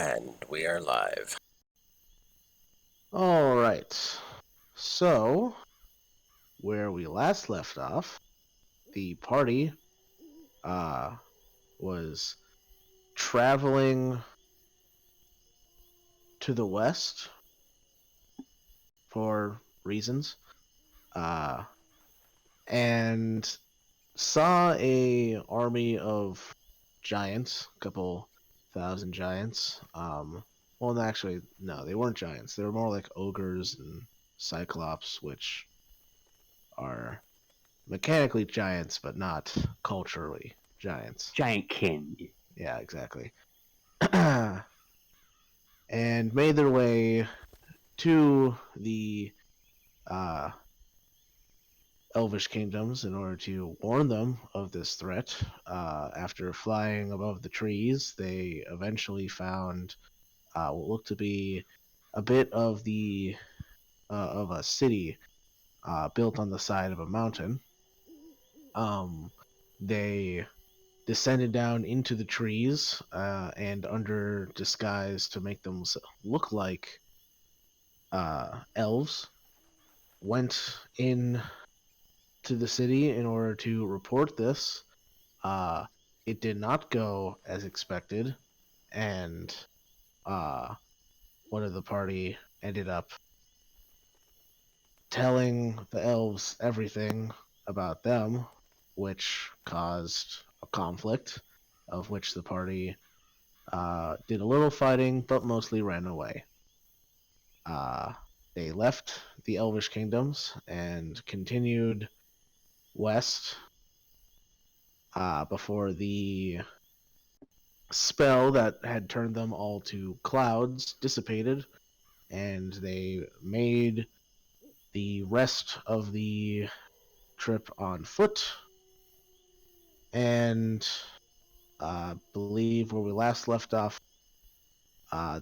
And we are live. All right. So, where we last left off, the party was traveling to the west for reasons, and saw a army of giants, a couple thousand giants. Well, actually, no, they weren't giants. They were more like ogres and cyclops, which are mechanically giants, but not culturally giants. Giantkin. Yeah, exactly. And made their way to the uh, Elvish kingdoms in order to warn them of this threat. After flying above the trees, they eventually found what looked to be a bit of a city built on the side of a mountain. They descended down into the trees and under disguise to make them look like elves, went in to the city in order to report this. It did not go as expected, and one of the party ended up telling the elves everything about them, which caused a conflict, of which the party did a little fighting, but mostly ran away. They left the Elvish kingdoms and continued west before the spell that had turned them all to clouds dissipated, and they made the rest of the trip on foot. And I believe where we last left off,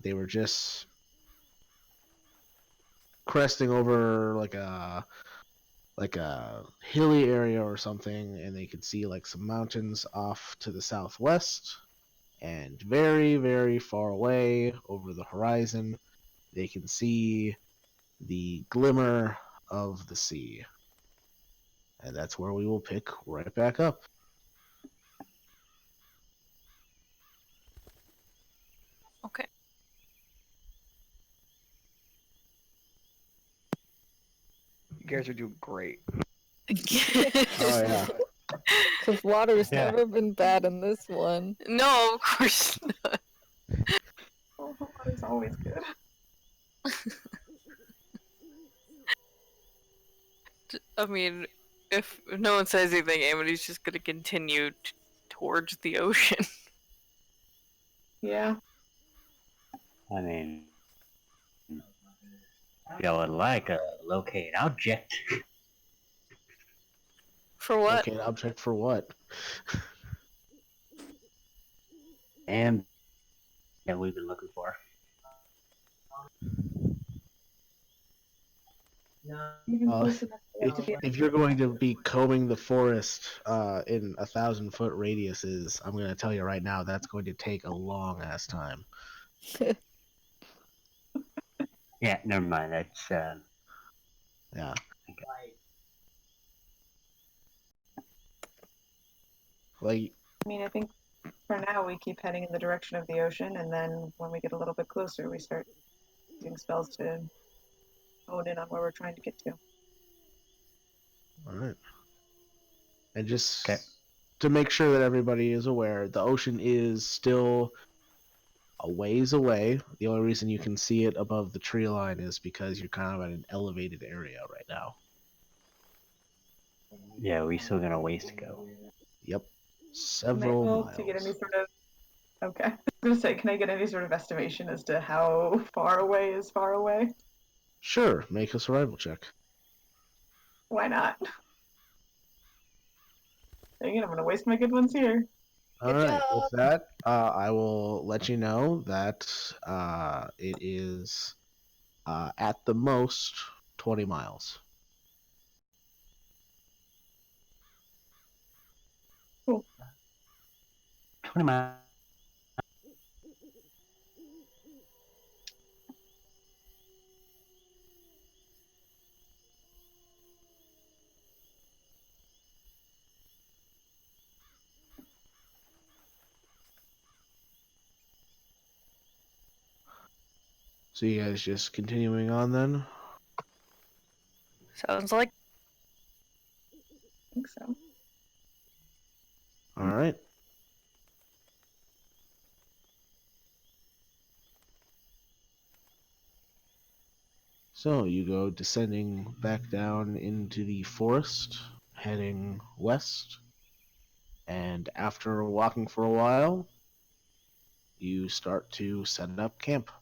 they were just cresting over like a hilly area or something, and they could see like some mountains off to the southwest, and very, very far away over the horizon, they can see the glimmer of the sea. And that's where we will pick right back up. Okay. You guys are doing great. Oh, yeah. Because water's never been bad in this one. No, of course not. Oh, water's always good. I mean, if no one says anything, Amity's just gonna continue towards the ocean. Yeah. I mean, y'all would like a locate object. For what? Okay, an object for what? And that we've been looking for. Even close enough to be If you're going to be combing the forest in 1,000-foot radiuses, I'm going to tell you right now that's going to take a long ass time. Yeah, never mind. That's Yeah. Like, I mean, I think for now we keep heading in the direction of the ocean, and then when we get a little bit closer, we start using spells to hone in on where we're trying to get to. all right. And just okay. to make sure that everybody is aware, the ocean is still a ways away. The only reason you can see it above the tree line is because you're kind of at an elevated area right now. Yeah, we still got a ways to go. Yep. Several miles. To get any sort of... Okay. I was going to say, can I get any sort of estimation as to how far away is far away? Sure. Make a survival check. Why not? Dang it, I'm going to waste my good ones here. All right. With that, I will let you know that it is at the most 20 miles. Cool. 20 miles. So you guys just continuing on then? Sounds like I think so. All right. So you go descending back down into the forest, heading west, and after walking for a while, you start to set up camp.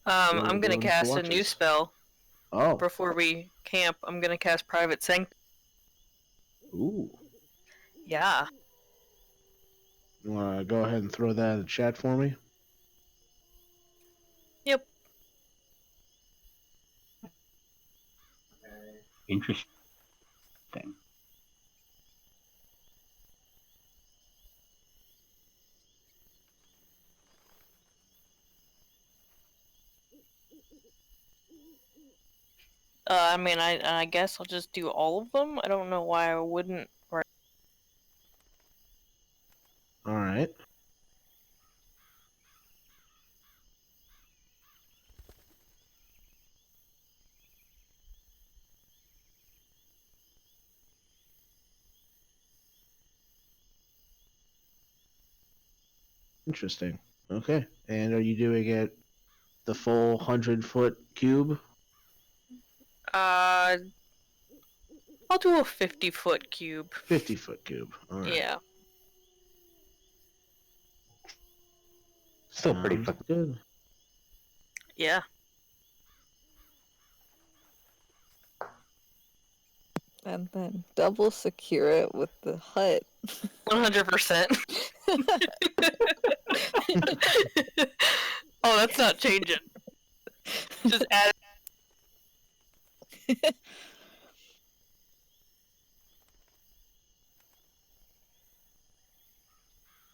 What are I'm you gonna doing for cast a new watches? spell Oh, before we camp. I'm gonna cast Private Sanct. ooh. Yeah. You want to go ahead and throw that in the chat for me? Yep. Interesting. I mean, I guess I'll just do all of them. I don't know why I wouldn't. Right. All right. Interesting. Okay. And are you doing it the full 100-foot cube? I'll do a 50-foot cube. 50-foot cube. All right. Yeah. Still pretty Sounds fucking. good. Yeah. And then double secure it with the hut. 100%. Oh, that's not changing. Just add.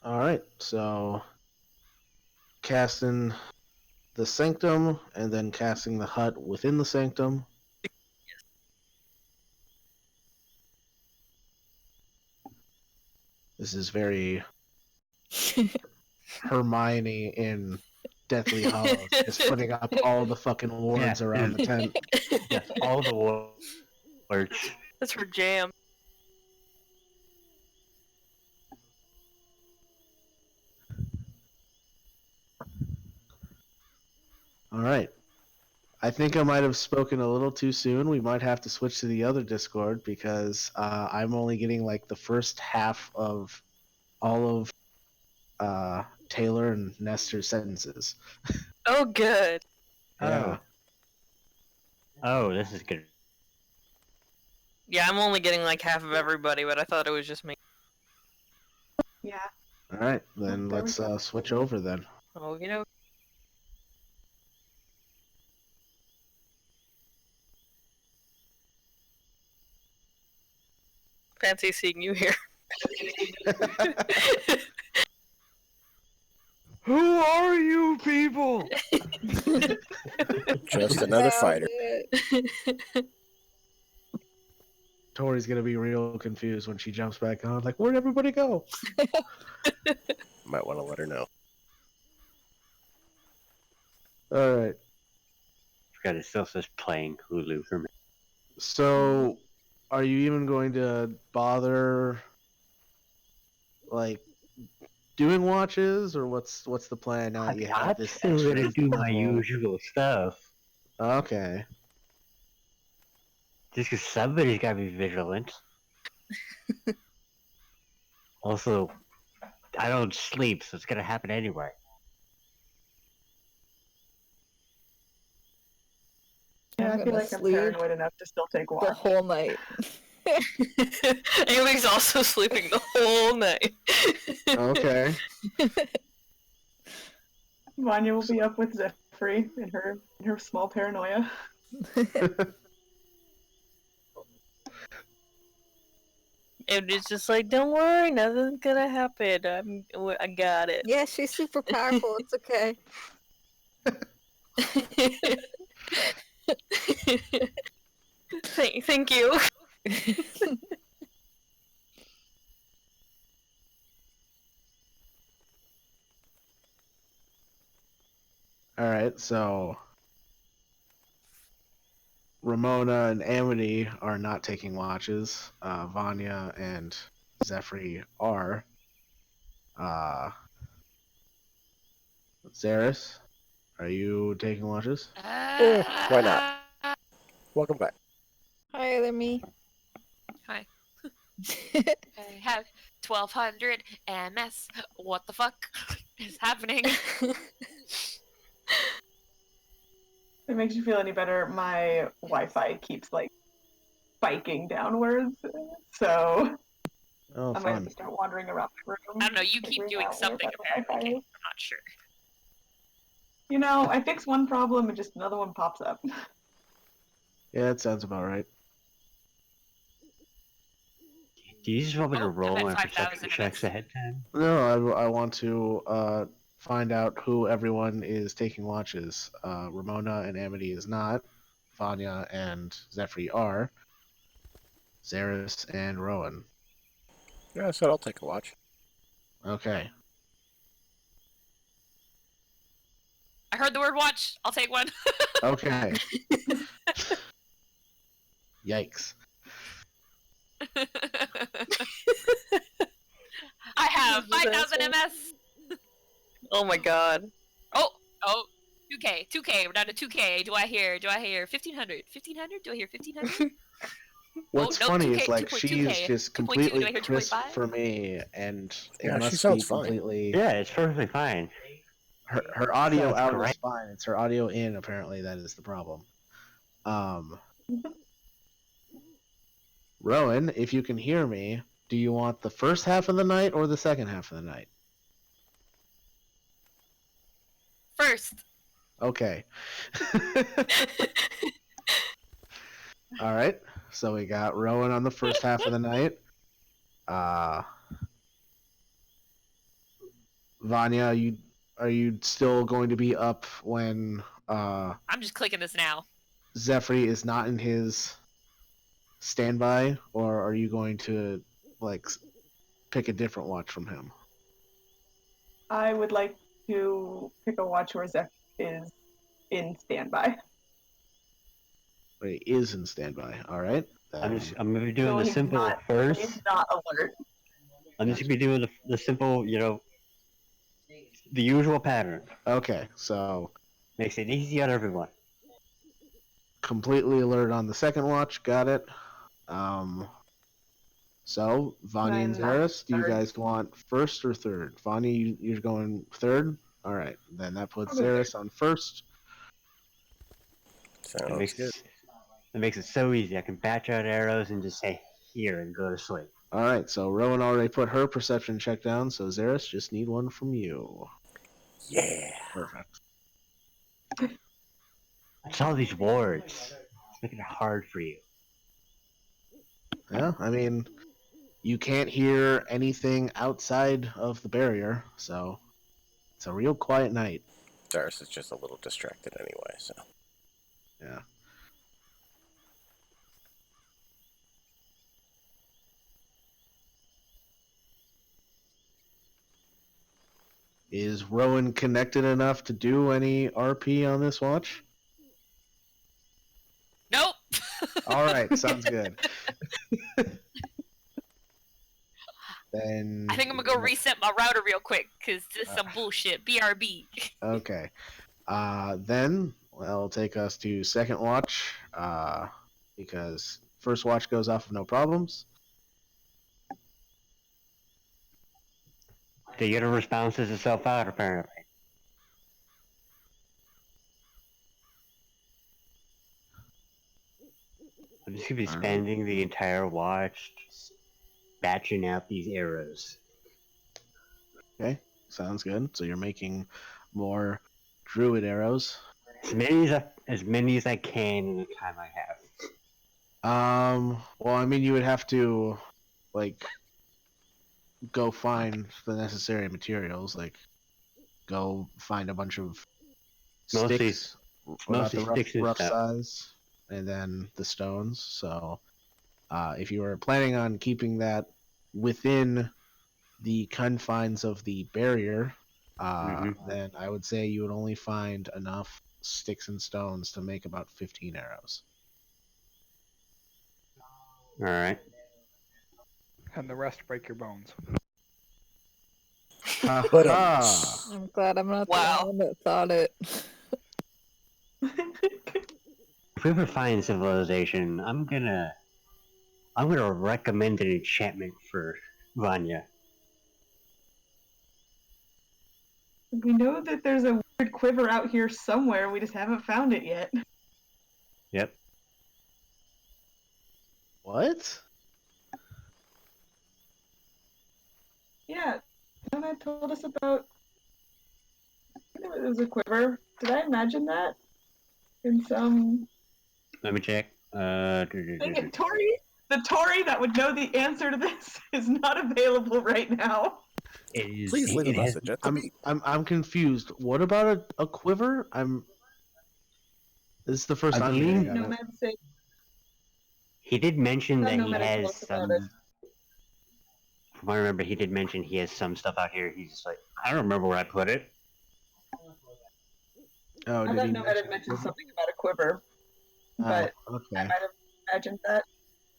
All right. So casting the sanctum and then casting the hut within the sanctum. This is very Hermione in Deathly Hallows, just putting up all the fucking wards Yeah, around the tent. Yes, all the words. That's her jam. All right. I think I might have spoken a little too soon. We might have to switch to the other Discord because I'm only getting like the first half of all of Taylor and Nestor's sentences. Oh, good. Yeah. Oh, this is good. Yeah, I'm only getting like half of everybody, but I thought it was just me. Yeah. All right. Then there we let's go. switch over then. Oh, you know. Fancy seeing you here. Who are you people? Just another Found fighter. it. Tori's gonna be real confused when she jumps back on. Like, where'd everybody go? Might want to let her know. All right. Forgot it still says playing Hulu for me. So, are you even going to bother, like, doing watches, or what's the plan now that you have I'm this still extra gonna do my level? usual stuff. Okay. Just because somebody's gotta be vigilant. Also, I don't sleep, so it's gonna happen anyway. Yeah, I'm I feel gonna like I'm sleep paranoid enough to still take the walks. whole night. Amy's also sleeping the whole night. Okay. Vanya will be up with Zephyr in her small paranoia. And it's just like, don't worry, nothing's gonna happen. I got it. Yeah, she's super powerful. It's okay. Thank you. so Ramona and Amity are not taking watches. Vanya and Zephyr are. Zaris, are you taking watches? Why not? Welcome back. Hi, there, me. Hi. I have 1200 MS. What the fuck is happening? If it makes you feel any better, my Wi-Fi keeps like spiking downwards, so Oh, I might have fun. to start wandering around the room. I don't know, you keep figuring doing out where something the apparently. Wi-Fi I'm is. not sure. You know, I fix one problem and just another one pops up. Yeah, that sounds about right. Do you just want me to Oh, I'm roll at my 5,000 perception checks MS. ahead of time? No, I want to find out who everyone is taking watches. Ramona and Amity is not. Vanya and Zephyr are. Zaris and Rowan. Yeah, I said I'll take a watch. Okay. I heard the word watch. I'll take one. Okay. Yikes. I have This 5,000 asshole. MS. Oh my god. Oh, 2K. We're down to 2K. Do I hear 1,500? 1,500? Do I hear 1,500? What's no, funny 2K, is like 2.2K, she's just 2.2, do completely I hear crisp 2.5? for me, and it Yeah, she must sounds be fine. completely. Yeah, it's perfectly fine. Her audio Sounds out great. is fine. It's her audio in apparently that is the problem. Rowan, if you can hear me, do you want the first half of the night or the second half of the night? First. Okay. All right. So we got Rowan on the first half of the night. Vanya, are you still going to be up when I'm just clicking this now. Zephyr is not in his standby, or are you going to like pick a different watch from him? I would like to pick a watch where Zeph is in standby. Or he is in standby. All right. I'm gonna be doing So the he's simple not, first. He's not alert. I'm just gonna be doing the simple, the usual pattern. Okay. So Makes it easy on everyone. completely alert on the second watch. Got it. So Vanya and I'm not Zaris, do you third. guys want first or third? Vanya, you're going third. All right. Then that puts Probably Zaris on first. It Sounds makes good. it makes it so easy. I can batch out arrows and just say here and go to sleep. All right. So Rowan already put her perception check down. So Zaris, just need one from you. Yeah. Perfect. It's all these wards. It's making it hard for you. Yeah. I mean, you can't hear anything outside of the barrier, so it's a real quiet night. Darius is just a little distracted anyway, so. Yeah. Is Rowan connected enough to do any RP on this watch? Nope. All right, sounds good. Then I think I'm gonna go reset my router real quick because this is some bullshit. BRB. Okay. Then it'll take us to second watch, because first watch goes off with no problems. The universe balances itself out, apparently. I'm just gonna be spending the entire watch just batching out these arrows. Okay, sounds good. So you're making more druid arrows. As many as I can in the time I have. Well, I mean, you would have to, like, go find the necessary materials. Like, go find a bunch of Mostly- sticks, about mostly the sticks and rough stuff. size, and then the stones. So, if you were planning on keeping that within the confines of the barrier, then I would say you would only find enough sticks and stones to make about 15 arrows. All right. And the rest break your bones. Ha But, ha! I'm glad I'm not Wow. the one that thought it. If we ever find civilization, I'm gonna recommend an enchantment for Vanya. We know that there's a weird quiver out here somewhere. We just haven't found it yet. Yep. What? Yeah, Nomad told us about. I think it was a quiver. Did I imagine that in some Let me check. thing? And Tori, the Tori that would know the answer to this, is not available right now. It is. please leave a it has, message. That's me. I'm confused. What about a quiver? This is the first I I'm believe- hearing of it. Nomad said He did mention that he Nomad told has us about some. it. From what I remember, he did mention he has some stuff out here. He's just like, I don't remember where I put it. Oh, I did thought he Nomad mention had mentioned quiver? something about a quiver, but Oh, I okay. might have imagined that.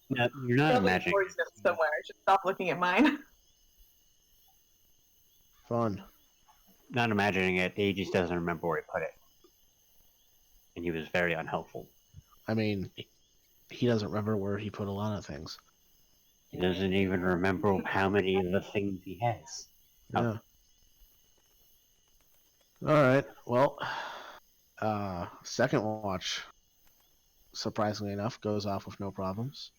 No, you're not Probably imagining. Tori's notes somewhere. I should stop looking at mine. Fun. Not imagining it. He just doesn't remember where he put it, and he was very unhelpful. I mean, he doesn't remember where he put a lot of things. He doesn't even remember how many of the things he has. Yeah. All right. Well, second watch, surprisingly enough, goes off with no problems.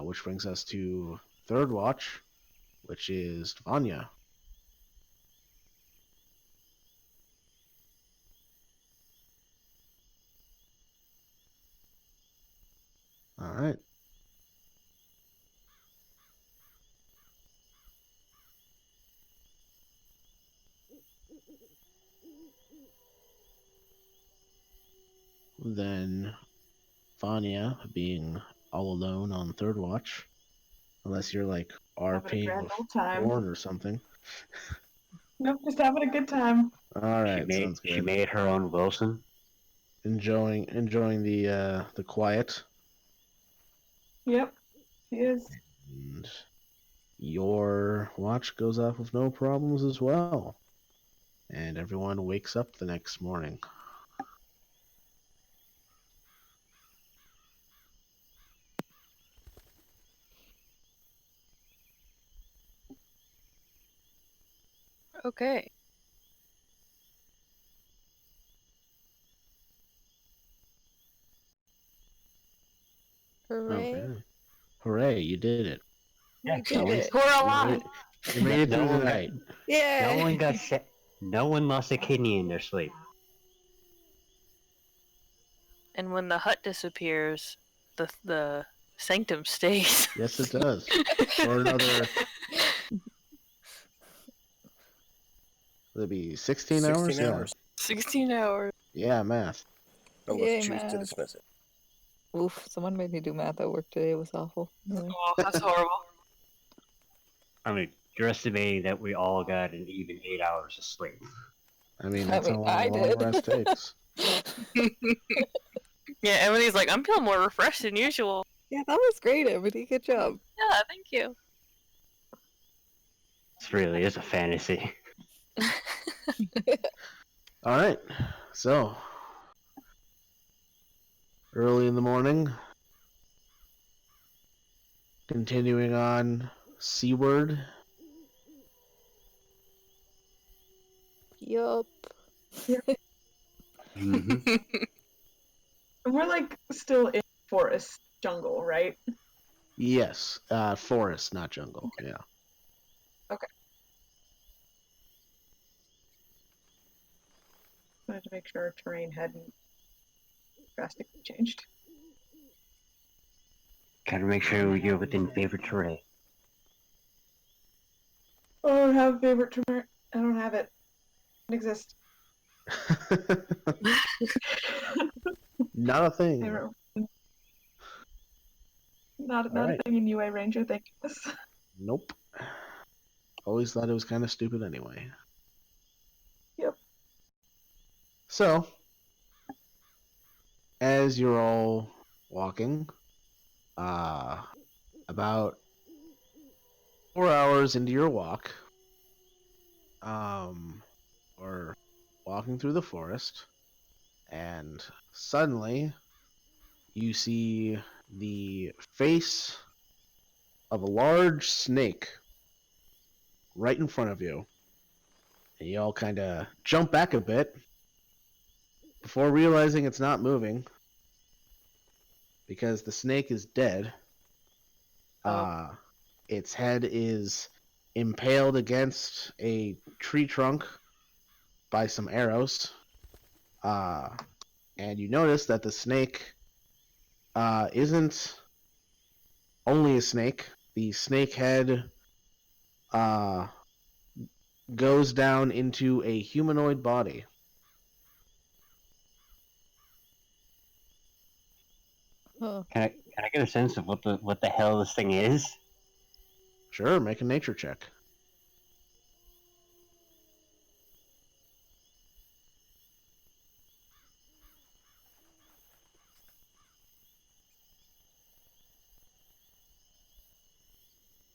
Which brings us to third watch, which is Vanya. All right. Then Vanya, being all alone on third watch, unless you're like Having a RP grand with old time. Warren or something. Nope, just having a good time. All right, sounds She good. made her own Wilson. Enjoying the quiet. Yep, she is. And your watch goes off with no problems as well. And everyone wakes up the next morning. Okay. Hooray. Okay. Hooray, you did it. We did it. We're You alive. made, you made it No through the one got- night. Yeah. No one got sick. No one lost a kidney in their sleep. And when the hut disappears, the sanctum stays. Yes, it does. For another, would it be 16 hours? 16 hours. 16 hours. Yeah, math. But Yay, let's choose to math. dismiss it. Oof, someone made me do math at work today. It was awful. Anyway. Oh, that's horrible. I mean, you're estimating that we all got an even 8 hours of sleep. I mean, I that's mean, how long I a long did. rest takes. Yeah, Emily's like, I'm feeling more refreshed than usual. Yeah, that was great, Ebony. Good job. Yeah, thank you. This really is a fantasy. All right. So, early in the morning, continuing on seaward. Yup. Mm-hmm. And we're like still in forest jungle, right? Yes, forest, not jungle. Yeah. Wanted to make sure our terrain hadn't drastically changed. Gotta make sure you're within favorite terrain. I don't have a favorite terrain. I don't have it. It doesn't exist. Not a thing. Favorite- Not Alright. a thing in UA Ranger, thank goodness. Nope. Always thought it was kind of stupid anyway. Yep. So, as you're all walking, about 4 hours into your walk, or walking through the forest, and suddenly you see the face of a large snake right in front of you. And you all kind of jump back a bit before realizing it's not moving because the snake is dead. Its head is impaled against a tree trunk by some arrows. And you notice that the snake isn't only a snake. The snake head goes down into a humanoid body. Huh. Can I get a sense of what the hell this thing is? Sure, make a nature check.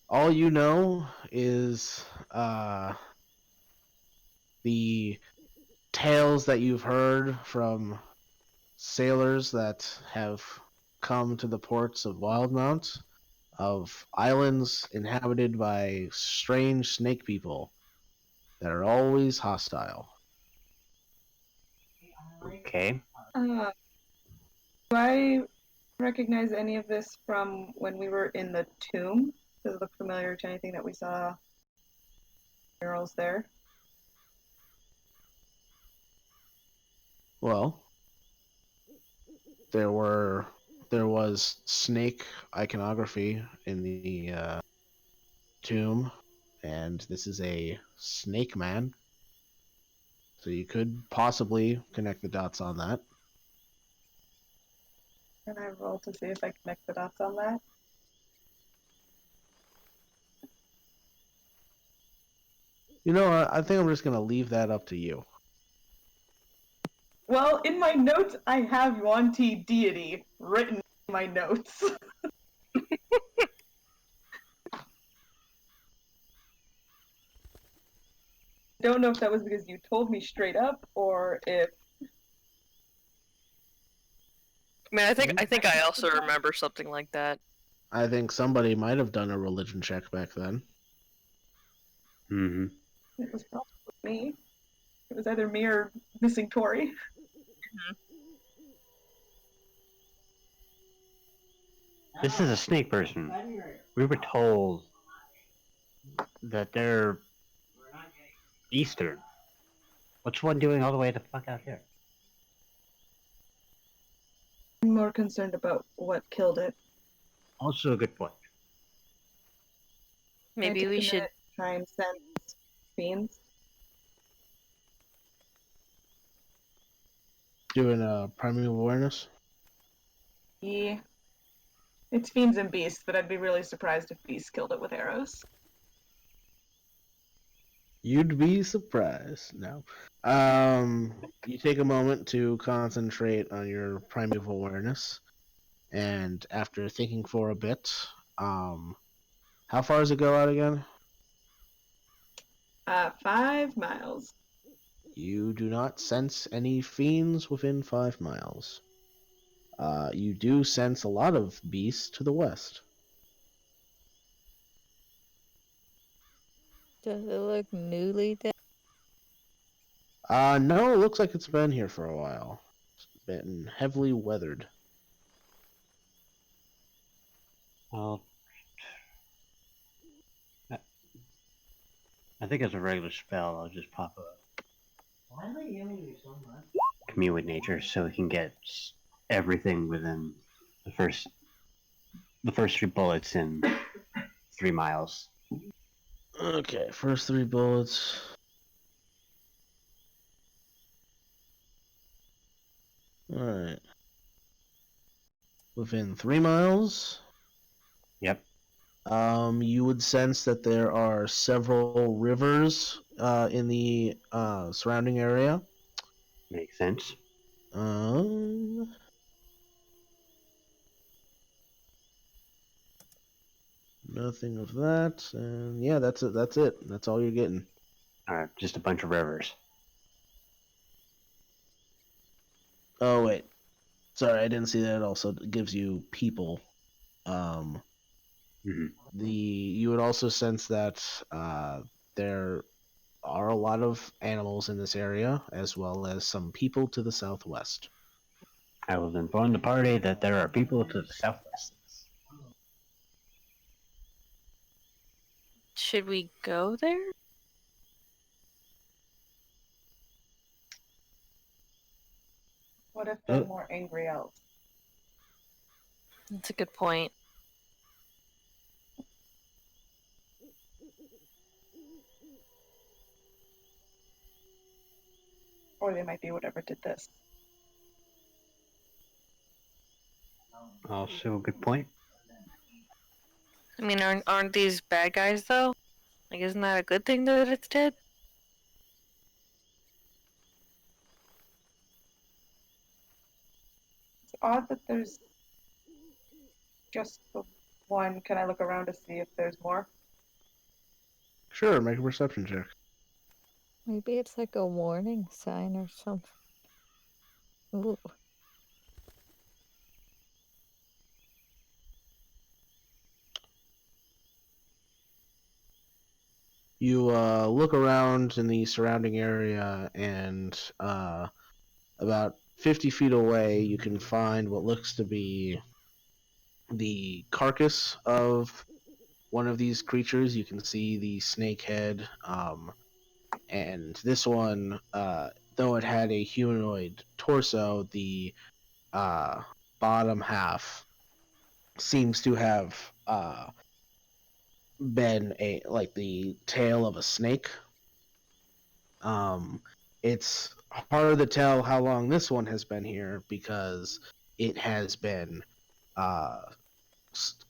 All you know is the tales that you've heard from sailors that have come to the ports of Wildmount, of islands inhabited by strange snake people that are always hostile. Okay. Do I recognize any of this from when we were in the tomb? Does it look familiar to anything that we saw murals there? Well, there was snake iconography in the tomb, and this is a snake man. So you could possibly connect the dots on that. Can I roll to see if I connect the dots on that? You know, I think I'm just gonna leave that up to you. Well, in my notes, I have Yuan-Ti deity written in my notes. Don't know if that was because you told me straight up or if I mean, I think I also remember something like that. I think somebody might have done a religion check back then. Mm-hmm. it was probably me. It was either me or missing Tori. This is a snake person. We were told that they're Eastern. What's one doing all the way the fuck out here? I'm more concerned about what killed it. Also a good point. Maybe Can I we take a should. minute to try and sense fiends. Doing a primeval awareness. Yeah. It's fiends and beasts, but I'd be really surprised if beasts killed it with arrows. You'd be surprised. No. You take a moment to concentrate on your primeval awareness, and after thinking for a bit, how far does it go out again? 5 miles. You do not sense any fiends within 5 miles. You do sense a lot of beasts to the west. Does it look newly dead? No, it looks like it's been here for a while. It's been heavily weathered. Well, I think as a regular spell, I'll just pop a Why are they yelling at you so much? commune with nature so we can get everything within the first 3 bullets in 3 miles. Okay, first 3 bullets. Alright. Within 3 miles, Yep. you would sense that there are several rivers in the surrounding area. Makes sense. Um, Nothing of that, and yeah, that's it. That's it. That's all you're getting. Alright, just a bunch of rivers. Oh wait, sorry, I didn't see that. It also gives you people. Um, Mhm. you would also sense that there are a lot of animals in this area, as well as some people to the southwest. I will inform the party that there are people to the southwest. Should we go there? What if they're Oh. more angry elves? That's a good point. Or they might be whatever did this. Also a good point. I mean, aren't these bad guys though? Like, isn't that a good thing that it's dead? It's odd that there's just the one. Can I look around to see if there's more? Sure, make a perception check. Maybe it's like a warning sign or something. Ooh. You look around in the surrounding area, and about 50 feet away, you can find what looks to be the carcass of one of these creatures. You can see the snake head, and this one, though it had a humanoid torso, the bottom half seems to have been a like the tail of a snake. It's hard to tell how long this one has been here because it has been uh,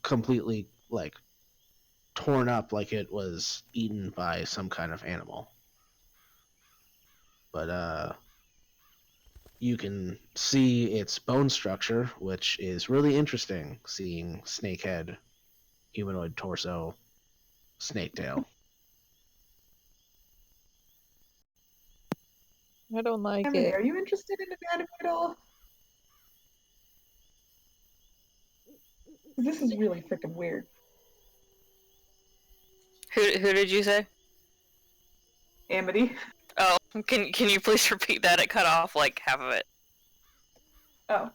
completely like torn up, like it was eaten by some kind of animal. But you can see its bone structure, which is really interesting. Seeing snake head, humanoid torso, snake tail. I don't like Emily, it. are you interested in anatomy at all? This is really freaking weird. Who did you say? Amity. Oh, can you please repeat that? It cut off like half of it. Oh.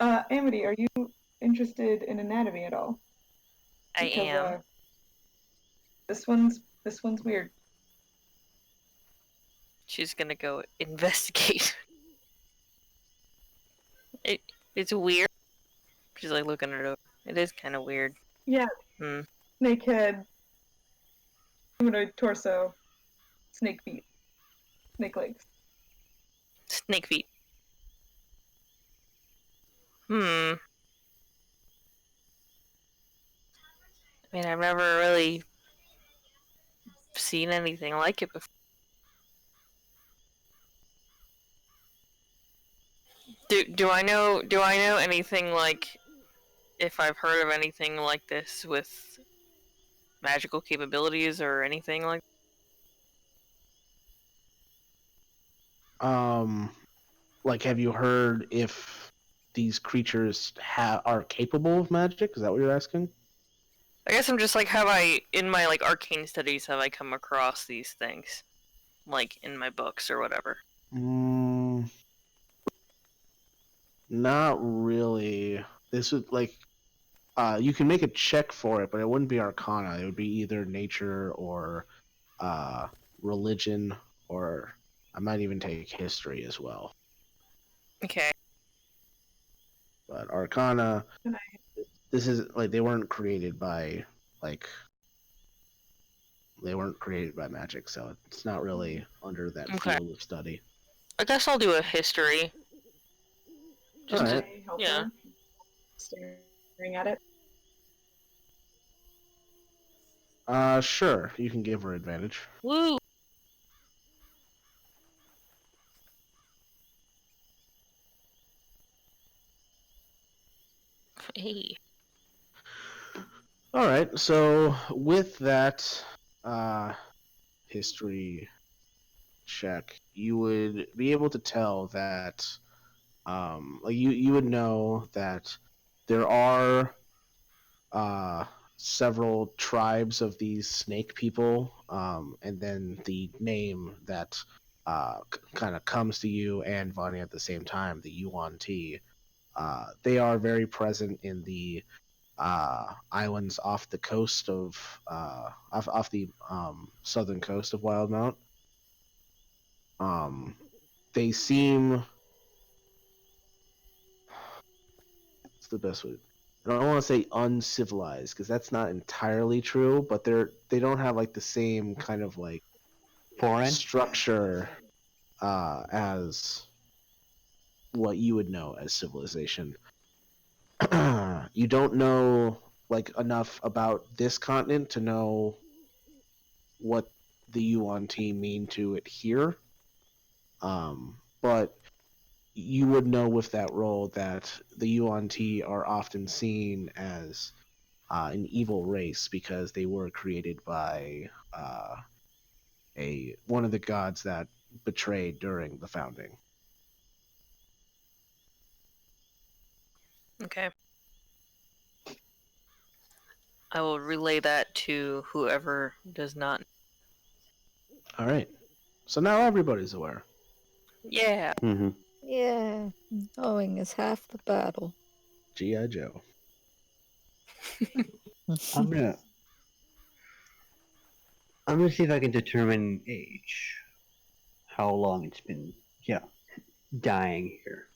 Amity, are you interested in anatomy at all? I Because am. this one's weird. She's gonna go investigate. It's weird. She's like looking it over. It is kind of weird. Yeah. Hmm. Snake head, humanoid torso, snake feet, snake legs. Snake feet. Hmm. I mean, I've never really seen anything like it before. Do I know anything like if I've heard of anything like this with magical capabilities or anything like Um, like, have you heard if these creatures are capable of magic? Is that what you're asking? I guess I'm just like, have I in my like arcane studies have I come across these things like in my books or whatever? Mm, not really. This would like you can make a check for it, but it wouldn't be Arcana. It would be either nature or uh religion, or I might even take history as well. Okay. But Arcana, Can I this is like like they weren't created by magic, so it's not really under that Okay. field of study. I guess I'll do a history. Just All can right. I help yeah. her? Staring at it. Sure. You can give her advantage. Woo. Hey. All right. So with that history check, you would be able to tell that like you would know that there are uh several tribes of these snake people, and then the name that kind of comes to you and Vanya at the same time, the Yuan Ti. They are very present in the islands off the coast of off the southern coast of Wildmount. Um, they seem, what's the best way? I don't want to say uncivilized because that's not entirely true, but they don't have like the same kind of like Foreign? structure as what you would know as civilization. You don't know like enough about this continent to know what the Yuan team mean to it here. But you would know with that role that the Yuan Ti are often seen as an evil race because they were created by a one of the gods that betrayed during the founding. Okay. I will relay that to whoever does not. All right. So now everybody's aware. Yeah. Mm-hmm. Yeah, knowing is half the battle. G.I. Joe. I'm gonna see if I can determine age. How long it's been, dying here.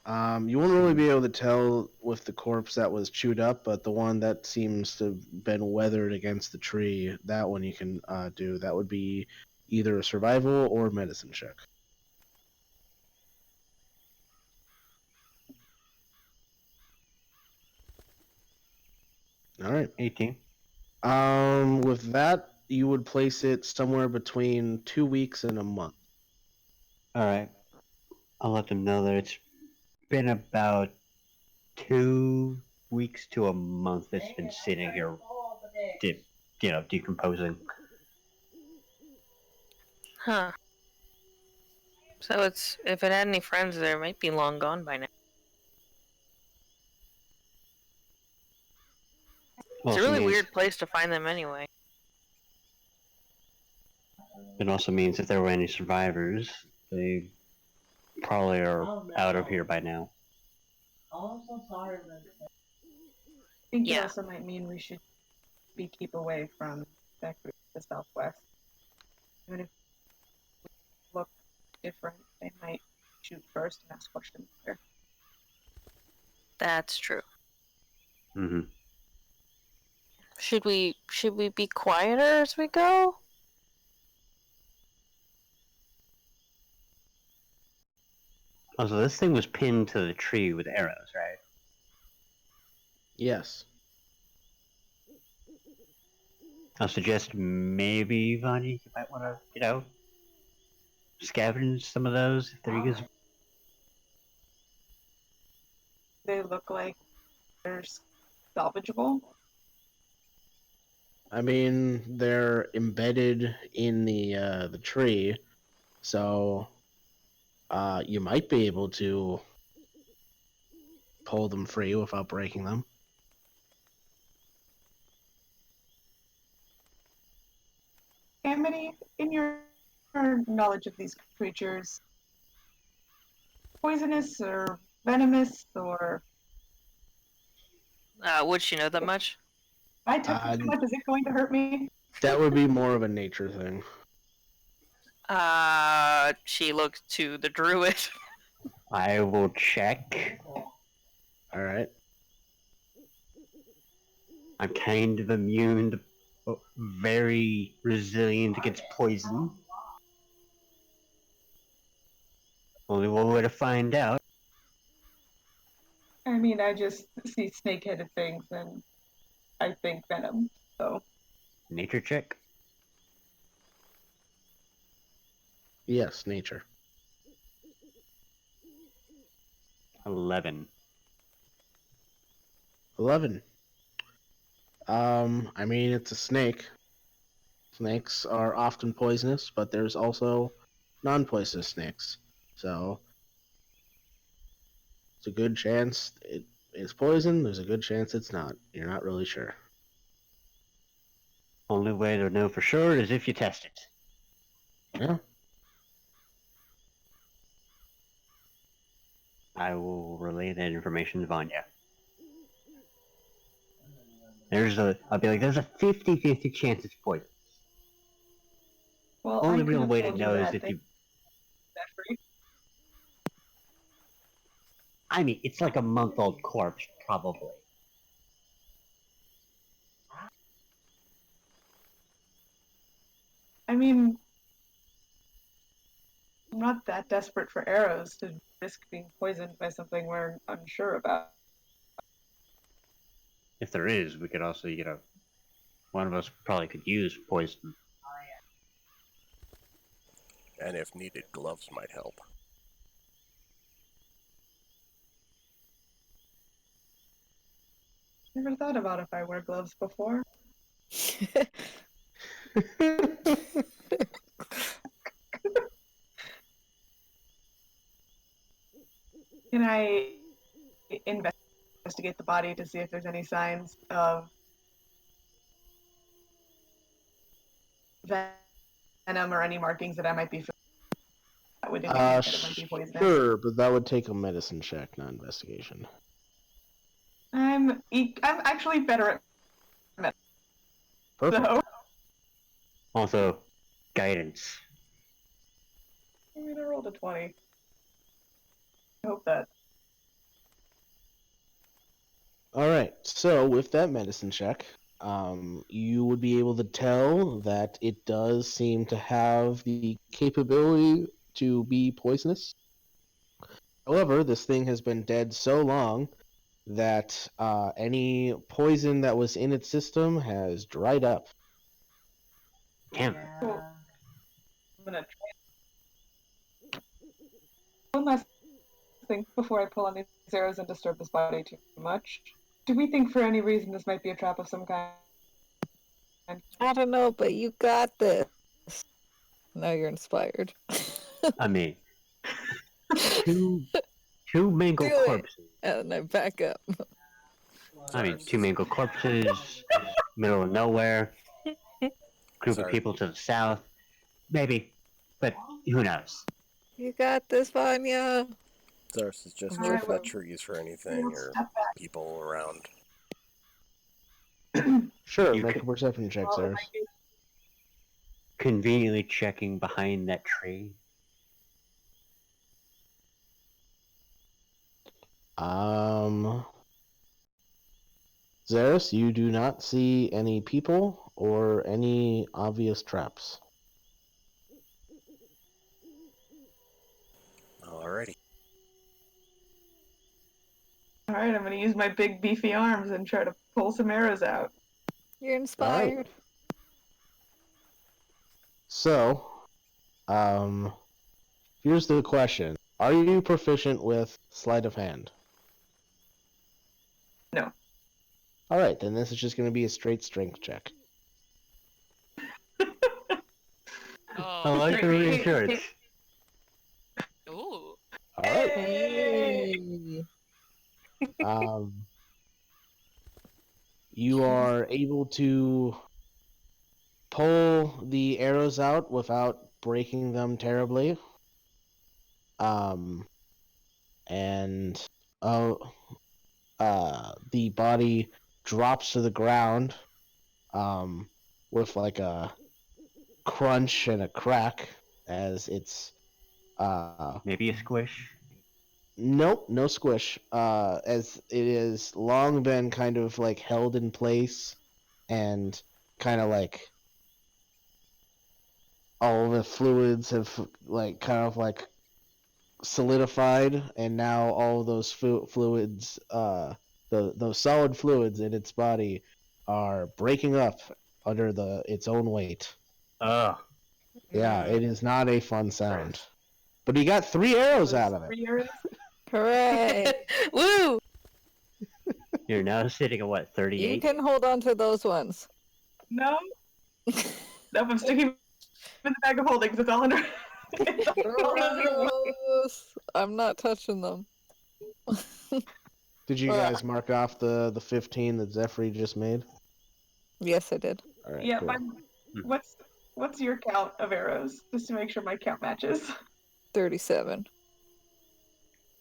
You won't really be able to tell with the corpse that was chewed up, but the one that seems to have been weathered against the tree, that one you can do. That would be either a survival or medicine check. All right. 18. With that, you would place it somewhere between 2 weeks and a month. Alright. I'll let them know that it's been about 2 weeks to a month it's been sitting here, decomposing. Huh. So if it had any friends there, it might be long gone by now. It's a Also really means, weird place to find them anyway. it also means if there were any survivors, they probably are out of here by now. I think it Yeah. also might mean we should keep away from that group to the southwest. Even if we look different, they might shoot first and ask questions there. That's true. Mm-hmm. Should we be quieter as we go? Also, this thing was pinned to the tree with arrows, right? Yes. I'll suggest maybe, Vanya, you might want to, scavenge some of those if they're usable. They look like they're salvageable. I mean, they're embedded in the tree, so you might be able to pull them free without breaking them. Amity, in your knowledge of these creatures, poisonous or venomous or Would she know that much? I touch it too much, is it going to hurt me? That would be more of a nature thing. She looks to the druid. I will check. All right. I'm kind of immune to very resilient against poison. Only one way to find out. I mean, I just see snake-headed things and I think venom, so. Nature check. Yes, nature. 11. 11. I mean, it's a snake. Snakes are often poisonous, but there's also non-poisonous snakes. So it's a good chance it is poison. There's a good chance it's not. You're not really sure. Only way to know for sure is if you test it. Yeah. I will relay that information to Vanya. I'll be like, there's a 50-50 chance it's poison. Well, Only I could real have way to told you know is that if they you. that free. I mean, it's like a month-old corpse, probably. I mean, I'm not that desperate for arrows to risk being poisoned by something we're unsure about. If there is, we could also, one of us probably could use poison. And if needed, gloves might help. Never thought about if I wear gloves before. Can I investigate the body to see if there's any signs of venom or any markings that I might be that would indicate that it might be poisonous? Sure, but that would take a medicine check, not investigation. I'm actually better at medicine. Perfect. So, Also, guidance. I mean, I rolled a 20. I hope that. All right. So with that medicine check, you would be able to tell that it does seem to have the capability to be poisonous. However, this thing has been dead so long that any poison that was in its system has dried up. Damn. Cool. I'm gonna try. One last thing before I pull on these arrows and disturb this body too much. Do we think for any reason this might be a trap of some kind? I don't know, but you got this. Now you're inspired. I mean, two mangled Do it. corpses. And I back up. I mean, two mangled corpses, middle of nowhere, group Sorry. of people to the south. Maybe, but who knows? You got this, Vanya. Zarus is just Alright, checking well, the trees for anything or Step back. people around. Sure, You make could- a perception check, Well, sir. if I get- Conveniently checking behind that tree. Zarus, you do not see any people or any obvious traps. Alrighty. Alright, I'm gonna use my big beefy arms and try to pull some arrows out. You're inspired. So, here's the question. Are you proficient with sleight of hand? No. Alright, then this is just going to be a straight strength check. Oh, I like the Great. reassurance. ooh. Alright. Hey. You are able to pull the arrows out without breaking them terribly. And the body drops to the ground with like a crunch and a crack as it's Maybe a squish. nope, no squish. As it has long been kind of like held in place and kind of like all the fluids have like kind of like solidified, and now all those fluids, those solid fluids in its body, are breaking up under its own weight. Ugh. Yeah, it is not a fun sound. But he got 3 arrows out of it. 3 arrows? Hooray. Woo! You're now sitting at what, You 38? can hold on to those ones. No, nope, I'm sticking them in the bag of holding because it's all under. It's all under one. Gross. I'm not touching them. Did you guys mark off the 15 that Zephyr just made? Yes, I did. All right, Yeah, cool. what's your count of arrows? Just to make sure my count matches. 37.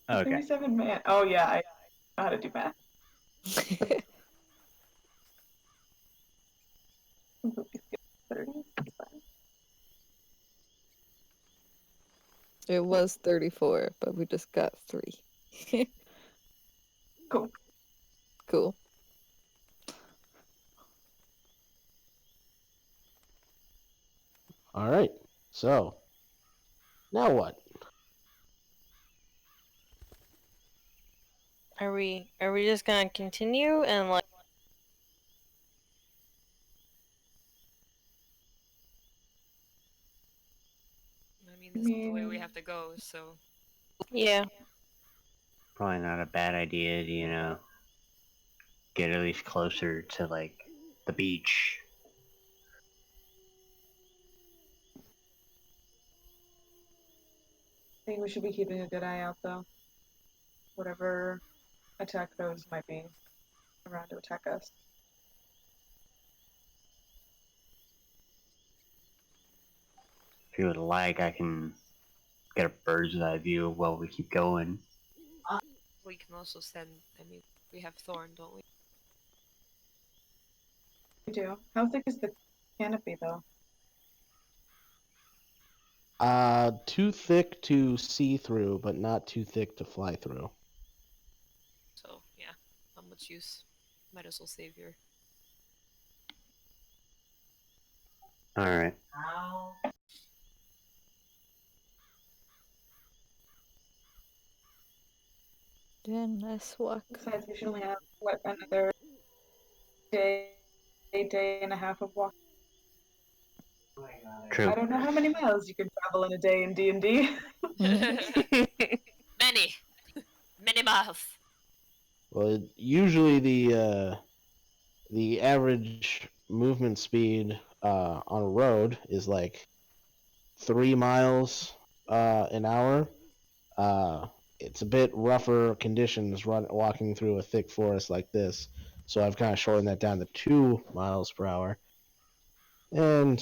Okay. 37, man. Oh yeah, I know how to do math. Completely skip 30. That's fine. It was 34, but we just got 3. Cool. Cool. All right. So now what? Are we just gonna continue and like I mean, this is the way we have to go, so. yeah. Probably not a bad idea to, get at least closer to, like, the beach. I think we should be keeping a good eye out though. Whatever attack those might be around to attack us. If you would like, I can get a bird's eye view while we keep going. We can also send, I mean, we have Thorn, don't we? We do. How thick is the canopy though? Too thick to see through, but not too thick to fly through. So, yeah, not much use. Might as well save your. Alright. Then let's walk. Besides, we should only have what, another day and a half of walk. True. I don't know how many miles you can travel in a day in D&D. Many! Many miles! Well, usually the average movement speed on a road is like 3 miles an hour. It's a bit rougher conditions walking through a thick forest like this, so I've kind of shortened that down to 2 miles per hour. And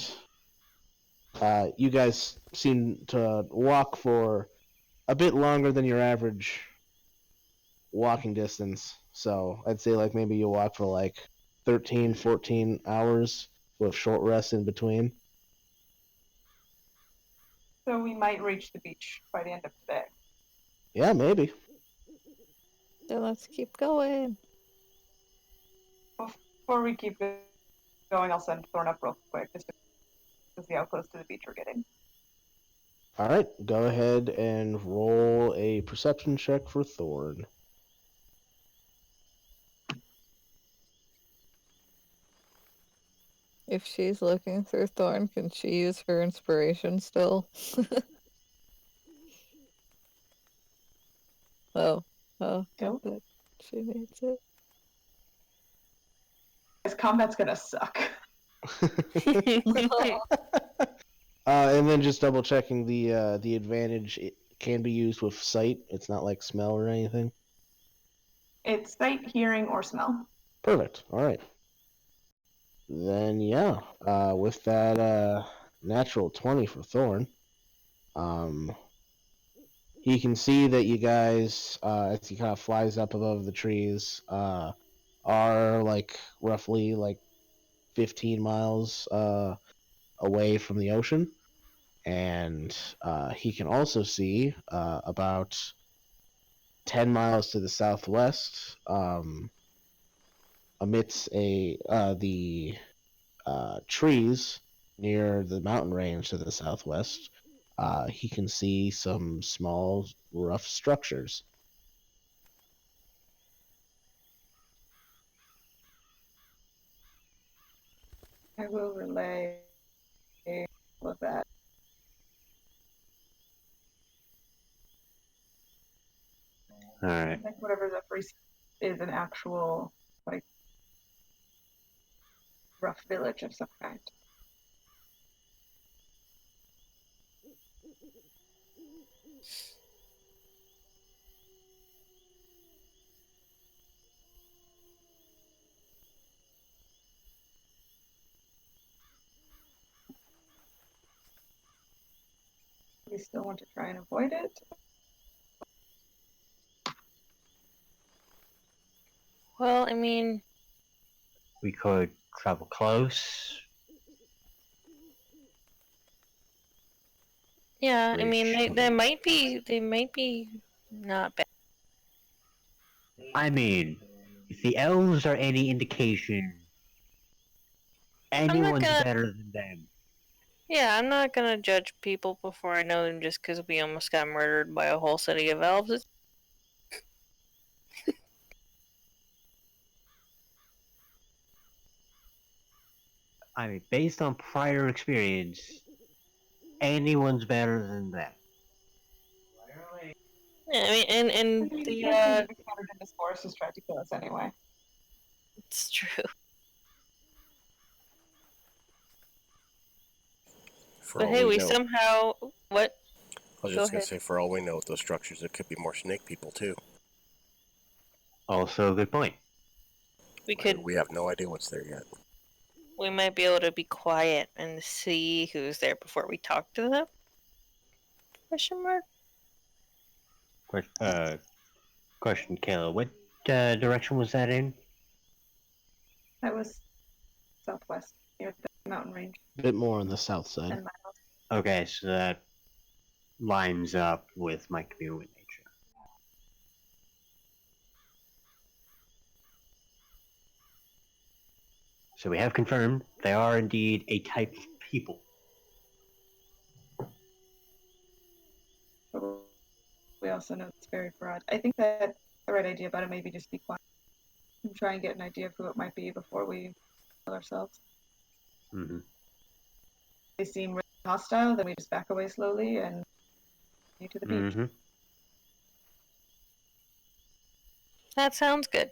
you guys seem to walk for a bit longer than your average walking distance. So I'd say like maybe you walk for like 13, 14 hours with short rests in between. So we might reach the beach by the end of today. Yeah, maybe. Then let's keep going. Before we keep going, I'll send Thorn up real quick just to see how close to the beach we're getting. All right, go ahead and roll a perception check for Thorn. If she's looking through Thorn, can she use her inspiration still? Oh, Go. but she needs it. This combat's gonna suck. And then just double checking the advantage. It can be used with sight. It's not like smell or anything. It's sight, hearing, or smell. Perfect. All right. Then yeah, with that natural 20 for Thorn, he can see that you guys, as he kind of flies up above the trees, are like roughly like 15 miles away from the ocean, and he can also see about 10 miles to the southwest, amidst the trees near the mountain range to the southwest. He can see some small, rough structures. I will relay all of that. Alright. Like whatever's up recent. is an actual, like, rough village of some kind. We still want to try and avoid it. Well, I mean, We could travel close. yeah, I mean, Reach. they might be not bad. I mean, if the elves are any indication, not anyone's gonna- better than them. Yeah, I'm not gonna judge people before I know them just because we almost got murdered by a whole city of elves. I mean, based on prior experience, anyone's better than them. Yeah, I mean, and I mean, the the that encountered in this forest has tried to kill us anyway. it's true. For But all hey, we know, somehow what? I was Go just gonna ahead. say, for all we know, with those structures, it could be more snake people too. Also, a good point. We could. We have no idea what's there yet. We might be able to be quiet and see who's there before we talk to them. Question mark. Question, Kayla. What direction was that in? That was southwest, near the mountain range. A bit more on the south side. 10 miles. Okay, so that lines up with my communal nature. So we have confirmed they are indeed a type of people. But we also know it's very broad. I think that the right idea about it may be just be quiet and try and get an idea of who it might be before we kill ourselves. Mm-hmm. If they seem really hostile, then we just back away slowly and continue to the beach. Mm-hmm. That sounds good.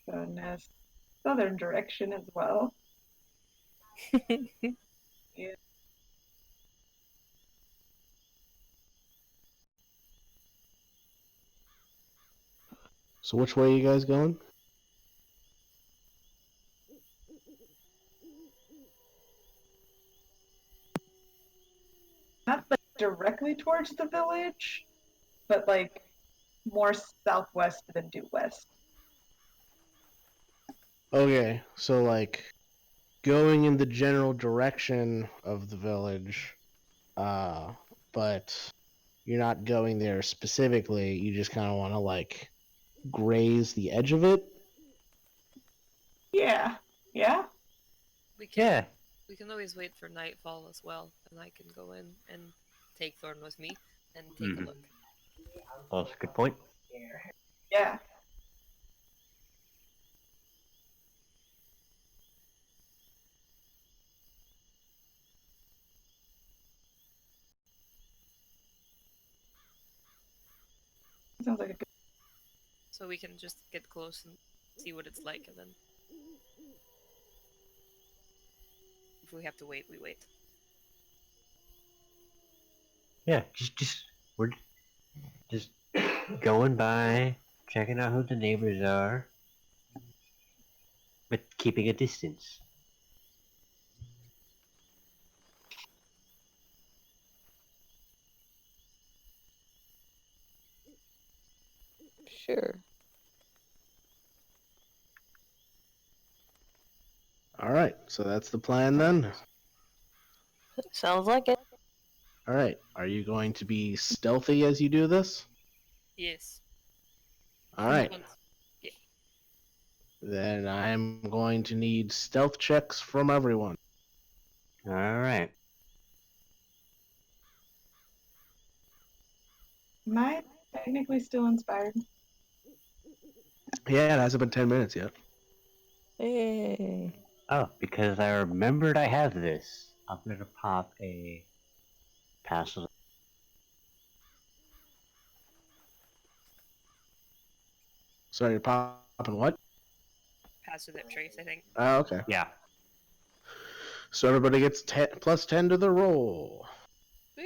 So in a southern direction as well. Yeah. So which way are you guys going? Not like directly towards the village, but like more southwest than due west. Okay, so like going in the general direction of the village, but you're not going there specifically. You just kind of want to like graze the edge of it. Yeah. Yeah. We can, Yeah. we can always wait for nightfall as well, and I can go in and take Thorn with me and take a Mhm. look. Also, good point. Yeah. Sounds like a good. So we can just get close and see what it's like, and then if we have to wait, we wait. Yeah, we're just going by, checking out who the neighbors are, but keeping a distance. Sure. All right, so that's the plan then. Sounds like it. All right, are you going to be stealthy as you do this? Yes. All right, Once- Yeah. then I'm going to need stealth checks from everyone. All right. Am I technically still inspired? Yeah, it hasn't been 10 minutes yet. Hey. Oh, because I remembered I have this. I'm gonna pop a passive. Sorry, you're popping what? Passive that trace, I think. Oh, okay. Yeah. So everybody gets plus 10 to the roll. Woo.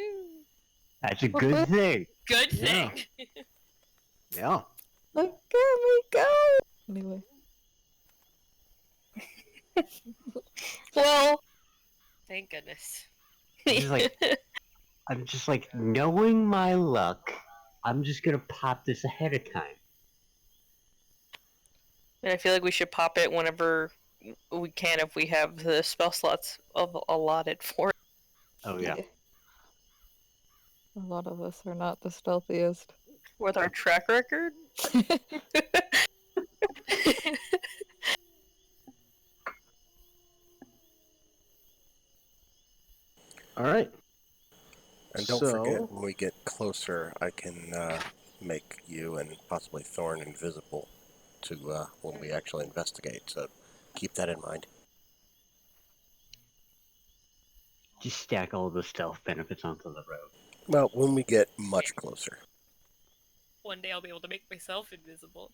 That's a good thing. Good Yeah. thing. Yeah. Look at me go! Anyway. Well, Thank goodness. This is like, I'm just like, knowing my luck, I'm just gonna pop this ahead of time. and I feel like we should pop it whenever we can if we have the spell slots allotted for it. Oh yeah. A lot of us are not the stealthiest. With our track record. All right. And don't forget, when we get closer, I can make you and possibly Thorn invisible to when we actually investigate. So keep that in mind. Just stack all the stealth benefits onto the road. Well, when we get much closer. One day I'll be able to make myself invisible.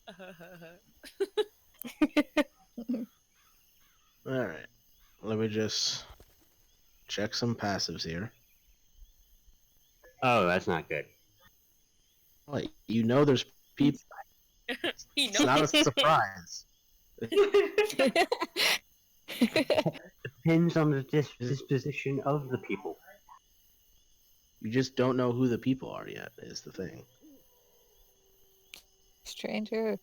All right. Let me just check some passives here. Oh, that's not good. Wait, you know there's people. He It's knows. not a surprise. Depends on the disposition of the people. You just don't know who the people are yet, is the thing. Stranger.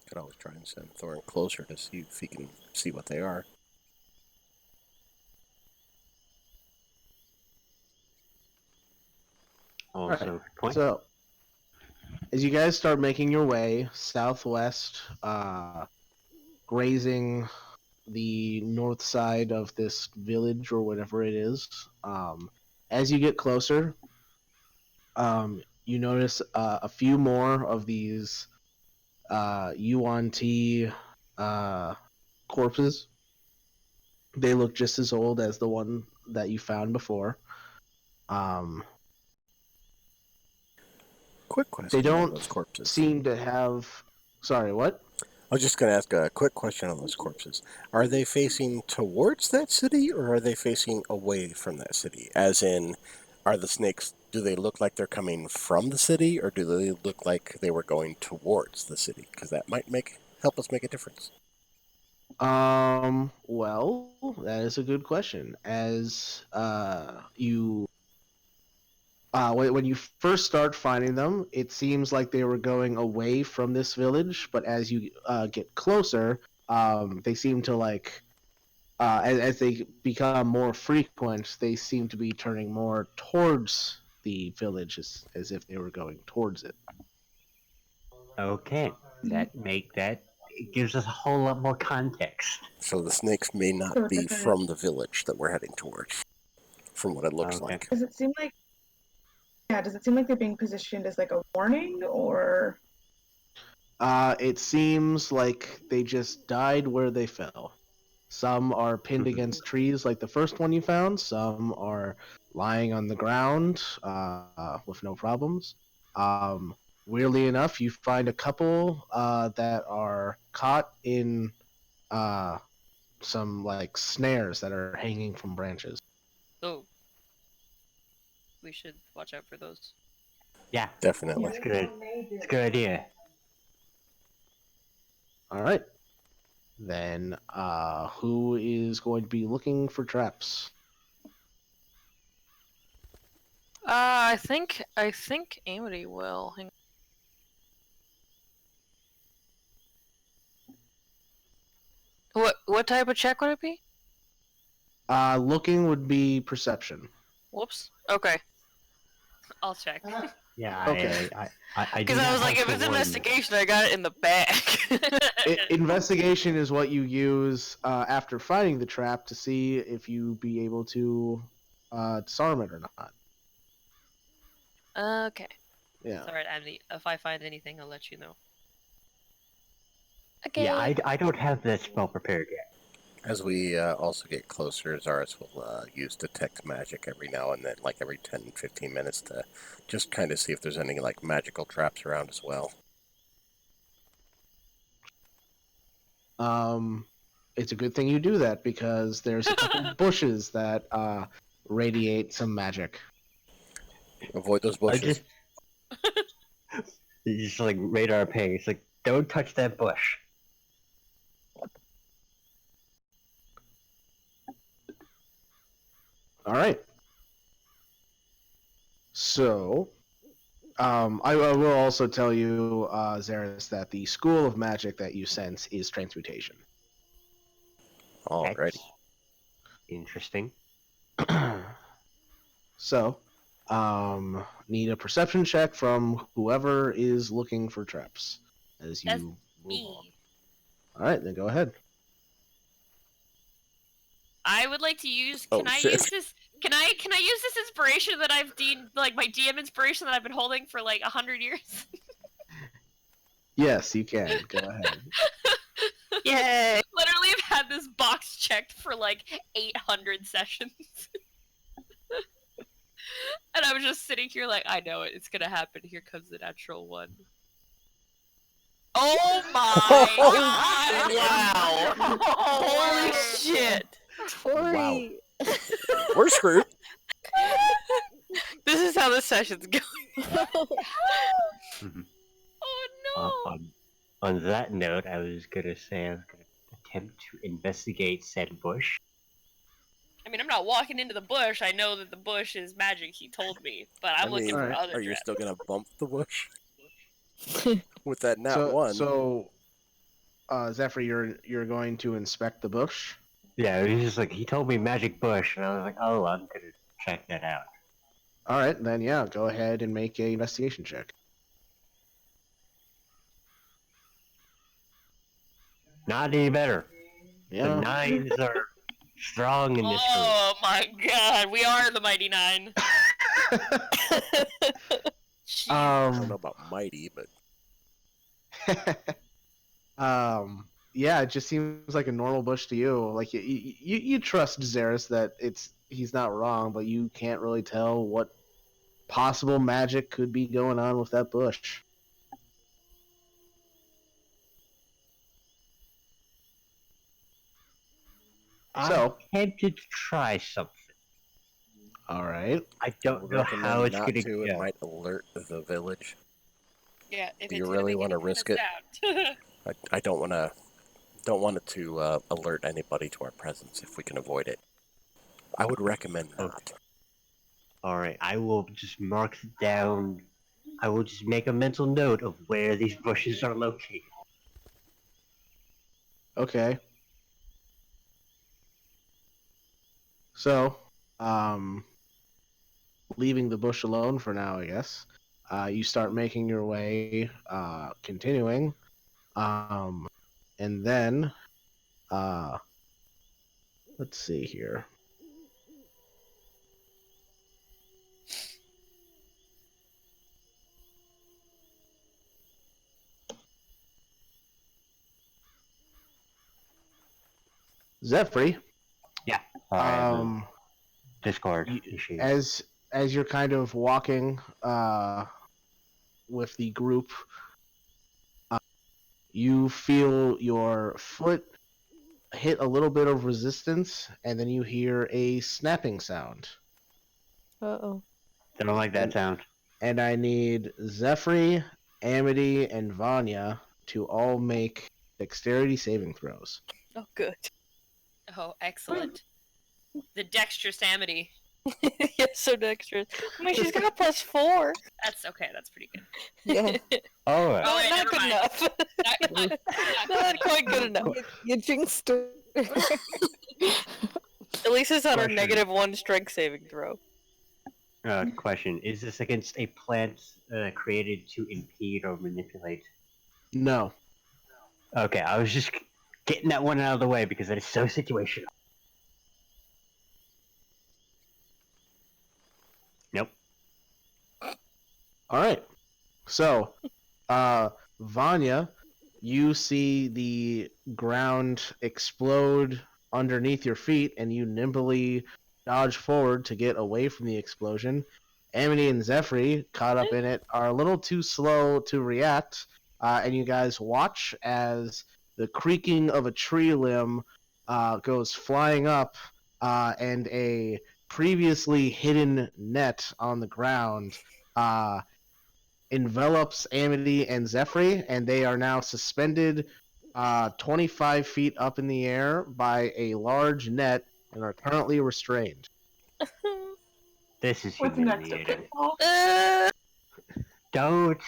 Could always try and send Thorn closer to see if he can see what they are. Also, Right. point. So, as you guys start making your way southwest, grazing the north side of this village or whatever it is, as you get closer, you notice a few more of these Yuan Ti corpses. They look just as old as the one that you found before. Quick question They don't on those corpses. seem to have. Sorry, what? I was just going to ask a quick question on those corpses. Are they facing towards that city, or are they facing away from that city? As in, are the snakes, do they look like they're coming from the city, or do they look like they were going towards the city? Because that might help us make a difference. Well, that is a good question. As when you first start finding them, it seems like they were going away from this village, but as you get closer, they seem to as they become more frequent, they seem to be turning more towards the village as if they were going towards it. Okay, it gives us a whole lot more context. So the snakes may not So be different. from the village that we're heading towards, from what it looks Okay. like. Does it seem like they're being positioned as like a warning, or It seems like they just died where they fell. Some are pinned against trees like the first one you found. Some are lying on the ground with no problems. Weirdly enough, you find a couple that are caught in some snares that are hanging from branches. Oh. We should watch out for those. Yeah, Definitely. it's good. It's a good idea. All right. Then who is going to be looking for traps? I think Amity will. Hang What type of check would it be? Looking would be perception. Whoops. Okay. I'll check. Yeah, Okay. I do Because I not was like, have if it's to warn you. investigation, I got it in the bag. Investigation is what you use after finding the trap to see if you be able to disarm it or not. Okay. Yeah. Sorry, Andy. If I find anything, I'll let you know. Okay. Yeah, I don't have that spell prepared yet. As we also get closer, Zaris will use detect magic every now and then, like every 10, 15 minutes, to just kind of see if there's any like magical traps around as well. It's a good thing you do that because there's a couple bushes that radiate some magic. Avoid those I bushes. just like radar ping. It's like, don't touch that bush. All right. So, I will also tell you, Zaris, that the school of magic that you sense is transmutation. Alrighty. That's interesting. So, need a perception check from whoever is looking for traps as you That's move on. Me. All right, then go ahead. I would like to use. Oh, Can I shit. use this? Can I use this inspiration that I've deemed like my DM inspiration that I've been holding for like 100 years? Yes, you can. Go ahead. Yay! Literally, I've had this box checked for like 800 sessions. And I was just sitting here like, I know it. It's gonna happen. Here comes the natural one. Oh my god! Wow! Holy shit! Tori. We're screwed. This is how the session's going. Oh no! On that note, I was gonna say I was gonna attempt to investigate said bush. I mean, I'm not walking into the bush. I know that the bush is magic. He told me, but I'm looking for Alright. other Are you traps. still gonna bump the bush with that nat So, one? Zephyr, you're going to inspect the bush. Yeah, it was just like he told me magic bush, and I was like, oh, I'm gonna check that out. All right, then yeah, go ahead and make a investigation check. Not any better. The Yeah. nines are strong in this group. Oh my god, we are the Mighty Nine. Jeez. I don't know about mighty, but Yeah, it just seems like a normal bush to you. Like you trust Zaris that he's not wrong, but you can't really tell what possible magic could be going on with that bush. So- I'm tempted to try something. All right. I don't would know recommend how it's not gonna to. It go. might alert the village. Yeah, if Do it's you gonna really make wanna any risk kind it? of sound. I don't want it to alert anybody to our presence if we can avoid it. I would recommend not. Alright, I will just mark down. I will just make a mental note of where these bushes are located. Okay. So, leaving the bush alone for now, I guess. You start making your way, continuing, and then, let's see here. Zephyr, Alright, Discord you- issues. as you're kind of walking with the group, you feel your foot hit a little bit of resistance, and then you hear a snapping sound. Uh-oh. I don't like that sound. And I need Zephyr, Amity, and Vanya to all make dexterity saving throws. Oh, good. Oh, excellent. The dexterous Amity. Yes, so dexterous. I mean, she's got +4. That's okay, that's pretty good. Yeah. Alright. Oh, wait, not never good mind. enough. Not quite good enough. You jinxed her. Elisa's on her Question. -1 strength saving throw. Question. Is this against a plant created to impede or manipulate? No. Okay, I was just getting that one out of the way because that is so situational. Nope. All right. So, Vanya, you see the ground explode underneath your feet, and you nimbly dodge forward to get away from the explosion. Amity and Zephyr, caught up in it, are a little too slow to react, and you guys watch as the creaking of a tree limb goes flying up, and a previously hidden net on the ground envelops Amity and Zephyr, and they are now suspended 25 feet up in the air by a large net and are currently restrained. This is What's next? humiliating. Uh, Don't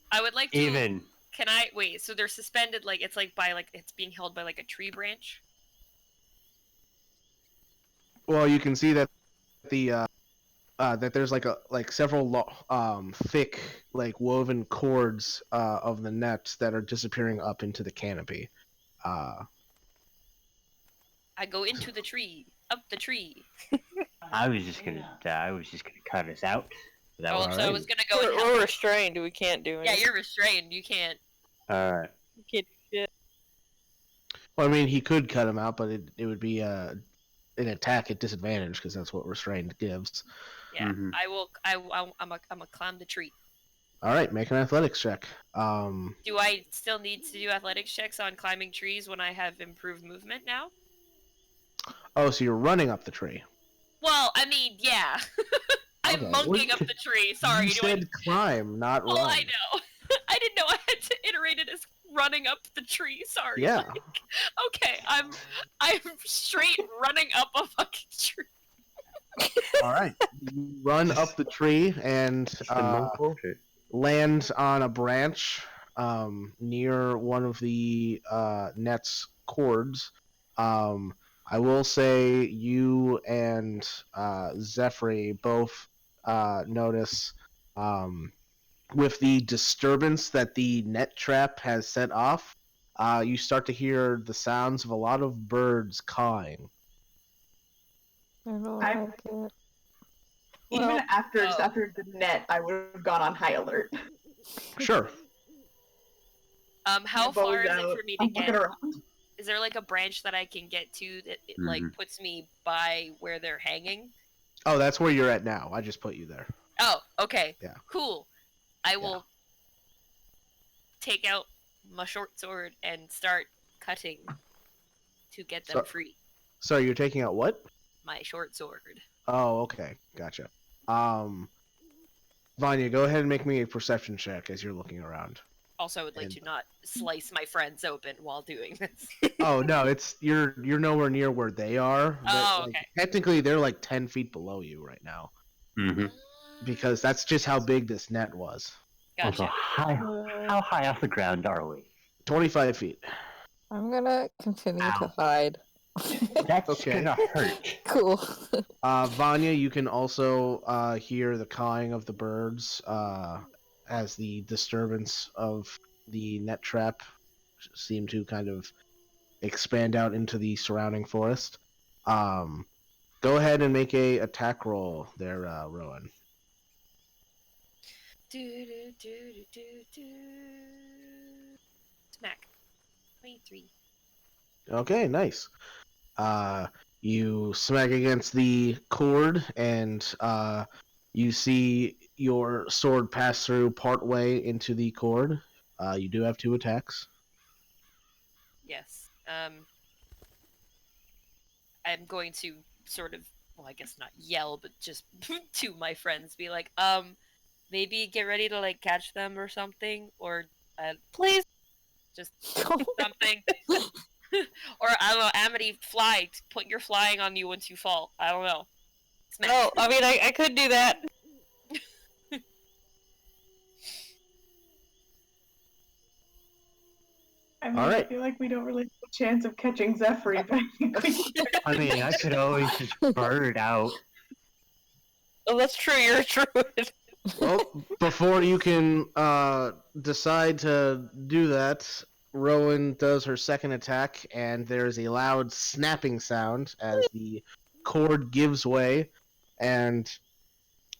I would like to. even. Can I wait? So they're suspended, like it's like by like it's being held by like a tree branch. Well, you can see that the that there's like several thick like woven cords of the net that are disappearing up into the canopy. I go into the tree, up the tree. I was just gonna cut us out. That Oh, was so I was gonna go and we're help. restrained. We can't do Yeah, anything. you're restrained. You can't. alright. You can't do shit. Well, I mean, he could cut him out, but it would be an attack at disadvantage because that's what restrained gives. Yeah, Mhm. I will. I'm a climb the tree. All right, make an athletics check. Do I still need to do athletics checks on climbing trees when I have improved movement now? Oh, so you're running up the tree. Well, I mean, yeah. I'm Okay. monkeying up the tree. Sorry. You said climb, not Well, run. I know. I didn't know I had to iterate it as running up the tree. Sorry. Yeah. Like, okay, I'm straight running up a fucking tree. All right. You run up the tree and Just the monk bullshit. land on a branch near one of the net's cords. I will say you and Zephyr both notice with the disturbance that the net trap has set off, you start to hear the sounds of a lot of birds cawing. I don't I- like it. Even Well, after oh. after the net, I would have gone on high alert. Sure. How Bows far is it out. for me to I'm looking get? around. Is there like a branch that I can get to that like Mhm. puts me by where they're hanging? Oh, that's where you're at now. I just put you there. Oh, okay. Yeah. Cool. I will take out my short sword and start cutting to get them So- free. So you're taking out what? My short sword. Oh, okay. Gotcha. Vanya, go ahead and make me a perception check as you're looking around. Also, I would like And- to not slice my friends open while doing this. Oh no, it's you're nowhere near where they are. Oh, Like, okay. technically, they're like 10 feet below you right now Mm-hmm. because that's just how big this net was. Also, Gotcha. how high off the ground are we? 25 feet. I'm gonna continue to Ow. hide. That's Okay. gonna hurt. Cool. Vanya, you can also hear the cawing of the birds as the disturbance of the net trap seem to kind of expand out into the surrounding forest. Go ahead and make a attack roll there, Rowan. Smack. 23. Okay, nice. You smack against the cord, and you see your sword pass through partway into the cord. You do have 2 attacks. Yes. I'm going to sort of, well, I guess not yell, but just to my friends, be like, maybe get ready to like catch them or something, or please, just something. Or I don't know, Amity, fly. Put your flying on you once you fall. I don't know. Smash. Oh, I mean, I could do that. I mean, All right. I feel like we don't really have a chance of catching Zephyr, but I think we can. I mean, I could always just bird out. Oh, that's true. You're a druid. Well, before you can decide to do that, Rowan does her second attack, and there's a loud snapping sound as the cord gives way, and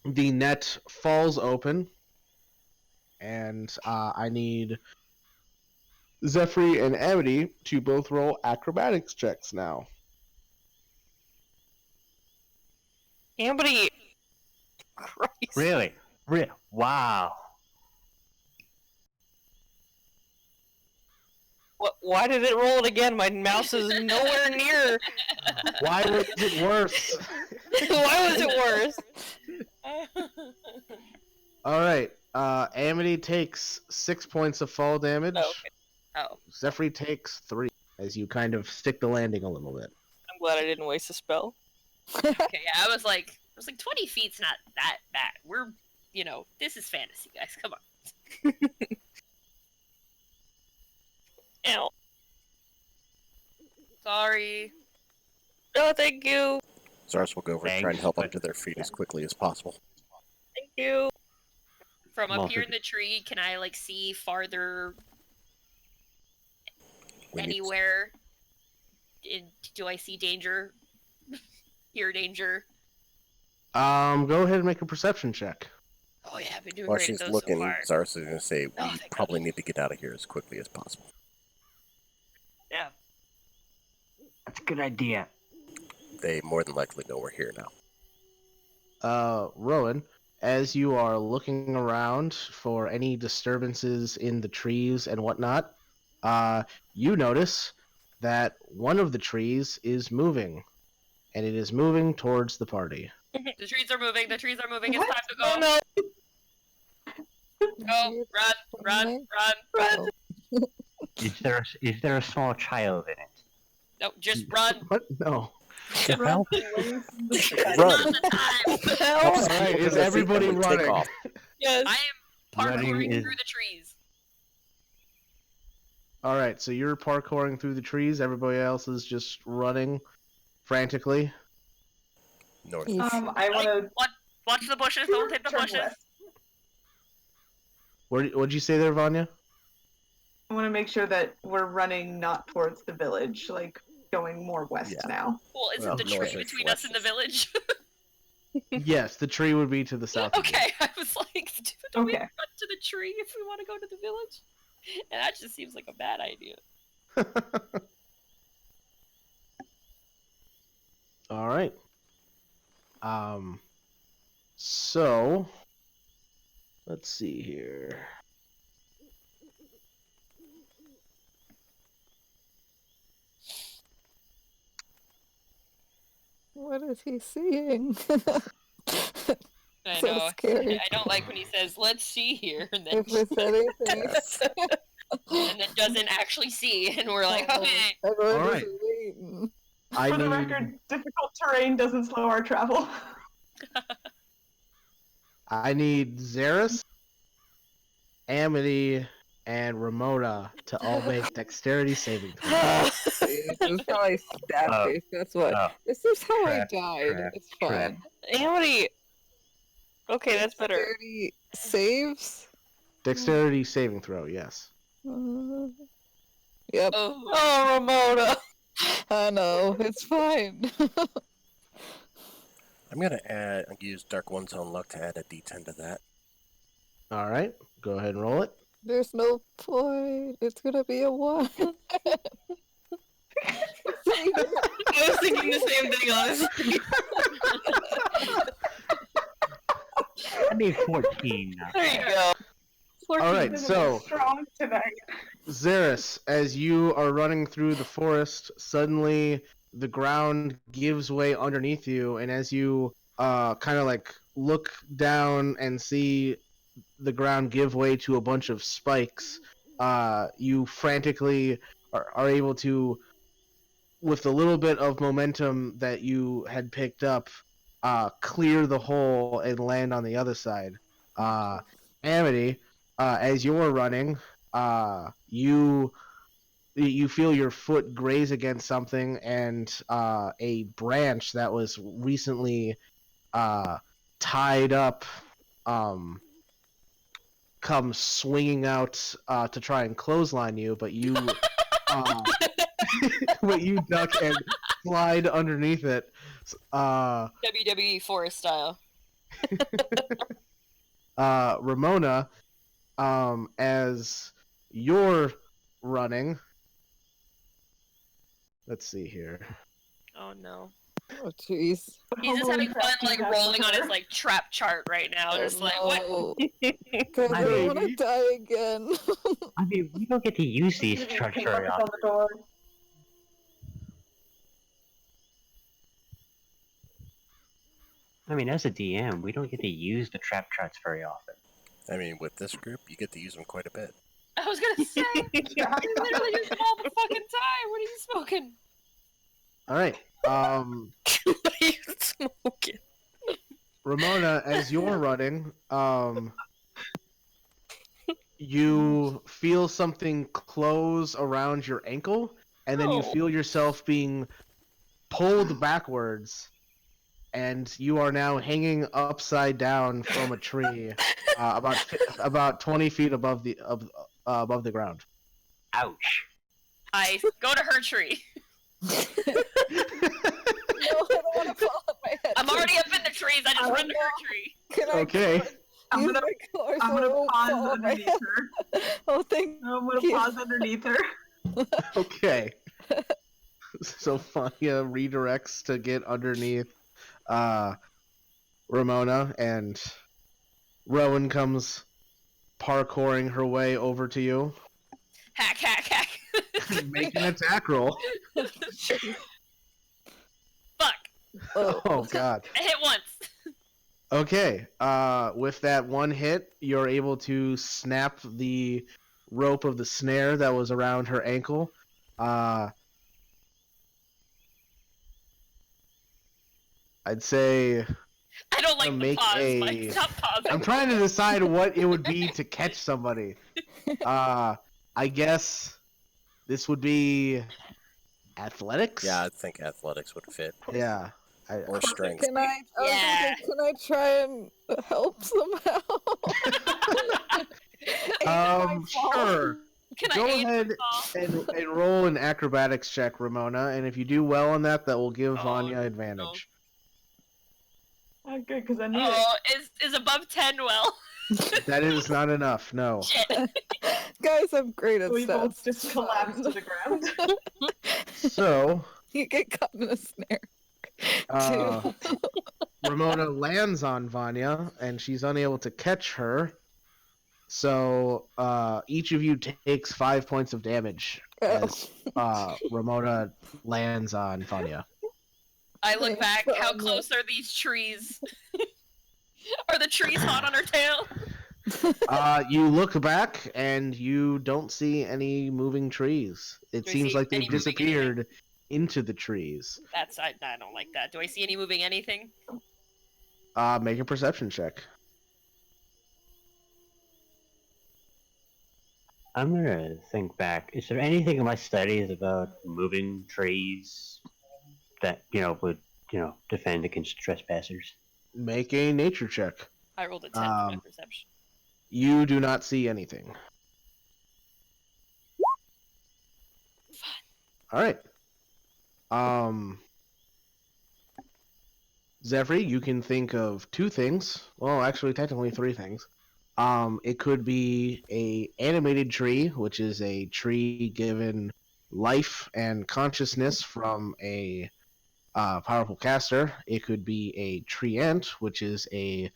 the net falls open, and I need Zephyr and Amity to both roll acrobatics checks now. Ambity. Christ. Really? Wow. Why did it roll it again? My mouse is nowhere near. Why was it worse? Why was it worse? All right. Amity takes 6 points of fall damage. Oh, okay. Oh, Zephyr takes 3 as you kind of stick the landing a little bit. I'm glad I didn't waste a spell. okay. Yeah, I was like 20 feet's not that bad. We're, this is fantasy, guys. Come on. Ow. Sorry. Oh, thank you. Zars will go over and try and Thanks, help them but- to their feet as quickly as possible. Thank you. From up Well, here in the tree, can I see farther We need- anywhere? Do I see danger? Hear danger? Go ahead and make a perception check. Oh yeah, I've been doing While great she's at those looking, so far. Zars is going to say, Oh, we thank probably God. need to get out of here as quickly as possible. Yeah. That's a good idea. They more than likely know we're here now. Rowan, as you are looking around for any disturbances in the trees and whatnot, you notice that one of the trees is moving, and it is moving towards the party. The trees are moving. The trees are moving. It's What? time to go. Oh no. Go. Run. Oh, Is there a small child in it? No, just run. What? No. Help. Run! Not the time. All right, is everybody And we take running? off. Yes. I am Running parkouring is- through the trees. All right, so you're parkouring through the trees. Everybody else is just running frantically. North. you I want to Watch the bushes. Don't hit the turn bushes. west. What'd you say there, Vanya? I want to make sure that we're running not towards the village, going more west Yeah. now. Well, isn't Well, the north tree is between us and the west. village? Yes, the tree would be to the south. of you. Okay, I was like, do we Okay. run to the tree if we want to go to the village? And that just seems like a bad idea. All right. So let's see here. What is he seeing? I So know. scary. I don't like when he says, "Let's see here," and then If it's anything, and then doesn't actually see, and we're like, okay. everyone All is right. waiting. I For the need record, difficult terrain doesn't slow our travel. Xeris, Amity, and Ramona to all make dexterity saving throws. This is how I stab Oh. face. That's what. Oh. This is how Crap, I died. crap, It's crap. fine. Ambity. Okay, that's better. 30 saves. Dexterity saving throw, yes. Yep. Oh, Oh, Ramona. I know. It's fine. I'm going to use Dark One's Own Luck to add a d10 to that. All right, go ahead and roll it. There's no point. It's gonna be a 1. I was thinking the same thing, honestly. I need 14 now. There you go. All right, Isn't so- it strong tonight. Xeris, as you are running through the forest, suddenly the ground gives way underneath you, and as you kind of look down and see the ground give way to a bunch of spikes, you frantically are able to, with a little bit of momentum that you had picked up, clear the hole and land on the other side. Amity, as you're running, you feel your foot graze against something, and a branch that was recently tied up comes swinging out to try and clothesline you, but you but you duck and slide underneath it. WWE Forest style. Ramona, as you're running. Let's see here. Oh no. Oh, jeez. He's just having fun, like, rolling on his, like, trap chart right now. Just like, what? No. Guys, I I don't mean- want to die again. I mean, we don't get to use these charts very on often. the door. I mean, as a DM, we don't get to use the trap charts very often. I mean, with this group, you get to use them quite a bit. I was gonna say, we literally use them all the fucking time. What are you smoking? All right. You smoking. Ramona, as you're running, you feel something close around your ankle, and then you Oh. feel yourself being pulled backwards, and you are now hanging upside down from a tree, about 20 feet above the ground. Ouch. I go to her tree. No, I don't want to fall on my head. I'm already up in the trees. I just Oh, run to no. her tree. Can I Okay. I'm use gonna, my claws I'm so I gonna won't pause fall on my underneath head? her. Oh, thank I'm gonna you. pause underneath her. Okay. So Fanya redirects to get underneath Ramona, and Rowan comes parkouring her way over to you. Hack, hack, hack. Make an attack roll. Fuck. Oh god. I hit once. Okay. With that one hit, you're able to snap the rope of the snare that was around her ankle. I'd say I don't like the make pause. a- Mike. Stop pausing. I'm trying to decide what it would be to catch somebody. I guess this would be athletics. Yeah, I think athletics would fit, Yeah. or strength. Can I? I was Yeah. gonna say, can I try and help somehow? Aid my fall? Sure. Can Go I aid ahead her fall? and roll an acrobatics check, Ramona, and if you do well on that, that will give Oh, Vanya advantage. Oh, good, because I need it. Oh, is above 10 well? That is not enough. No. Shit. Guys, I'm great at We both stats. just collapse to the ground. So, You get caught in a snare. uh, Ramona lands on Vanya, and she's unable to catch her. So, each of you takes 5 points of damage as Ramona lands on Vanya. I look back. Thanks, How Vanya. close are these trees? Are the trees hot on her tail? You look back, and you don't see any moving trees. It Do I seems see like they've any moving disappeared into the trees. I don't like that. Do I see any moving anything? Make a perception check. I'm gonna think back. Is there anything in my studies about moving trees that, would, defend against trespassers? Make a nature check. I rolled a 10 for my Um, perception. You do not see anything. All right. Zephyr, you can think of two things. Well, actually, technically three things. It could be a animated tree, which is a tree given life and consciousness from a powerful caster. It could be a treant, which is a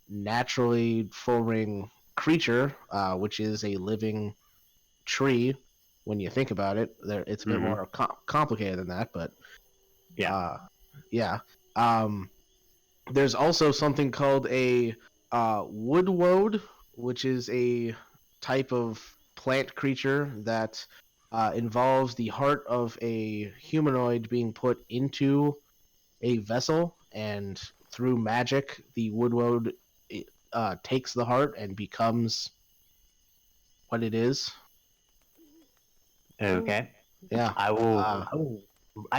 naturally forming creature, which is a living tree. When you think about it, it's a bit more complicated than that, but Yeah. yeah. There's also something called a woodwode, which is a type of plant creature that involves the heart of a humanoid being put into a vessel, and through magic, the woodwode takes the heart and becomes what it is. Okay. Yeah. I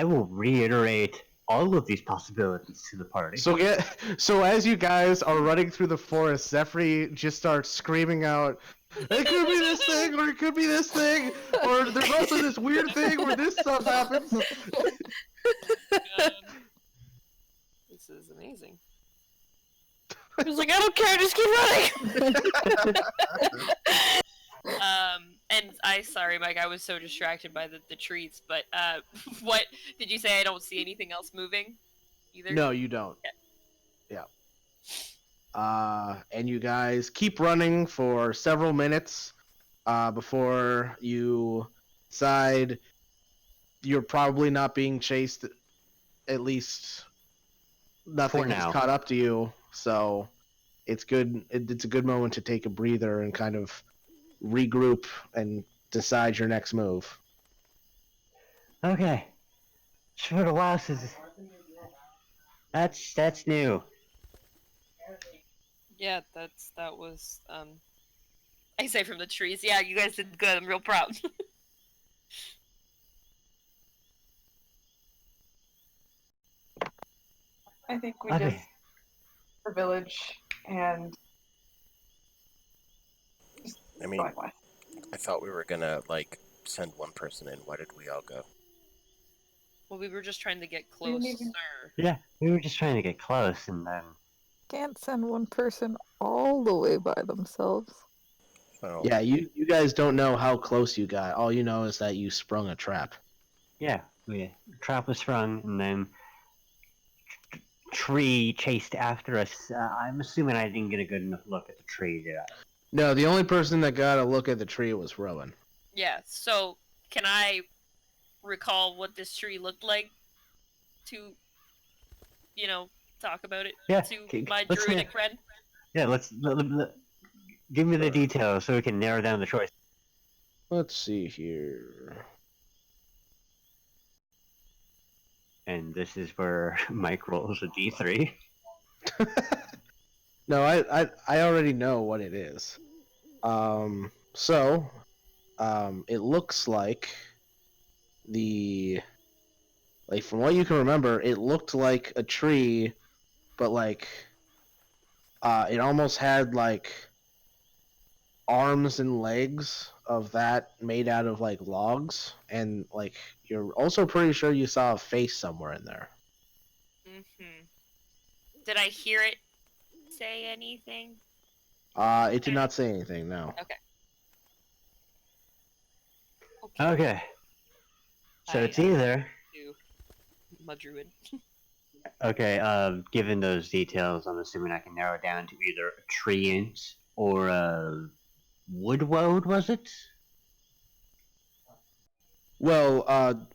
will reiterate all of these possibilities to the party. So as you guys are running through the forest, Zephyr just starts screaming out, "It could be this thing, or it could be this thing, or there's also this weird thing where this stuff happens." This is amazing. He was like, I don't care, just keep running. And sorry, Mike, I was so distracted by the trees, but, what, did you say I don't see anything else moving either? No, you don't. Yeah. And you guys keep running for several minutes before you decide you're probably not being chased. At least nothing has now. caught up to you, so it's good. It's a good moment to take a breather and kind of regroup and decide your next move. Okay. It's been a while since. That's new. Yeah, that was, I say from the trees. Yeah, you guys did good. I'm real proud. I think we Okay. just the village and I mean, going west. I thought we were gonna send one person in. Why did we all go? Well, we were just trying to get We didn't closer. even- Yeah, we were just trying to get close, and then Can't send one person all the way by themselves. So Yeah, you guys don't know how close you got. All you know is that you sprung a trap. yeah, trap was sprung, and then tree chased after us. I'm assuming I didn't get a good enough look at the tree, did I? No, the only person that got a look at the tree was Rowan. Yeah, so can I recall what this tree looked like to, talk about it Yeah, to okay, my let's druidic hear- friend? Yeah, give me the details so we can narrow down the choice. Let's see here. And this is where Mike rolls a d3. No, I already know what it is. It looks like from what you can remember, it looked like a tree, but it almost had arms and legs of that made out of logs, and you're also pretty sure you saw a face somewhere in there. Mm-hmm. Did I hear it say anything? It did not say anything, no. Okay. Okay. So it's either To my druid. okay. Given those details, I'm assuming I can narrow it down to either a treant or a woodwode. Was it? Well,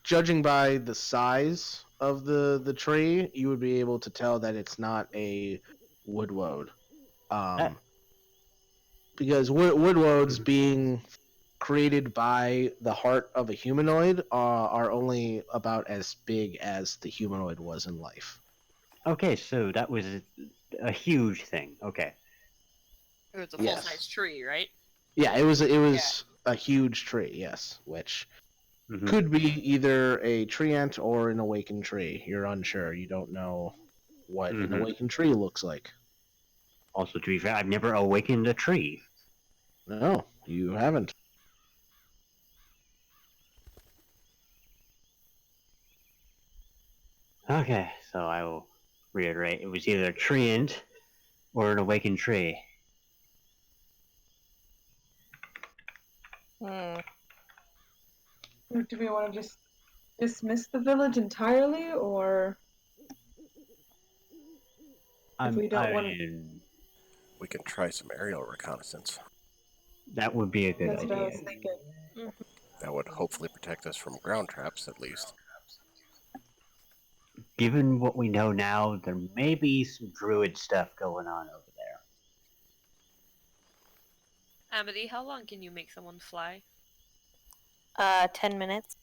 judging by the size of the tree, you would be able to tell that it's not a woodwode. Because woodwodes being created by the heart of a humanoid are only about as big as the humanoid was in life. Okay, so that was a huge thing. Okay. It's a Yes. full-size tree, right? Yeah, it was a huge tree, yes, which Mhm. could be either a treant or an awakened tree. You're unsure. You don't know what an Mhm. awakened tree looks like. Also, to be fair, I've never awakened a tree. No, you haven't. Okay, so I will reiterate. It was either a treant or an awakened tree. Do we want to just dismiss the village entirely, or we don't want to? we can try some aerial reconnaissance. That would be a good That's what I idea. was thinking. That would hopefully protect us from ground traps, at least. Given what we know now, there may be some druid stuff going on over there. Amity, how long can you make someone fly? 10 minutes.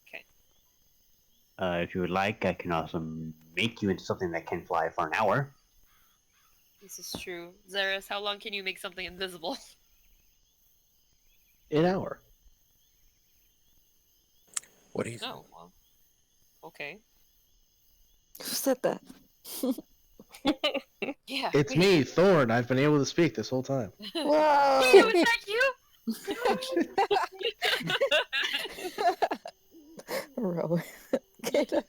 Okay. If you would like, I can also make you into something that can fly for an hour. This is true. Zaris, how long can you make something invisible? An hour. What do you Oh, well. Okay. Who said that? Yeah. It's me, Thorn. I've been able to speak this whole time. Whoa! Hey, was that you? Rowan. Get up.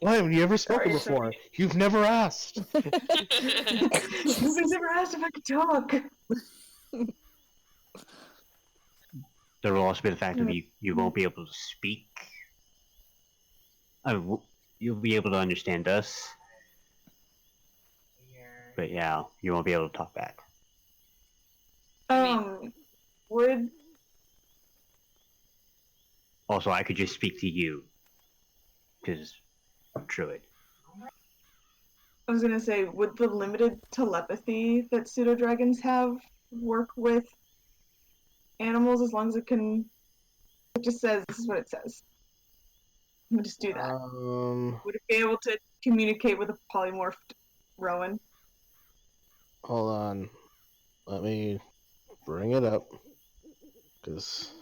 Why have you ever spoken Sorry, before? You've never asked. Nobody's ever asked if I could talk. There will also be the fact that you won't be able to speak. You'll be able to understand us. But yeah, you won't be able to talk back. Would Also, I could just speak to you. Because I'm Druid. I was gonna say, would the limited telepathy that pseudo dragons have work with animals as long as it can? It just says this is what it says. I'm gonna just do that. Would it be able to communicate with a polymorphed Rowan? Hold on. Let me bring it up. Because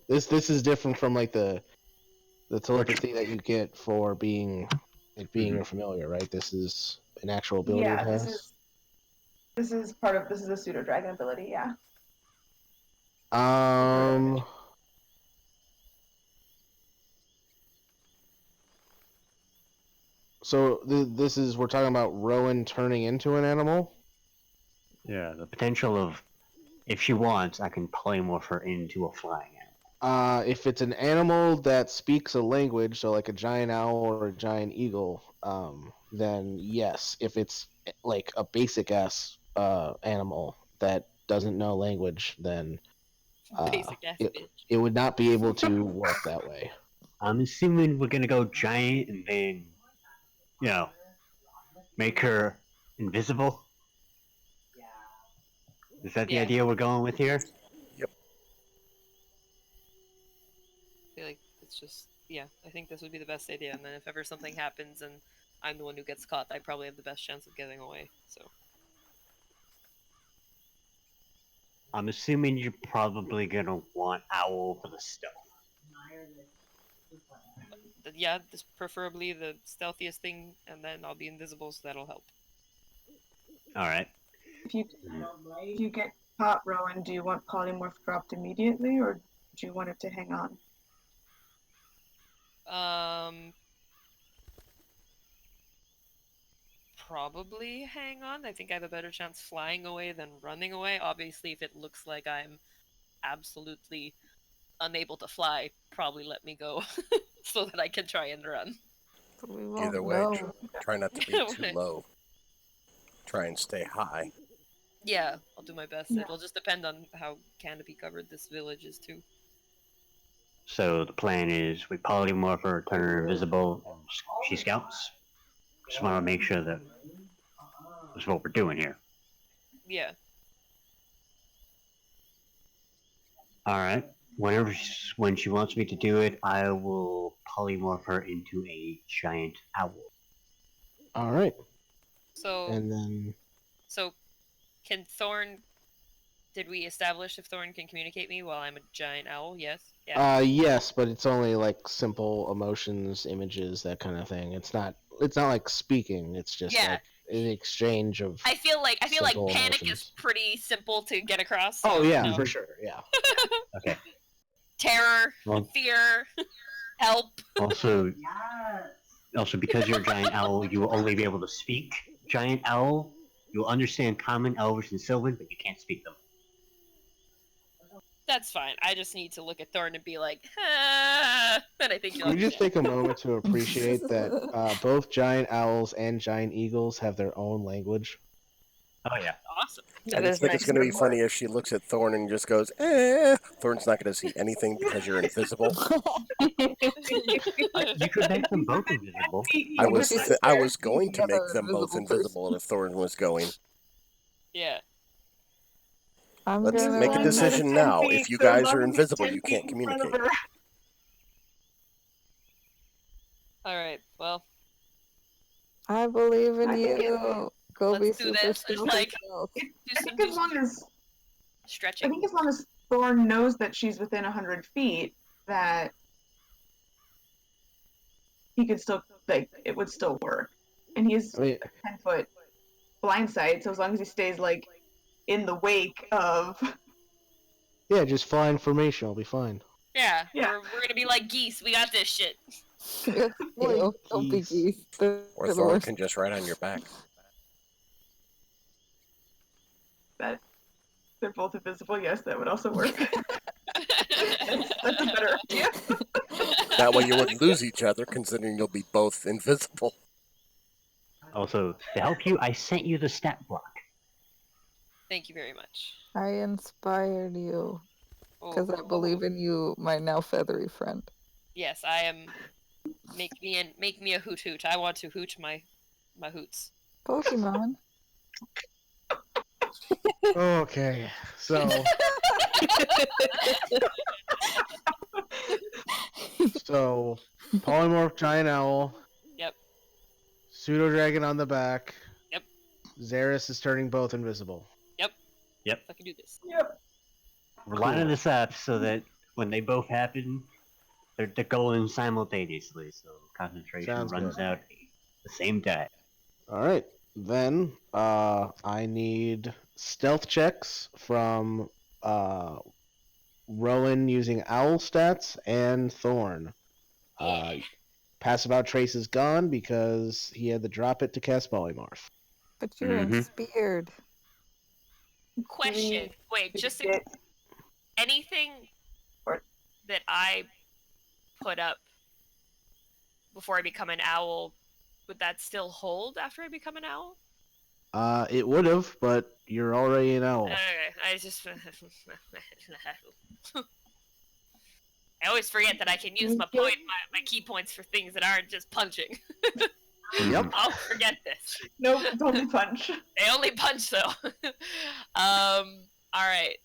this is different from like the telepathy that you get for being a familiar, right? This is an actual ability it has. This is a pseudo dragon ability, yeah. So this is we're talking about Rowan turning into an animal. Yeah, the potential of, if she wants, I can polymorph her into a flying animal. If it's an animal that speaks a language, so like a giant owl or a giant eagle, then yes. If it's like a basic ass animal that doesn't know language, then Basic ass bitch. it would not be able to work that way. I'm assuming we're gonna go giant and then, make her invisible. Is that the idea we're going with here? Yep. I feel like it's just, I think this would be the best idea. And then if ever something happens and I'm the one who gets caught, I probably have the best chance of getting away. So I'm assuming you're probably gonna want owl for the stealth. yeah, this preferably the stealthiest thing, and then I'll be invisible, so that'll help. All right. If you get caught, Rowan, do you want polymorph dropped immediately, or do you want it to hang on? Probably hang on. I think I have a better chance flying away than running away. Obviously, if it looks like I'm absolutely unable to fly, probably let me go so that I can try and run. But we won't Either way, know. try not to be too low. Try and stay high. Yeah, I'll do my best. Yeah. It'll just depend on how canopy covered this village is too. So the plan is we polymorph her, turn her invisible, and she scouts. Just want to make sure that that's what we're doing here. Yeah. All right. When she wants me to do it, I will polymorph her into a giant owl. All right. So. And then. So, can Thorn? Did we establish if Thorn can communicate me while I'm a giant owl? Yes. Yeah. Yes, but it's only like simple emotions, images, that kind of thing. It's not like speaking. It's just like an exchange of. I feel like panic emotions. is pretty simple to get across. So, Oh yeah, for sure. Yeah. Okay. Terror, fear, help. Also, because you're a giant owl, you will only be able to speak giant owl. You will understand common, Elvish, and Sylvan, but you can't speak them. That's fine. I just need to look at Thorn and be like, ah, then I think you'll. Can we just take a moment to appreciate that both giant owls and giant eagles have their own language? Oh yeah. Awesome. I just think it's going to be funny if she looks at Thorn and just goes, eh. Thorn's not going to see anything because you're invisible. You could make them both invisible. I was going to make them both invisible if Thorn was going. Yeah. Let's make a decision now. If you guys are invisible, you can't communicate. Alright, well. I believe in you. Go be super stealthy. I think as long as stretching. I think as long as Thorn knows that she's within 100 feet, that he could still, like, it would still work. And he's 10-foot blind sight, so as long as he stays, like, in the wake of... Yeah, just fly in formation, I'll be fine. Yeah. We're gonna be like geese, we got this shit. Ew, don't be geese. geese. They're Or the Thorn worst. can just ride on your back. That they're both invisible. Yes, that would also work. That's a better idea. That way you wouldn't lose each other, considering you'll be both invisible. Also, to help you, I sent you the stat block. Thank you very much. I inspired you because I believe in you, my now feathery friend. Yes, I am. Make me a hoot hoot. I want to hoot my hoots. Pokemon. Okay, so polymorph giant owl. Yep. Pseudo dragon on the back. Yep. Xeris is turning both invisible. Yep. I can do this. Yep. We're lining this up so that when they both happen, they're going simultaneously, so concentration Sounds runs good. out the same time. All right, then I need stealth checks from Rowan using owl stats and Thorn. Pass about trace is gone because he had to drop it to cast polymorph. But you're Mhm. inspired. Question. Wait, just Get- anything Or- that I put up before I become an owl, would that still hold after I become an owl? It would have, but you're already an owl. Okay, I just I always forget that I can use my key points for things that aren't just punching. Yep. I'll forget this. Nope, it's only punch. They only punch though. All right.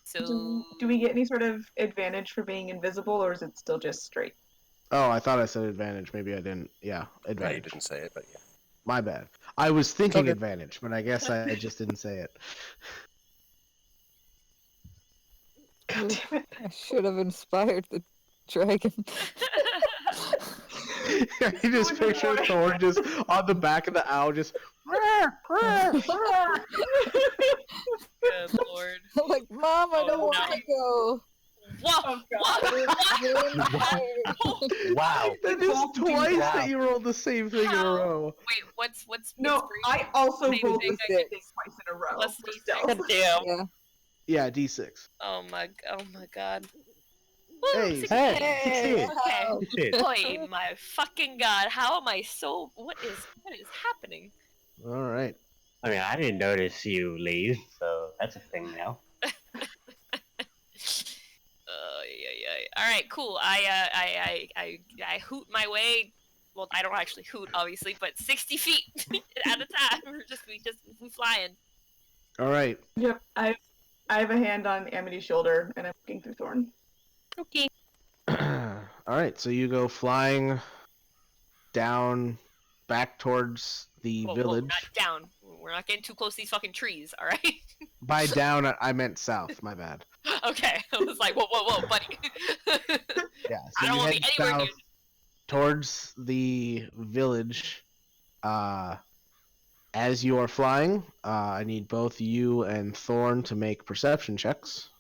So Do we get any sort of advantage for being invisible, or is it still just straight? Oh, I thought I said advantage. Maybe I didn't. Yeah, No, you advantage. didn't say it, but yeah. My bad. I was thinking Okay. advantage, but I guess I just didn't say it. God damn it. I should have inspired the dragon. You just picture Thor just on the back of the owl, just. good lord. I'm like, Mom, I don't want to go. Whoa! You're inspired. Wow. That is Both do twice that. that you rolled the same thing in a How? row. Wait, what's No, inspiration? I also Same rolled the thing, same I thing twice in a row. Plus for D6. stealth. Damn. Yeah. Yeah, D6. Oh my god. Hey, 16. Hey, Okay. wow. Boy, my fucking god, how am I so what is happening? All right. I mean, I didn't notice you leave, so that's a thing now. All right, cool. I hoot my way. Well, I don't actually hoot, obviously, but 60 feet at a time. We flying. All right. Yep, I have a hand on Amity's shoulder, and I'm looking through Thorn. Okay. All right. So you go flying down back towards the Whoa, village. not down. We're not getting too close to these fucking trees. All right. By down, I meant south. My bad. Okay. I was like, whoa, buddy. Yeah. I So don't you want to head be anywhere near. south towards the village. As you are flying, I need both you and Thorn to make perception checks.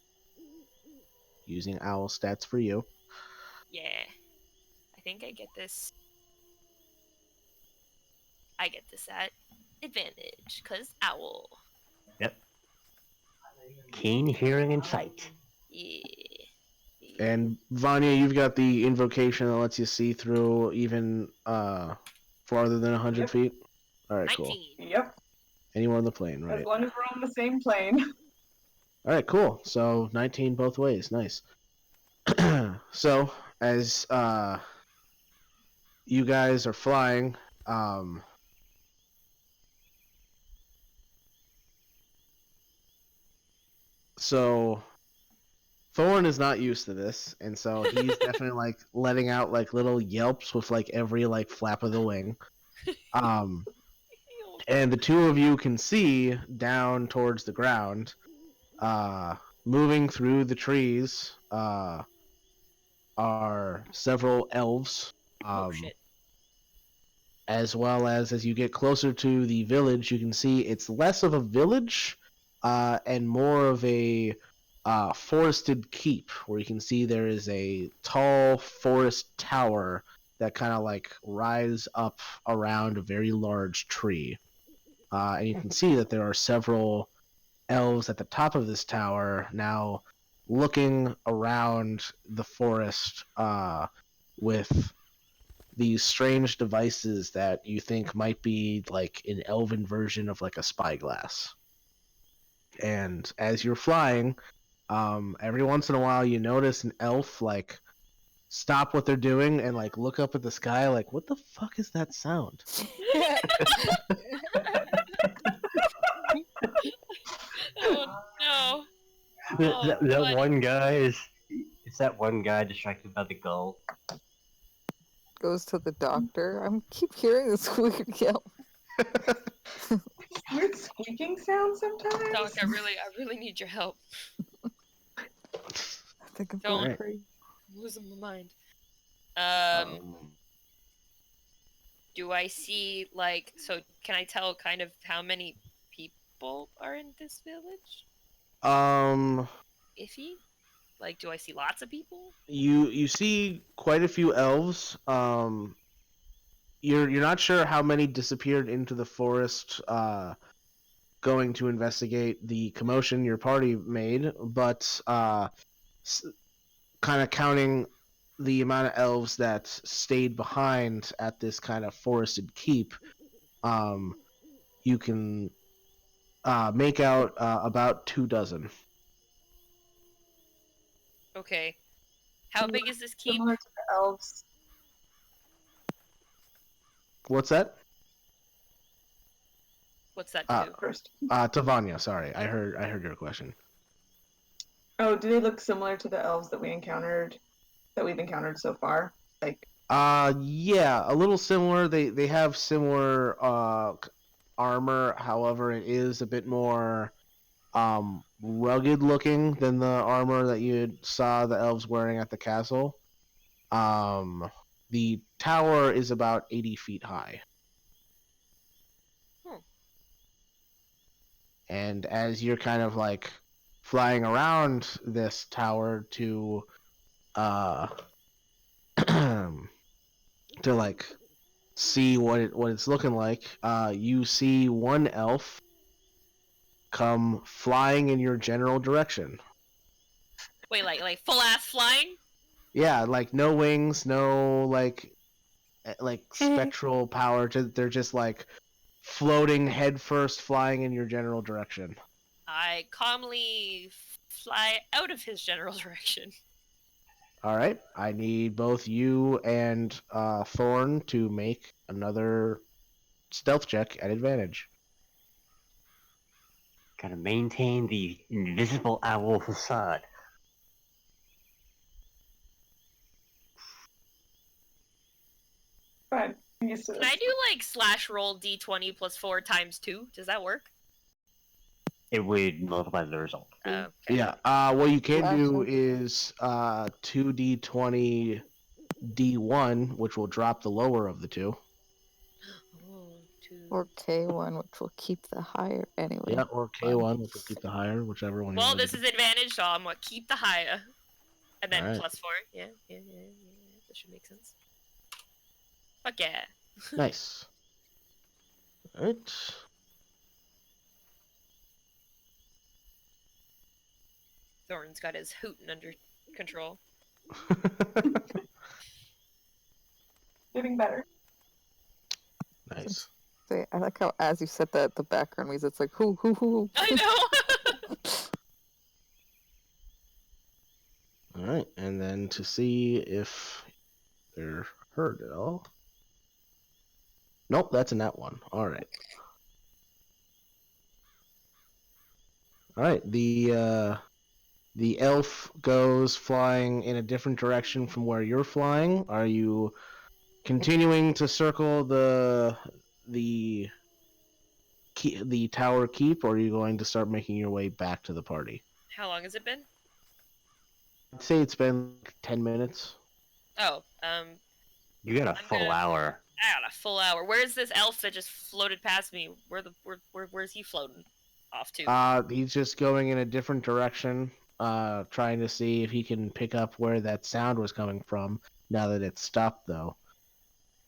Using owl stats for you. Yeah. I think I get this. I get this at advantage, cause owl. Yep. Keen hearing and sight. Yeah. And Vanya, you've got the invocation that lets you see through even farther than 100 Yep. feet. All right, 19. cool. Yep, Anyone on the plane, as right? long as we're on the same plane. All right, cool. So 19 both ways. Nice. So as you guys are flying, so Thorn is not used to this, and so he's definitely like letting out like little yelps with like every like flap of the wing. And the two of you can see down towards the ground, moving through the trees, are several elves. Oh shit. As well as you get closer to the village, you can see it's less of a village, and more of a forested keep, where you can see there is a tall forest tower that kind of like rise up around a very large tree. And you can see that there are several elves at the top of this tower now looking around the forest with these strange devices that you think might be like an elven version of like a spyglass. And as you're flying, every once in a while you notice an elf like stop what they're doing and like look up at the sky like, what the fuck is that sound? Oh no. Oh, that buddy. one guy is that one guy distracted by the gull? Goes to the doctor. I keep hearing this weird yell. Weird squeaking sound sometimes. Doc, I really need your help. I think I'm Don't- going Right. crazy. I'm losing my mind. Um, Do I see like so? Can I tell kind of how many people are in this village? Iffy. Like, do I see lots of people? you see quite a few elves. You're not sure how many disappeared into the forest going to investigate the commotion your party made, but kind of counting the amount of elves that stayed behind at this kind of forested keep, you can make out about 24. Okay. How big is this keep? Similar to the elves. What's that? What's that Uh, do? First. Tavanya, sorry, I heard your question. Oh, do they look similar to the elves that we've encountered so far? Like, Yeah, a little similar. They have similar armor. However, it is a bit more rugged looking than the armor that you saw the elves wearing at the castle. The tower is about 80 feet high. Hmm. And as you're kind of like flying around this tower to to like see what it's looking like, you see one elf come flying in your general direction. Wait, like full ass flying? Yeah, like no wings, no like spectral power. They're just like floating headfirst, flying in your general direction. I calmly fly out of his general direction. All right, I need both you and Thorn to make another stealth check at advantage. Gotta maintain the invisible owl facade. fine. I'm used to Can this. I do like slash roll d20 plus 4 times 2? Does that work? It would multiply the result. Okay. Yeah. What you can do Awesome. is 2d20 d1, which will drop the lower of the two. Oh, 2. Or K1, which will keep the higher anyway. Yeah, or K1, which will keep the higher, whichever one. Well, you want this to is advantage, so I'm gonna keep the higher. And then Alright. plus 4. Yeah. That should make sense. Fuck yeah. do. Nice. All right. Thorn's got his hootin' under control. Getting better. Nice. So, I like how as you said that, the background music, it's like hoo. I know! All right, and then to see if they're heard at all. Nope, that's a nat one. All right. All right. The elf goes flying in a different direction from where you're flying. Are you continuing to circle the tower keep, or are you going to start making your way back to the party? How long has it been? I'd say it's been like 10 minutes. Oh, You got a I'm full gonna- hour. I got a full hour. Where's this elf that just floated past me? Where's he floating off to? He's just going in a different direction, trying to see if he can pick up where that sound was coming from. Now that it's stopped, though,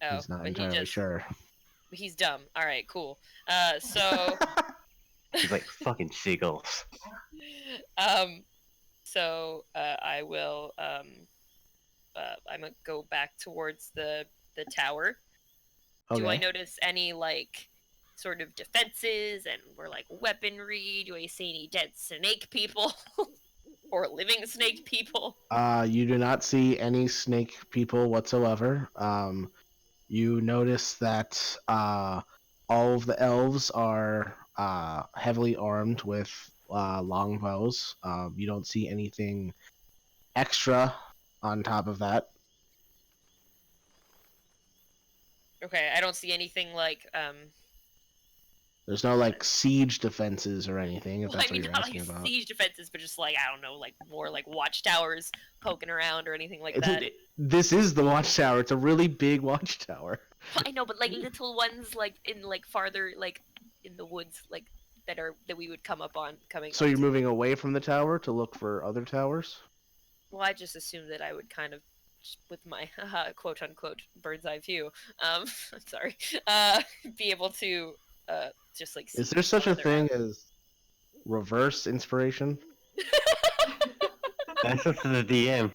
Oh, He's not but entirely sure. he's dumb. All right, cool. So He's like fucking seagulls. so I will I'm gonna go back towards the tower. Okay. Do I notice any like sort of defenses or like weaponry? Do I see any dead snake people or living snake people? You do not see any snake people whatsoever. You notice that all of the elves are heavily armed with longbows. You don't see anything extra on top of that. Okay, I don't see anything like There's no like siege defenses or anything, if well, that's I mean, what you're not asking like about. siege defenses, but just like I don't know, like more like watchtowers poking around or anything like It's that. this is the watchtower. It's a really big watchtower. I know, but like little ones, like in like farther, like in the woods, like that we would come up on coming. So up you're to. moving away from the tower to look for other towers? Well, I just assumed that I would kind of, with my quote unquote bird's eye view, I'm sorry, be able to just like see Is there such where a they're thing at. as reverse inspiration? That's up to the DM.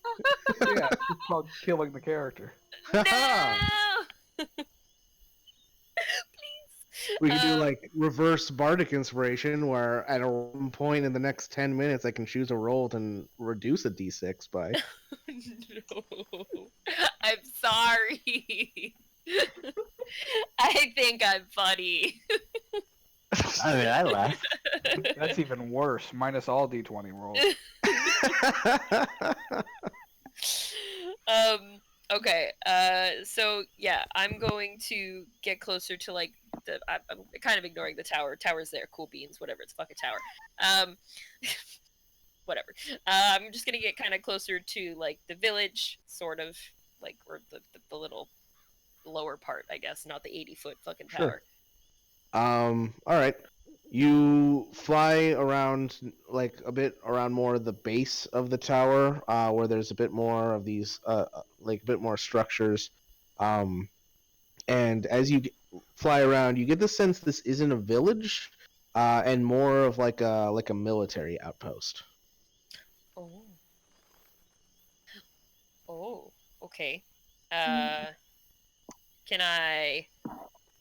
Yeah, it's called killing the character. No! We could do Um, like reverse bardic inspiration, where at a one point in the next 10 minutes, I can choose a roll to reduce a d6 by. No, I'm sorry. I think I'm funny. I mean, I laugh. That's even worse. Minus all d20 rolls. Okay. So yeah, I'm going to get closer to like I'm kind of ignoring the tower. Tower's there. Cool beans. Whatever. It's a fucking tower. Whatever. I'm just gonna get kind of closer to like the village, sort of like, or the little lower part, I guess, not the 80-foot fucking tower. All right. You fly around like a bit around more the base of the tower, where there's a bit more of these, like a bit more structures. And as you fly around, you get the sense this isn't a village, and more of like a military outpost. Oh. Oh. Okay. Can I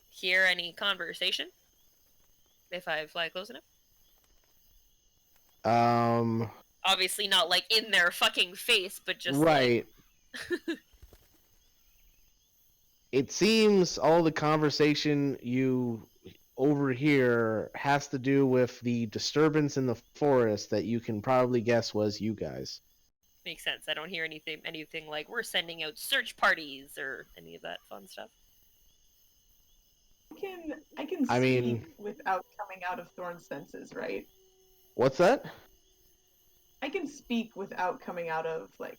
hear any conversation if I fly close enough? Obviously not like in their fucking face, but just right. It seems all the conversation you overhear has to do with the disturbance in the forest that you can probably guess was you guys. Makes sense. I don't hear anything like we're sending out search parties or any of that fun stuff. I can speak without coming out of Thorn's senses, right? What's that? I can speak without coming out of like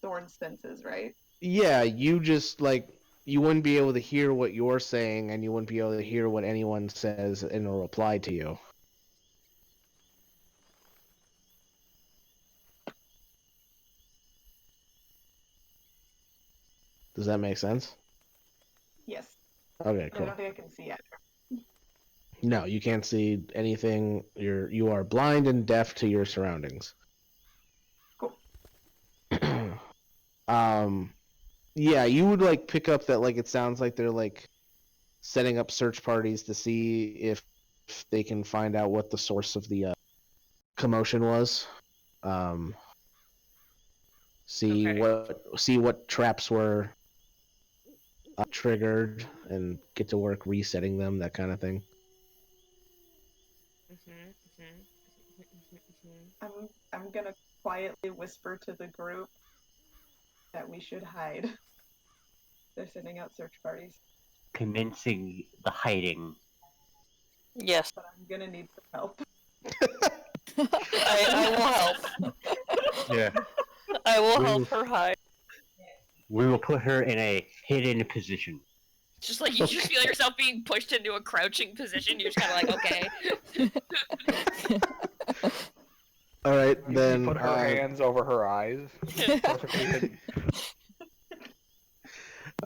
Thorn's senses, right? Yeah, you just like you wouldn't be able to hear what you're saying, and you wouldn't be able to hear what anyone says in a reply to you. Does that make sense? Yes. Okay, cool. I don't think I can see either. No, you can't see anything. You are blind and deaf to your surroundings. Cool. Yeah, you would like pick up that like it sounds like they're like setting up search parties to see if they can find out what the source of the commotion was. See what traps were triggered and get to work resetting them, that kind of thing. I'm gonna quietly whisper to the group that we should hide. They're sending out search parties. Commencing the hiding. Yes. But I'm gonna need some help. I will help. Yeah. I will help her hide. We will put her in a hidden position. Just like you just feel yourself being pushed into a crouching position. You're just kind of like, okay. All right, then. Put her hands over her eyes.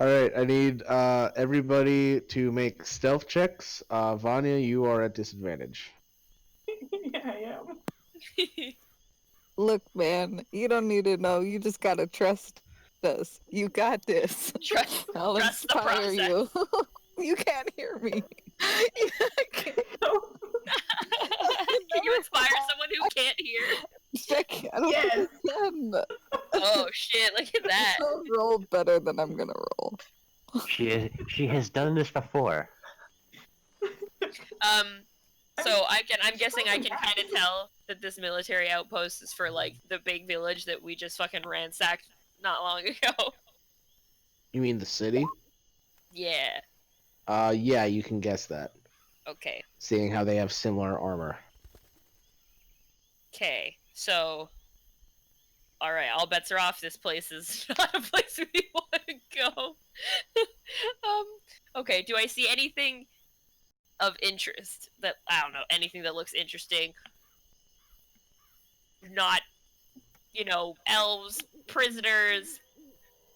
All right, I need everybody to make stealth checks. Vanya, you are at disadvantage. Yeah, I am. Look, man, you don't need to know. You just gotta trust us. You got this. Trust I'll trust the inspire you. You can't hear me. Can you inspire someone who can't hear? Check. I don't Yes. think I can. Oh shit! Look at that. I'll roll better than I'm gonna roll. She has done this before. So I'm guessing I can kind of tell that this military outpost is for like the big village that we just fucking ransacked not long ago. You mean the city? Yeah. Yeah, you can guess that, Okay. seeing how they have similar armor. Okay. So. All right. All bets are off. This place is not a place we want to go. Okay. Do I see anything of interest that I don't know? Anything that looks interesting? Not, elves, prisoners,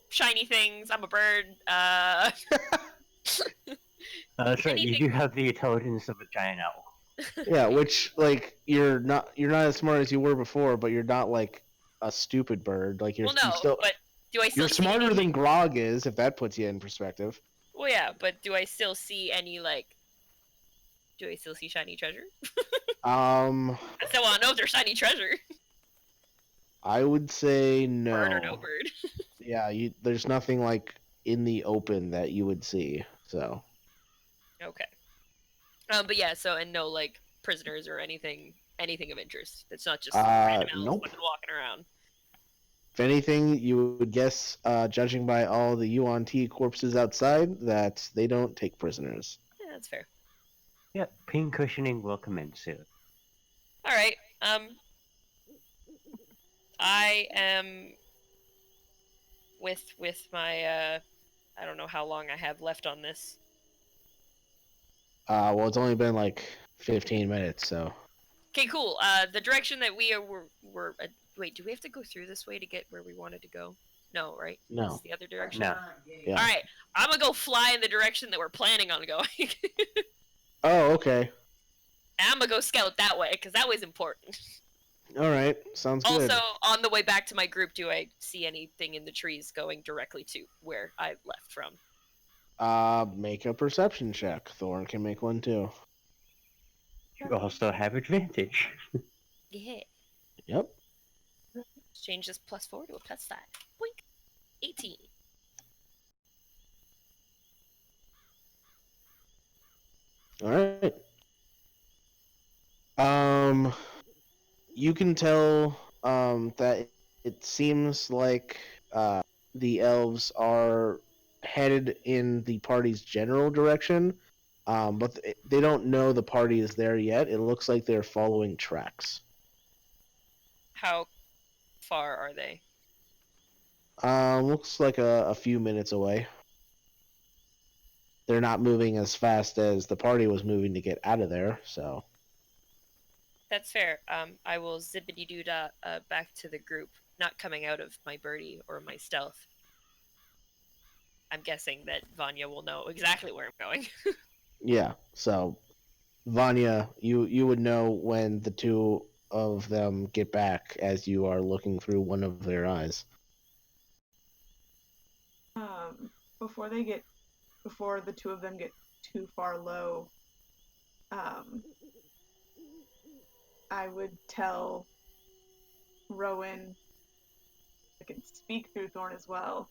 shiny things. I'm a bird. That's right. You Anything- do have the intelligence of a giant owl. Yeah, which like you're not as smart as you were before, but you're not like a stupid bird. Like Well, no, but do I still you're see smarter anything? than Grog is, if that puts you in perspective. Well, yeah, but do I still see any Do I still see shiny treasure? I still want to know if there's shiny treasure. I would say no. Bird or no bird? Yeah, there's nothing like in the open that you would see. So Okay. But yeah, and no like prisoners or anything of interest. It's not just some random elves nope. fucking walking around. If anything, you would guess, judging by all the Yuan Ti corpses outside, that they don't take prisoners. Yeah, that's fair. Yep, pin cushioning will commence soon. All right. I am with my I don't know how long I have left on this. Well, it's only been like 15 minutes, so. Okay, cool. The direction that we were wait, do we have to go through this way to get where we wanted to go? No, right? No. This is the other direction. No. Yeah. All right, I'm gonna go fly in the direction that we're planning on going. Oh, okay. I'm gonna go scout that way because that was important. All right. Sounds good. Also, on the way back to my group, do I see anything in the trees going directly to where I left from? Make a perception check. Thorn can make one too. You also have advantage. Yeah. Yep. Let's change this +4 to a +5. Boink. 18. All right. You can tell that it seems like the elves are headed in the party's general direction, but they don't know the party is there yet. It looks like they're following tracks. How far are they? Looks like a few minutes away. They're not moving as fast as the party was moving to get out of there, so. That's fair. I will zippity-doo-dah back to the group, not coming out of my birdie or my stealth. I'm guessing that Vanya will know exactly where I'm going. Yeah, so Vanya, you would know when the two of them get back as you are looking through one of their eyes. Before the two of them get too far low, I would tell Rowan, I can speak through Thorn as well,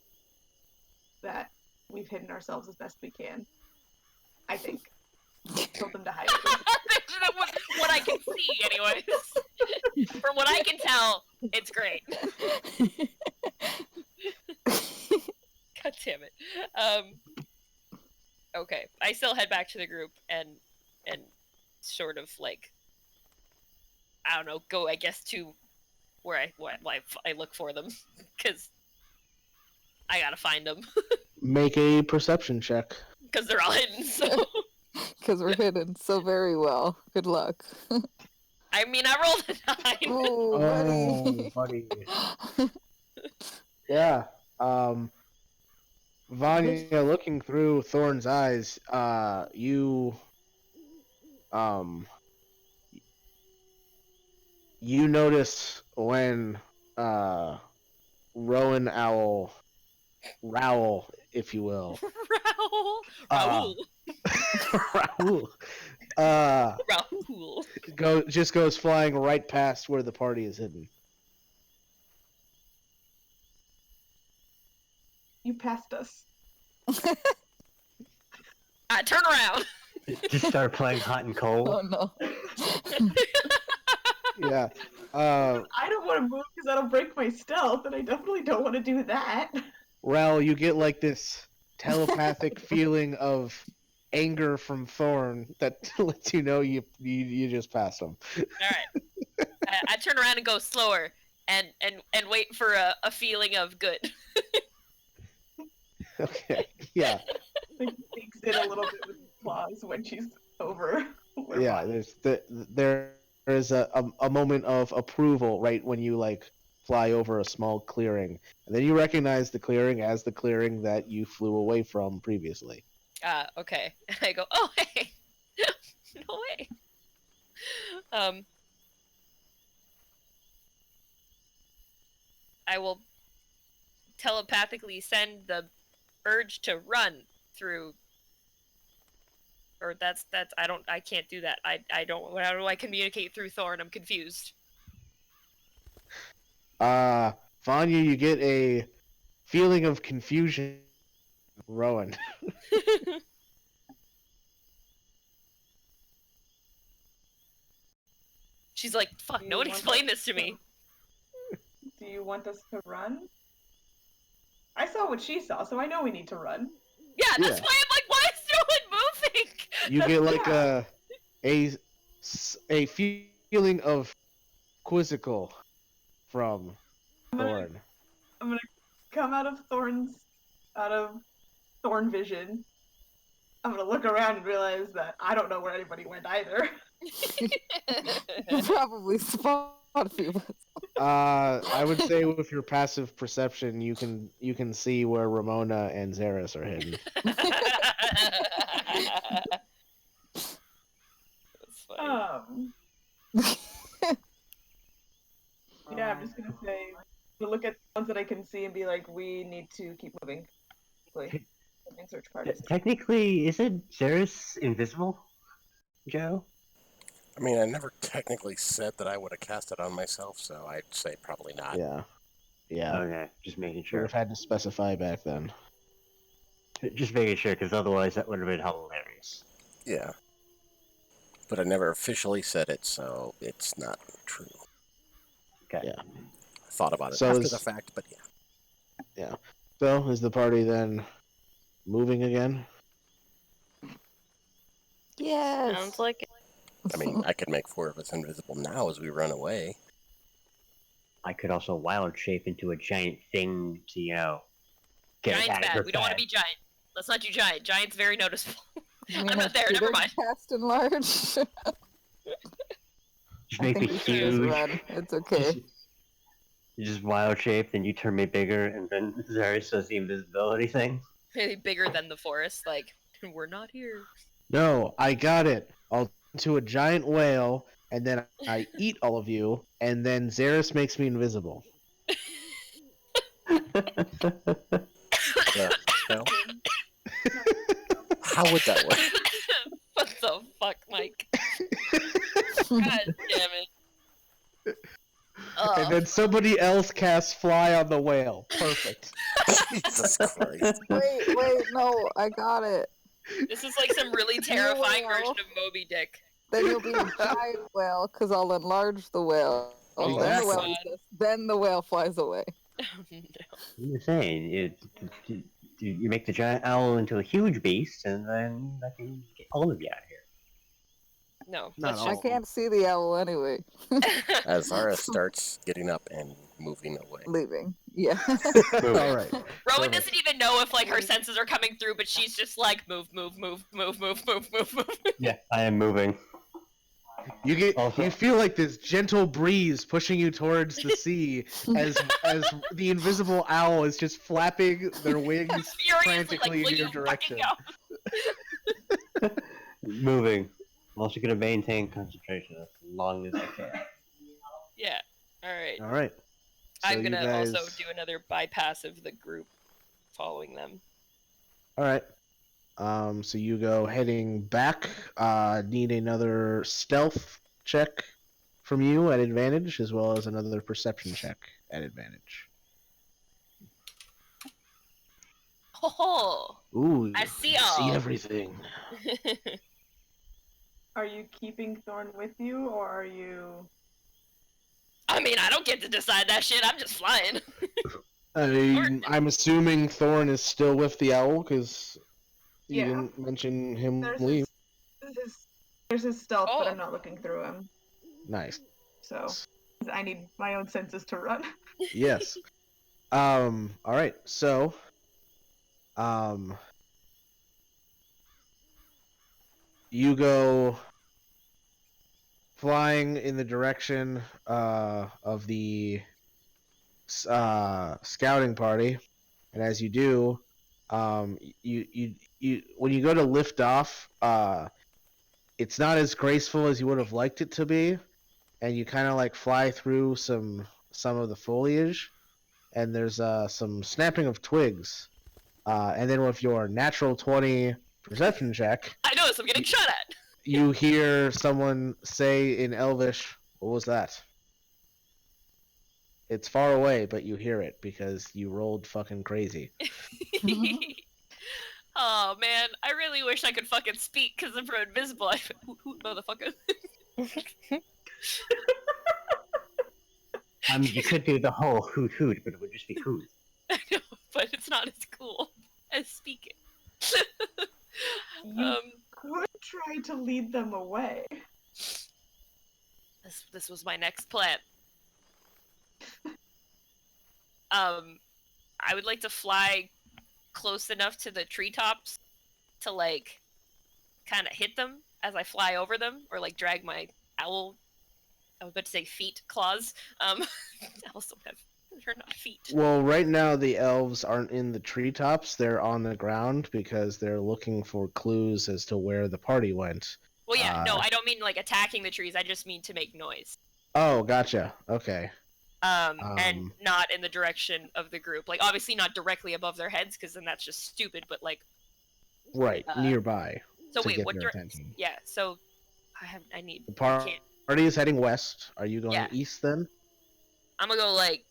that we've hidden ourselves as best we can. I think. Told them to hide it. What I can see, anyways. From what I can tell, it's great. God damn it. Okay. I still head back to the group and sort of like, I don't know, go I guess to where I look for them because I gotta find them Make a perception check. because they're all hidden. So Because we're hidden so very well. Good luck. I mean, I rolled a 9. Ooh, buddy. buddy. Yeah. Vanya, looking through Thorn's eyes, you notice when Rowan Owl, Rowell, if you will, Raoul. Raoul, Raoul. just goes flying right past where the party is hidden. You passed us. Turn around. Just start playing hot and cold. Oh no. Yeah. I don't want to move because that'll break my stealth, and I definitely don't want to do that. Raoul, you get like this telepathic feeling of anger from Thorn that lets you know you just passed him. All right. I turn around and go slower, and wait for a feeling of good. Okay. Yeah. Like, digs in a little bit with his claws when she's over. Yeah. There is a moment of approval right when you like fly over a small clearing, and then you recognize the clearing as the clearing that you flew away from previously. Okay. And I go, oh hey, no way. I will telepathically send the urge to run through. Or that's I can't do that. I don't. How do I communicate through Thorn? I'm confused. Vanya, you get a feeling of confusion. Rowan. She's like, fuck, no one explained this to me. Do you want us to run? I saw what she saw, so I know we need to run. Yeah, that's Yeah. why I'm like, why is no one moving? You get like Yeah. a feeling of quizzical from Thorn. I'm gonna come out of Thorn vision. I'm gonna look around and realize that I don't know where anybody went either. You probably spot a few. I would say with your passive perception, you can see where Ramona and Zaris are hidden. That's funny. Yeah, I'm just gonna say, look at the ones that I can see and be like, we need to keep moving. Like, in search parties. Technically, isn't Zeus invisible, Joe? I mean, I never technically said that I would have cast it on myself, so I'd say probably not. Yeah. Yeah. Okay, just making You would sure. have had to specify back then. Just making sure, because otherwise that would have been hilarious. Yeah. But I never officially said it, so it's not true. Okay. Yeah. I thought about it So after is- the fact, but yeah. Yeah. So is the party then moving again? Yes. Sounds like it. I mean, I could make four of us invisible now as we run away. I could also wild shape into a giant thing to, get Giant's at her bad. We don't want to be giant. Let's not do giant. Giant's very noticeable. I'm not there. Never mind. Cast and large. Just I make me think we should just huge. run. It's okay. You just wild shape, then you turn me bigger, and then Zaris does the invisibility thing. Maybe bigger than the forest. Like, we're not here. No, I got it. I'll to a giant whale, and then I eat all of you, and then Zaris makes me invisible. Yeah. No? How would that work? What the fuck, Mike? God damn it. And then somebody else casts fly on the whale. Perfect. Jesus Christ. Wait, no, I got it. This is like some really terrifying Whale. version of Moby Dick. Then you'll be a giant whale, because I'll enlarge the whale. Oh, Exactly. Then the whale flies away. No. I'm just saying, you make the giant owl into a huge beast, and then I can get all of you out of here. No, Not let's all. I just... can't see the owl anyway. As Zara starts getting up and moving away. Leaving. Yeah. All right. Rowan doesn't even know if like her senses are coming through, but she's just like move. Yeah, I am moving. You feel like this gentle breeze pushing you towards the sea as the invisible owl is just flapping their wings frantically in your direction. Moving. I'm also gonna maintain concentration as long as I can. Yeah. All right. All right. So I'm gonna also guys... do another bypass of the group following them. All right. So you go heading back. Need another stealth check from you at advantage, as well as another perception check at advantage. Oh, Ooh, I see you see all. everything. Are you keeping Thorn with you, or are you... I mean, I don't get to decide that shit. I'm just flying. I'm assuming Thorn is still with the owl, because you Yeah. didn't mention him There's leave. there's his stealth, but Oh. I'm not looking through him. Nice. So I need my own senses to run. Yes. All right. So, you go flying in the direction of the scouting party, and as you do, you when you go to lift off, it's not as graceful as you would have liked it to be, and you kind of like fly through some of the foliage, and there's some snapping of twigs, and then with your natural 20 perception check, I notice I'm getting shot at. you hear someone say in Elvish, "What was that?" It's far away, but you hear it because you rolled fucking crazy. Oh man, I really wish I could fucking speak because I'm invisible. Hoot, motherfucker. You could do the whole hoot hoot, but it would just be hoot. I know, but it's not as cool as speaking. You could try to lead them away. This was my next plan. I would like to fly close enough to the treetops to like kind of hit them as I fly over them, or like drag my owl. I was about to say feet, claws. Owls don't have. They're not feet. Well, right now the elves aren't in the treetops; they're on the ground because they're looking for clues as to where the party went. Well, yeah, no, I don't mean like attacking the trees. I just mean to make noise. Oh, gotcha. Okay. And not in the direction of the group. Like, obviously not directly above their heads, because then that's just stupid. But like, right nearby. So to wait, get what their direction? attention. Yeah. So I need. The party is heading west. Are you going east then? I'm gonna go like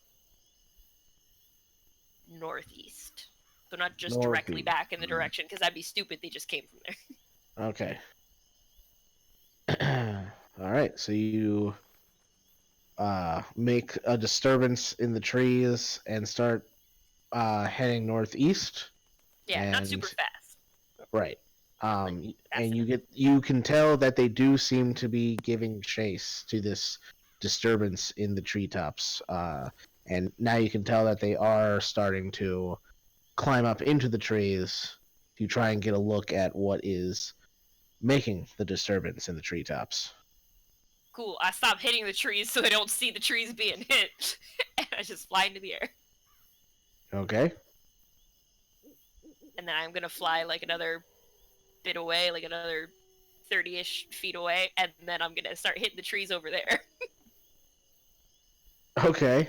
northeast. So not just directly back in the direction, because that'd be stupid. They just came from there. Okay. All right. So you make a disturbance in the trees and start heading northeast. Yeah, not super fast. Right. And you can tell that they do seem to be giving chase to this disturbance in the treetops. And now you can tell that they are starting to climb up into the trees to try and get a look at what is making the disturbance in the treetops. Cool. I stop hitting the trees so I don't see the trees being hit, and I just fly into the air. Okay. And then I'm gonna fly like another bit away, like another 30-ish feet away, and then I'm gonna start hitting the trees over there. Okay.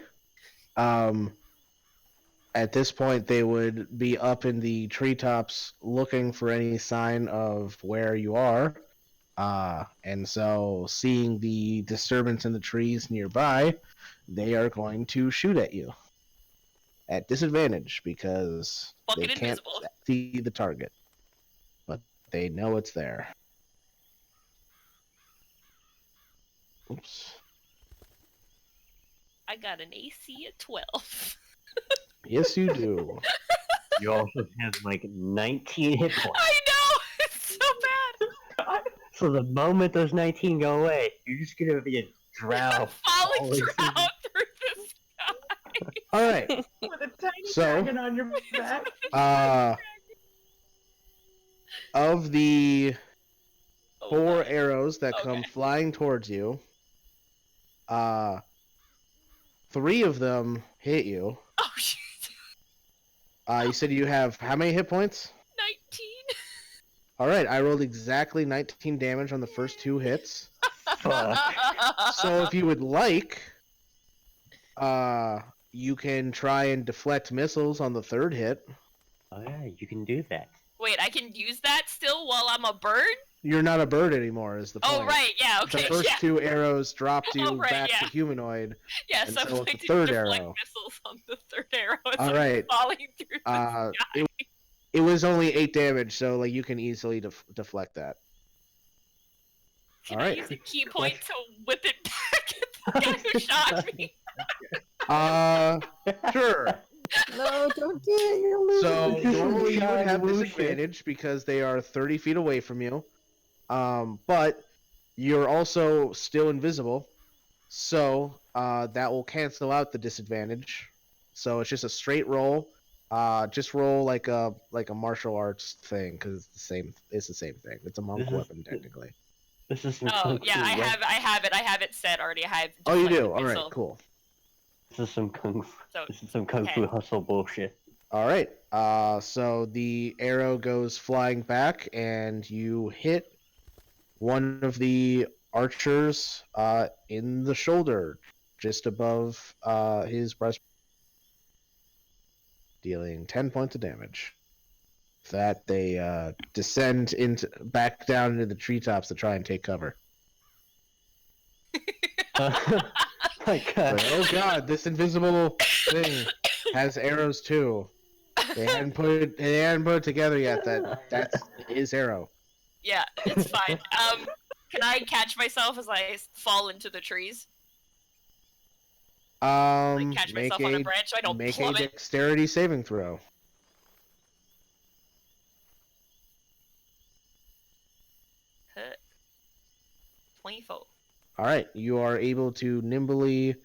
At this point, they would be up in the treetops looking for any sign of where you are. And so, seeing the disturbance in the trees nearby, they are going to shoot at you. At disadvantage, because they can't see the target. But they know it's there. Oops. I got an AC at 12. Yes, you do. You also have like 19 hit points. I know! It's so bad! So the moment those 19 go away, you're just gonna be a drow. Falling drow through the sky! Alright. With a tiny dragon on your back. Of the Oh, 4 my. arrows that come Okay. flying towards you. 3 of them hit you. Oh shit. You said you have how many hit points? 19. All right, I rolled exactly 19 damage on the first 2 hits. Fuck. So if you would like, you can try and deflect missiles on the 3rd hit. Oh yeah, you can do that. Wait, I can use that still while I'm a bird? You're not a bird anymore, is the point. Oh right, yeah, The okay, first yeah. 2 arrows dropped you Oh, right, back to yeah. humanoid. Yes, and I'm so going the to third deflect arrow. missiles on the 3rd arrow as All I'm right. falling through the sky. It was only 8 damage, so like you can easily deflect that. Can all I right. use a key point to whip it back at the guy who shot me? Sure. No, don't do it. You'll lose So it. normally you would John have Woo shit. disadvantage because they are 30 feet away from you. But you're also still invisible, so that will cancel out the disadvantage. So it's just a straight roll. Just roll like a martial arts thing because it's the same. It's the same thing. It's a monk This is- weapon technically. This is some Oh kung yeah, fu. I have it set already. I have. Oh, you deflected do. All right, missile. cool. This is some kung. So This is some kung fu hustle bullshit. All right. So the arrow goes flying back, and you hit one of the archers in the shoulder, just above his breast, dealing 10 points of damage. That they descend back down into the treetops to try and take cover. My God. Like, oh god, this invisible thing has arrows too. They hadn't put it together yet. That's his arrow. yeah, it's fine. Can I catch myself as I fall into the trees? Like catch Make myself on a branch so I don't make a plummet. dexterity saving throw. 24. All right, you are able to nimbly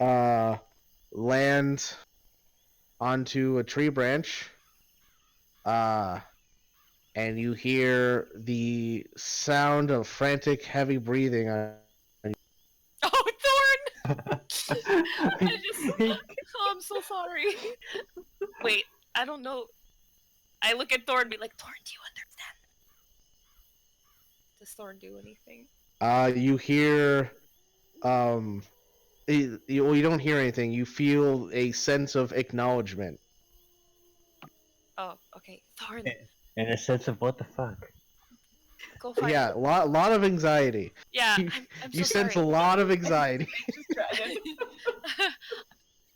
land onto a tree branch, and you hear the sound of frantic, heavy breathing. Oh, Thorn! Oh, I'm so sorry. Wait, I don't know. I look at Thorn and be like, Thorn, do you understand? Does Thorn do anything? You hear, you don't hear anything. You feel a sense of acknowledgement. Oh, okay. Thorn, In a sense of what the fuck. go find Yeah, lot of anxiety. Yeah, You- I'm You so sense a sorry. lot of anxiety.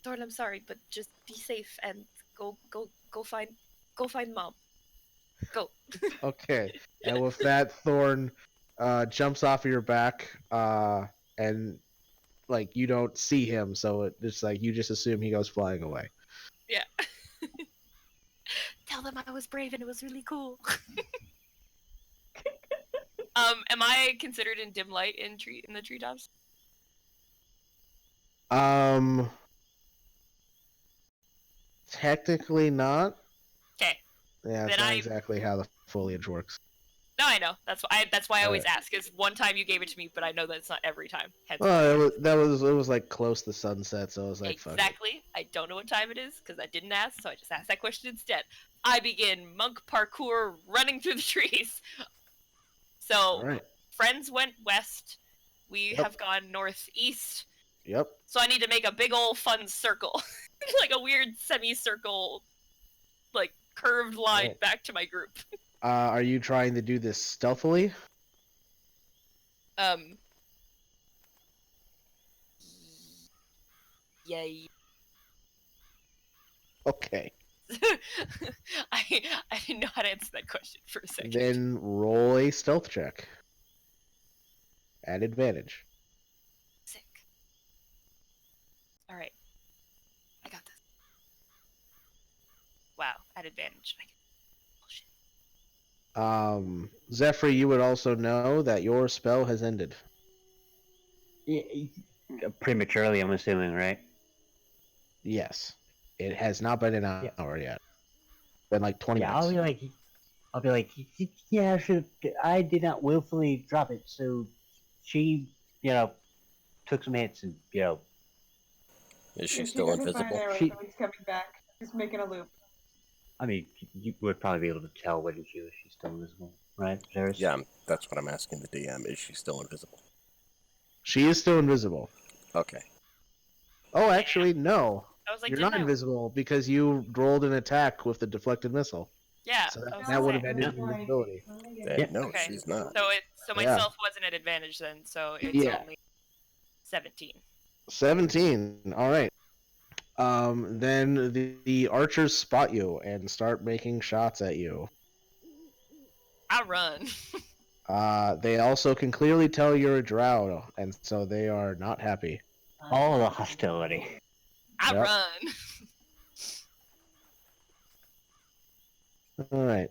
Thorn, I'm sorry, but just be safe and go find Mom. Go. Okay, and with that, Thorn jumps off of your back, and like you don't see him, so it's like you just assume he goes flying away. Yeah. Tell them I was brave and it was really cool. Am I considered in dim light in the treetops? Technically not. Okay. Yeah, that's Then not exactly how the foliage works. No, I know. That's why I always Alright. ask. Is one time you gave it to me, but I know that it's not every time. Hence Well, it was like close to sunset, so I was like, fuck it. exactly. I don't know what time it is because I didn't ask, so I just asked that question instead. I begin monk parkour running through the trees. So All right. friends went west. We Yep. have gone northeast. Yep. So I need to make a big old fun circle, like a weird semicircle, like curved line Alright. back to my group. Are you trying to do this stealthily? Yay. Okay. I didn't know how to answer that question for a second. Then roll a stealth check. At advantage. Sick. All right, I got this. Wow, at advantage. Bullshit. Zephyr, you would also know that your spell has ended. Prematurely, I'm assuming, right? Yes. It has not been an hour yet. Been like 20 Yeah, I'll minutes. be like, I'll be like, yeah, I did not willfully drop it, so she, took some hits and, Is she If she still doesn't find invisible? her, She- he's coming back. He's making a loop. I mean, you would probably be able to tell whether she's still invisible, right, Varys? Yeah, that's what I'm asking the DM. Is she still invisible? She is still invisible. Okay. Oh, actually, no. I was like, You're didn't not I? invisible because you rolled an attack with the deflected missile. Yeah. So I that, was that gonna would have say. ended invisibility. Yeah. No, Okay. she's not. So Yeah. myself wasn't at advantage then. So it's Yeah. only 17. 17. All right. Then the archers spot you and start making shots at you. I run. They also can clearly tell you're a drow, and so they are not happy. All the hostility. I Yep. run. All right.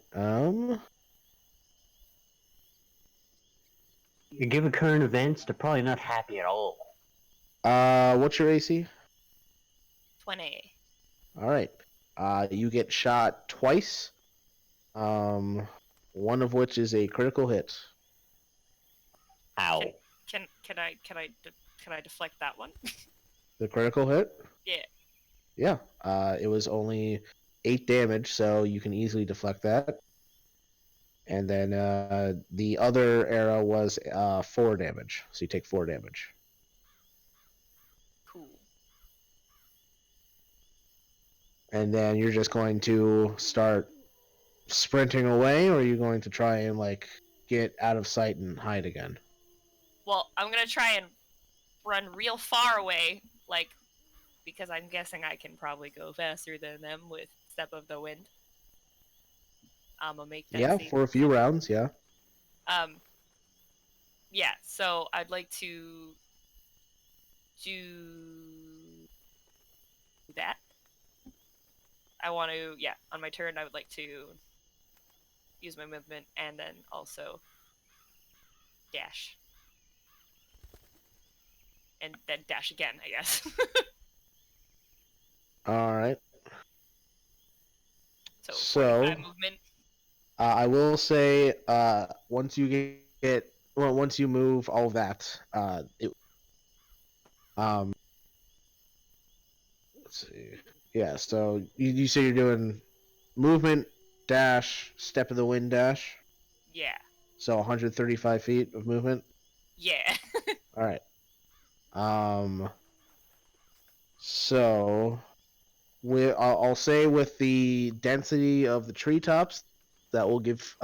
Given current events, they're probably not happy at all. What's your AC? 20. All right. You get shot twice. One of which is a critical hit. Ow. Can I deflect that one? The critical hit? Yeah. Yeah. It was only 8 damage, so you can easily deflect that. And then the other arrow was 4 damage, so you take 4 damage. Cool. And then you're just going to start sprinting away, or are you going to try and get out of sight and hide again? Well, I'm gonna try and run real far away, because I'm guessing I can probably go faster than them with Step of the Wind. I'm gonna make that Yeah, save. for a few rounds, yeah. Yeah, so I'd like to do that. I want to, on my turn, I would like to use my movement and then also dash. And then dash again, I guess. All right. So 45 movement. I will say, once you once you move all of that, let's see. Yeah, so you say you're doing movement, dash, step of the wind, dash. Yeah. So 135 feet of movement. Yeah. All right. So I'll say with the density of the treetops, that will give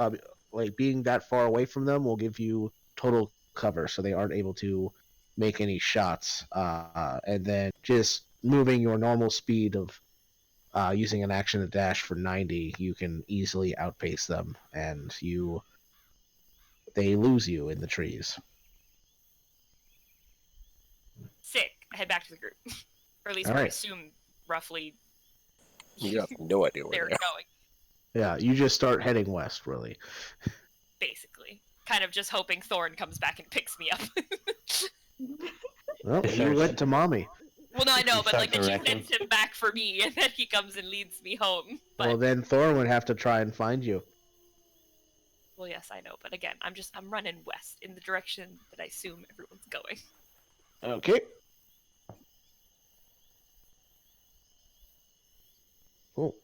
being that far away from them will give you total cover, so they aren't able to make any shots. And then just moving your normal speed of using an action to dash for 90, you can easily outpace them, and they lose you in the trees. Sick. Head back to the group. Or at least All where I right. assume roughly You have no idea where they're they are. going. Yeah, you just start heading west, really. Basically. Kind of just hoping Thorn comes back and picks me up. Well, Yes, you sir. went to mommy. Well, no, I know, You but start that she directing. sends him back for me, and then he comes and leads me home. But Well, then Thorn would have to try and find you. well, yes, I know. But again, I'm running west in the direction that I assume everyone's going. Okay. Cool.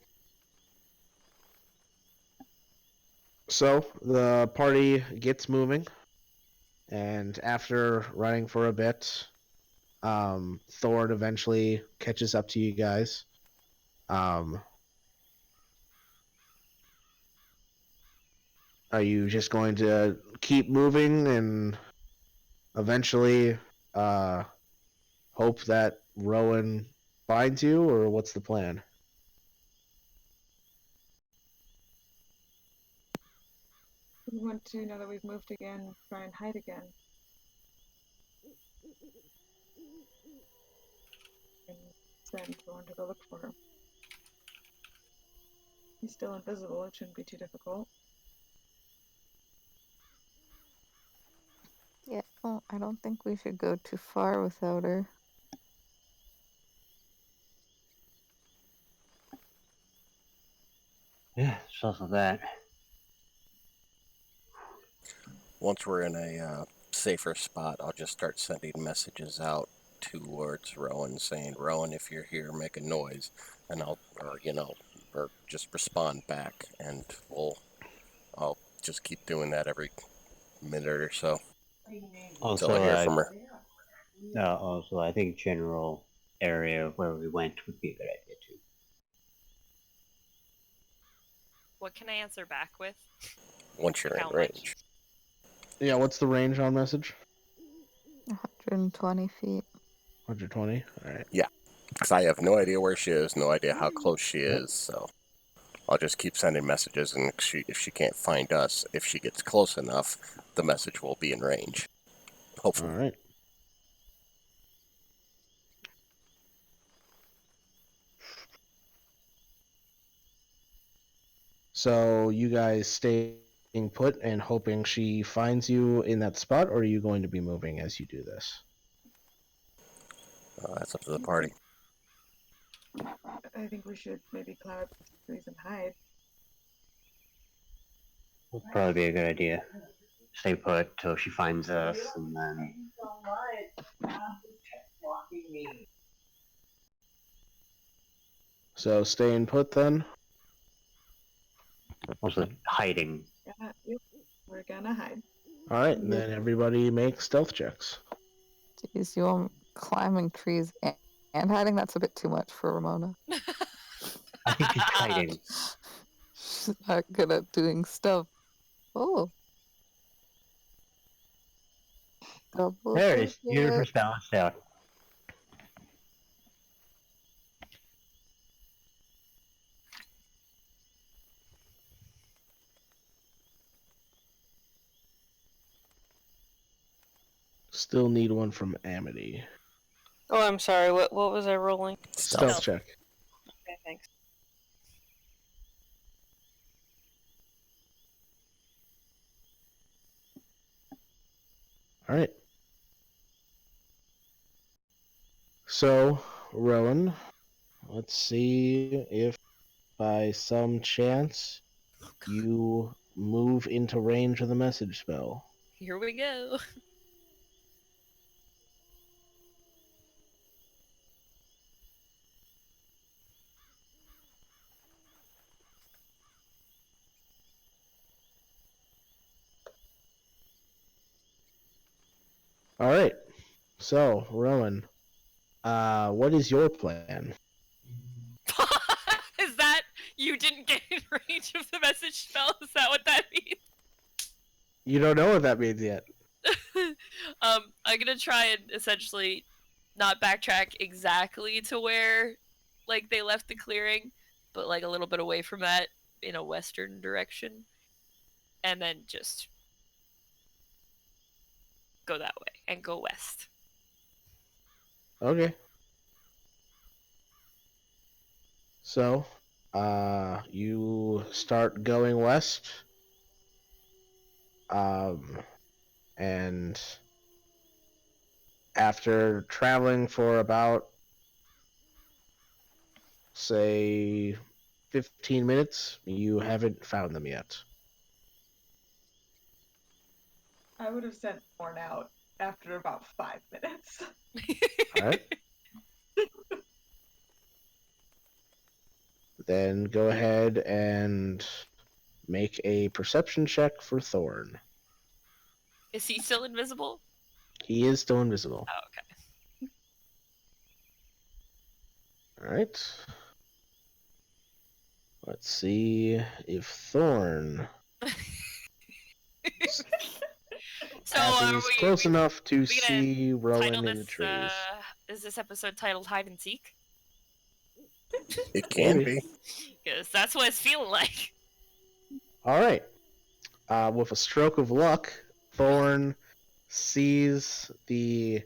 So the party gets moving, and after running for a bit, Thorn eventually catches up to you guys. Are you just going to keep moving and eventually hope that Rowan finds you, or what's the plan? We want to, now that we've moved again, try and hide again. And send Thorn to go look for her. He's still invisible, it shouldn't be too difficult. Yeah, well, I don't think we should go too far without her. Yeah, it's also that. once we're in a safer spot, I'll just start sending messages out towards Rowan saying, Rowan, if you're here, make a noise, and or just respond back, and I'll just keep doing that every minute or so until I hear from her. Also, I think general area of where we went would be a good idea too. What can I answer back with? Once you're How in much? range. Yeah, what's the range on message? 120 feet. 120? Alright. Yeah, because I have no idea where she is, no idea how close she is, so I'll just keep sending messages, and if she can't find us, if she gets close enough, the message will be in range. Hopefully. Alright. So you guys staying put and hoping she finds you in that spot, or are you going to be moving as you do this? That's up to the party. I think we should maybe climb up the trees and hide. Would probably be a good idea. Stay put till she finds us, and then So staying put then? also hiding. Yep, we're gonna hide. Alright, then everybody make stealth checks. Jeez, you want climbing trees and hiding? That's a bit too much for Ramona. I think she's hiding. She's not good at doing stuff. Oh. Double There it is. digit. Universe balanced out. Still need one from Amity. Oh, I'm sorry. What was I rolling? Stealth check. Okay, thanks. Alright. So, Rowan, let's see if by some chance you move into range of the message spell. Here we go. Alright. So, Rowan, what is your plan? Is that you didn't get in range of the message spell? Is that what that means? You don't know what that means yet. I'm gonna try and essentially not backtrack exactly to where like they left the clearing, but like a little bit away from that in a western direction. And then just go that way and go west. Okay. So, you start going west. And after traveling for about, say, 15 minutes, you haven't found them yet. I would have sent Thorn out after about 5 minutes. Alright. Then go ahead and make a perception check for Thorn. Is he still invisible? He is still invisible. Oh, okay. Alright. Let's see if Thorn So passes close enough to see Rowan title in the this, trees. is this episode titled Hide and Seek? It can Maybe. be. Because that's what it's feeling like. Alright. With a stroke of luck, Thorn sees a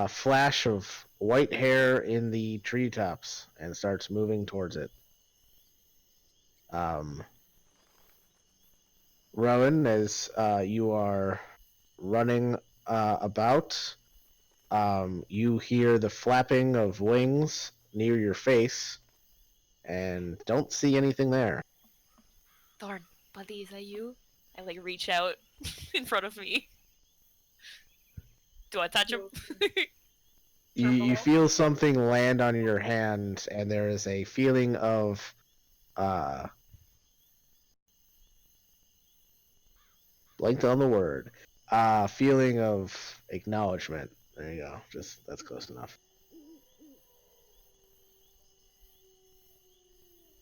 flash of white hair in the treetops and starts moving towards it. Rowan, as you are running about, you hear the flapping of wings near your face and don't see anything there. Thorn, buddy, is that you? I like reach out in front of me. Do I touch him? You feel something land on your hand, and there is a feeling of blanked on the word. Feeling of acknowledgement. There you go. Just that's close enough.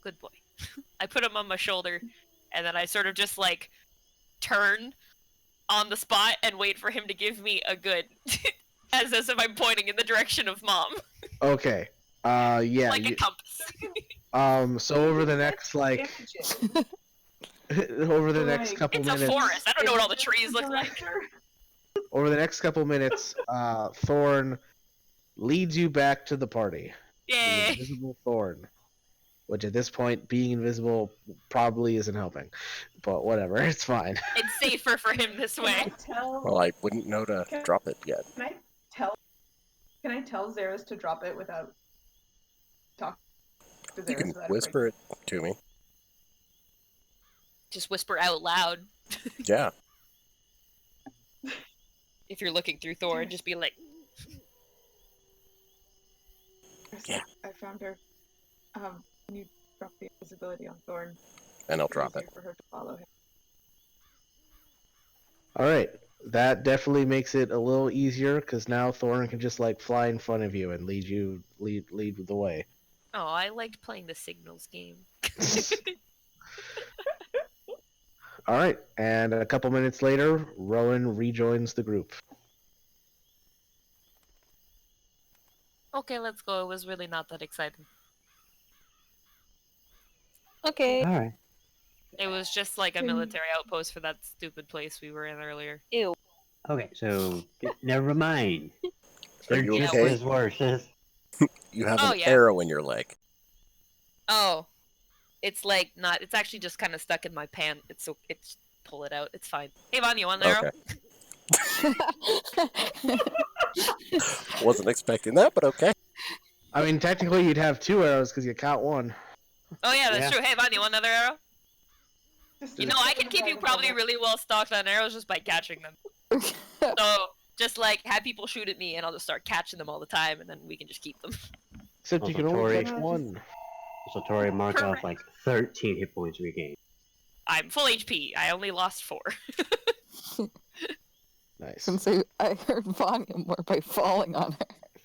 Good boy. I put him on my shoulder, and then I sort of just like turn on the spot and wait for him to give me a good, as if I'm pointing in the direction of mom, Okay. Yeah. like a compass. So over the next like over the next Like, couple It's minutes. a forest. I don't know what all the trees look like. Over the next couple minutes, Thorn leads you back to the party. The Yay! invisible Thorn. Which at this point, being invisible probably isn't helping. But whatever, it's fine. It's safer for him this way. Well, I wouldn't know to drop it yet. Can I tell Zeros to drop it without talking to Zeros? You can so that it whisper it to me. Just whisper out loud. Yeah. If you're looking through Thor, just be like, breaks? Yeah. I found her. Can you drop the invisibility on Thorn? And I'll It's drop it. easier for her to follow him. All right, that definitely makes it a little easier because now Thorn can just like fly in front of you and lead the way. oh, I liked playing the signals game. All right, and a couple minutes later, Rowan rejoins the group. Okay, let's go. It was really not that exciting. Okay. All right. It was just like a military outpost for that stupid place we were in earlier. Ew. Okay, so never mind. Are They're you just okay? as worse as. You have Oh, an yeah. arrow in your leg. Oh, it's like not. It's actually just kind of stuck in my pant. It's pull it out. It's fine. Hey, Von, you want an arrow? Okay. Wasn't expecting that, but okay. I mean, technically, you'd have 2 arrows because you caught one. Oh yeah, that's Yeah. true. Hey, Von, you want another arrow? Just You know, I can keep you probably really well stocked on arrows just by catching them. So just like have people shoot at me, and I'll just start catching them all the time, and then we can just keep them. Except you Also, can only Tori- catch one. So Tori marked off Correct. like 13 hit points regained. I'm full HP. I only lost 4. Nice. Since I heard Vanya more by falling on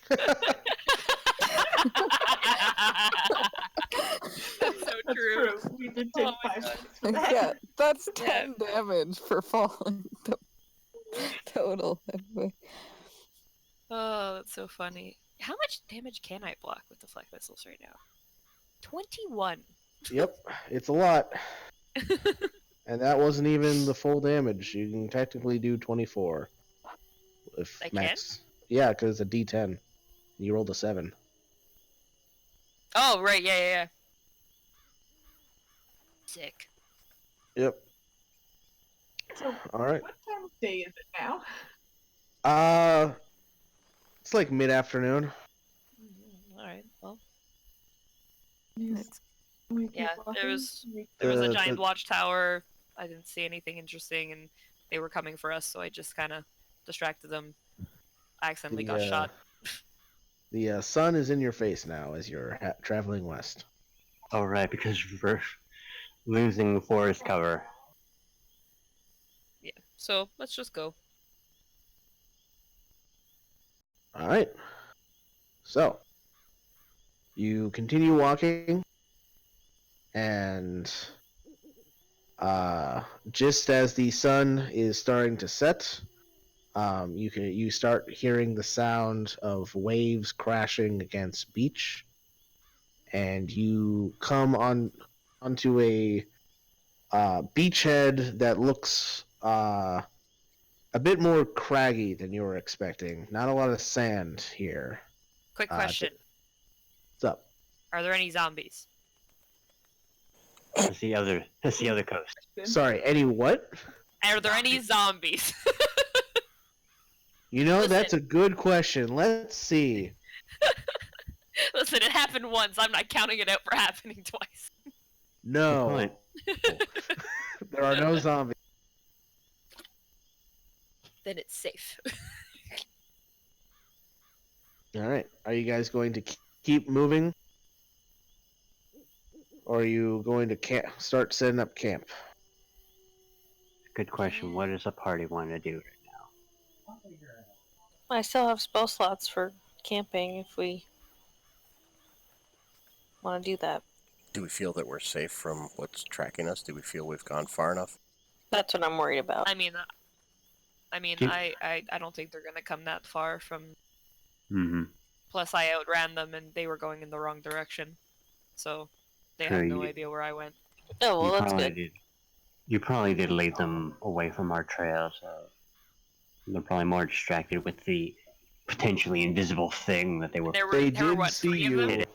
her. That's so That's true. true. We did take Oh my 5 God. points for that. Yeah, that's Yeah. 10 damage for falling. Total. Anyway. Oh, that's so funny. How much damage can I block with the flak missiles right now? 21. Yep, it's a lot. And that wasn't even the full damage. You can technically do 24. If I max. Yeah, because it's a D10. You rolled a 7. Oh, right. Yeah. Sick. Yep. So, All right. what time of day is it now? It's like mid-afternoon. All right. Well, We keep yeah. There walking, was we- a The- giant the- watchtower. I didn't see anything interesting, and they were coming for us, so I just kind of distracted them. I accidentally got shot. The sun is in your face now as you're traveling west. Oh, right, because we're losing forest cover. Yeah. So let's just go. All right. So, you continue walking, and just as the sun is starting to set, you start hearing the sound of waves crashing against beach, and you come onto a beachhead that looks a bit more craggy than you were expecting. Not a lot of sand here. Quick question: What's up? Are there any zombies? That's the other coast. Sorry, Eddie, what? Are there any zombies? You know, Listen. that's a good question. Let's see. Listen, it happened once. I'm not counting it out for happening twice. No, Point. there are no zombies. then it's safe. All right. Are you guys going to keep moving? Or are you going to start setting up camp? Good question. What does a party want to do right now? I still have spell slots for camping if we want to do that. Do we feel that we're safe from what's tracking us? Do we feel we've gone far enough? That's what I'm worried about. I mean, Keep- I don't think they're gonna come that far from. Mm-hmm. Plus, I outran them, and they were going in the wrong direction, so they Sure, have no you- idea where I went. Oh, well, that's good. You probably did lead them away from our trail, so they're probably more distracted with the potentially invisible thing that they were. There were They there were did what, see three of them? you.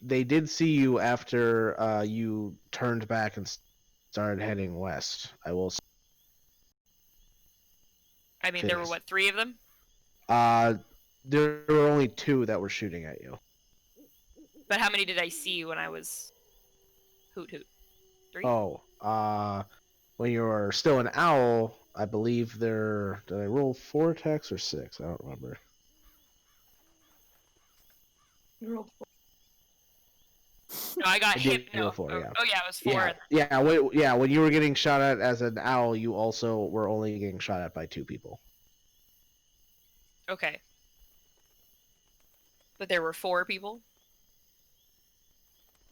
They did see you after you turned back and started heading west. I will. I mean, there were what, three of them? There were only 2 that were shooting at you. But how many did I see when I was hoot? 3? Oh, when you were still an owl, I believe there. Did I roll 4 attacks or 6? I don't remember. You rolled 4. No, I got I hit. did roll No. 4, yeah. Oh yeah, it was 4. Yeah. When you were getting shot at as an owl, you also were only getting shot at by 2 people. Okay. But there were 4 people?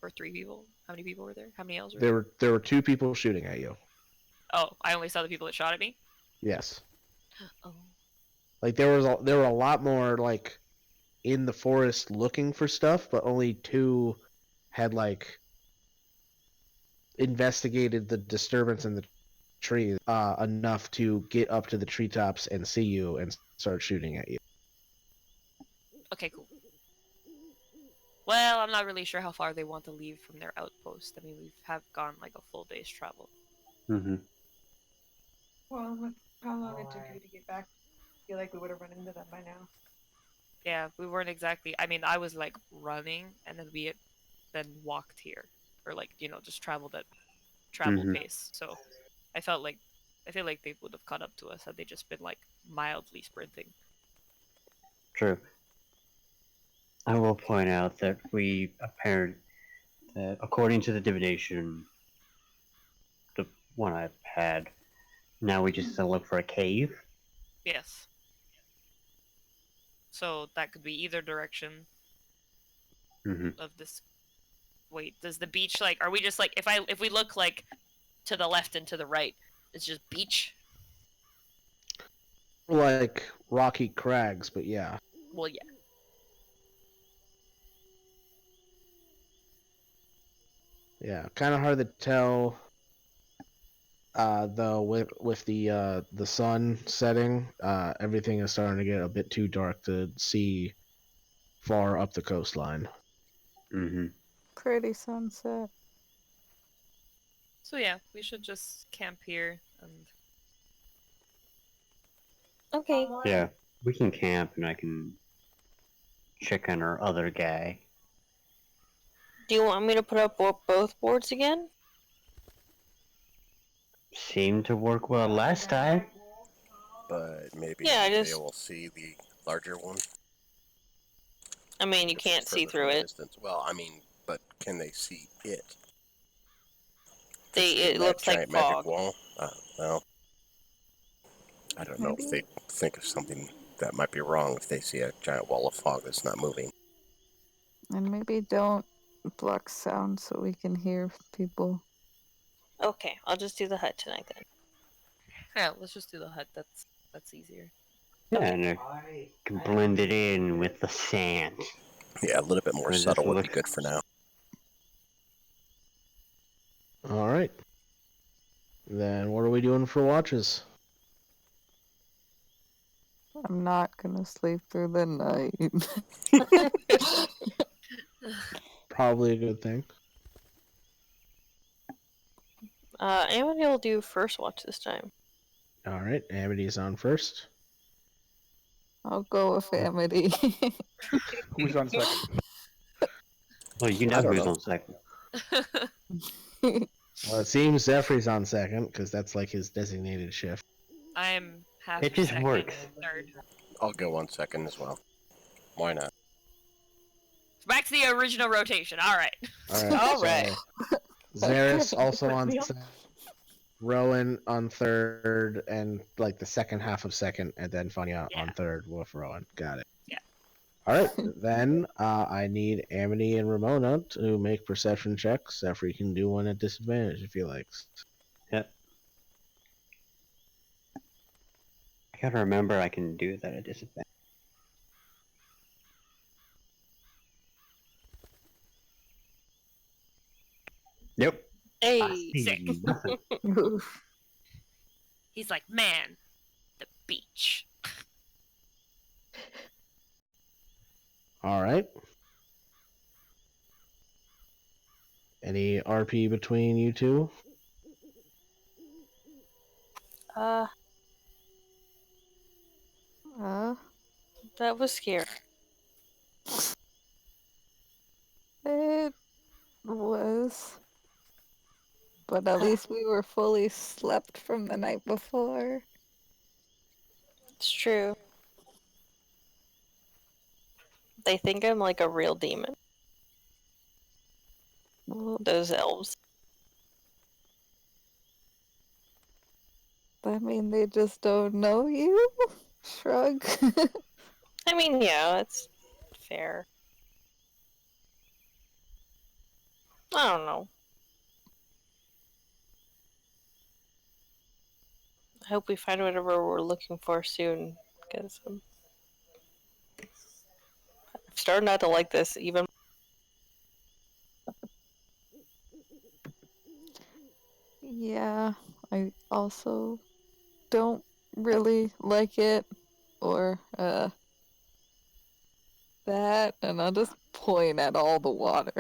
Or 3 people? How many people were there? How many elves were there? There were 2 people shooting at you. Oh, I only saw the people that shot at me? Yes. Oh. Like there were a lot more like in the forest looking for stuff, but only 2 had like investigated the disturbance in the trees enough to get up to the treetops and see you and start shooting at you. Okay, cool. Well, I'm not really sure how far they want to leave from their outpost. I mean, we have gone like a full day's travel. Mm-hmm. Well, with how long it took you to get back, I feel like we would have run into them by now. Yeah, we weren't exactly. I mean, I was like running, and then we had then walked here, or like just traveled at travel Mhm. pace. So I feel like they would have caught up to us had they just been like mildly sprinting. True. I will point out that according to the divination, the one I've had, now we just look for a cave. Yes. So that could be either direction Mm-hmm. of this. Wait, does the beach like? Are we just like if we look like to the left and to the right, it's just beach? Like rocky crags, but yeah. Well, yeah. Yeah, kind of hard to tell. Though with the sun setting, everything is starting to get a bit too dark to see far up the coastline. Mm-hmm. Pretty sunset. So yeah, we should just camp here and. Okay. Yeah, we can camp, and I can check on our other guy. Do you want me to put up both boards again? Seemed to work well last time. But maybe Yeah, they will see the larger one. I mean, you if can't it's see further through from a it. distance. Well, I mean, but can they see it? It That looks like giant magic fog. wall. Well, I don't know if Maybe. they think of something that might be wrong if they see a giant wall of fog that's not moving. And maybe don't block sound so we can hear people. Okay, I'll just do the hut tonight then. Yeah, let's just do the hut. That's easier. Yeah, and it can blend it in with the sand. Yeah, a little bit more Does this subtle would be look- good for now. All right. Then what are we doing for watches? I'm not gonna sleep through the night. Probably a good thing. Amity will do first watch this time. All right, Amity's on first. I'll go with Amity. Who's on second? Well, you know I don't who's know. on second. Well, it seems Zephyr's on second because that's like his designated shift. I'm half It just second, works. third. I'll go 1 second as well. Why not? So back to the original rotation. All right. All right. All So Zaris also on second, Rowan on third, and like the second half of second, and then Fanya Yeah. on third with Rowan. Got it. Yeah. All right. Then I need Amity and Ramona to make perception checks. Zephyr can do one at disadvantage if he likes. Yep. I gotta remember I can do that at disadvantage. Yep. I Hey. see Sick. nothing. Oof. He's like, man, the beach. All right. Any RP between you two? Uh, Uh, that was scary. it was. But at least we were fully slept from the night before. It's true. They think I'm like a real demon. Well, Those elves. I mean, they just don't know you? Shrug. I mean, yeah, that's fair. I don't know. I hope we find whatever we're looking for soon, because I'm starting not to like this even. Yeah, I also don't really like it. Or, that, and I'll just point at all the water.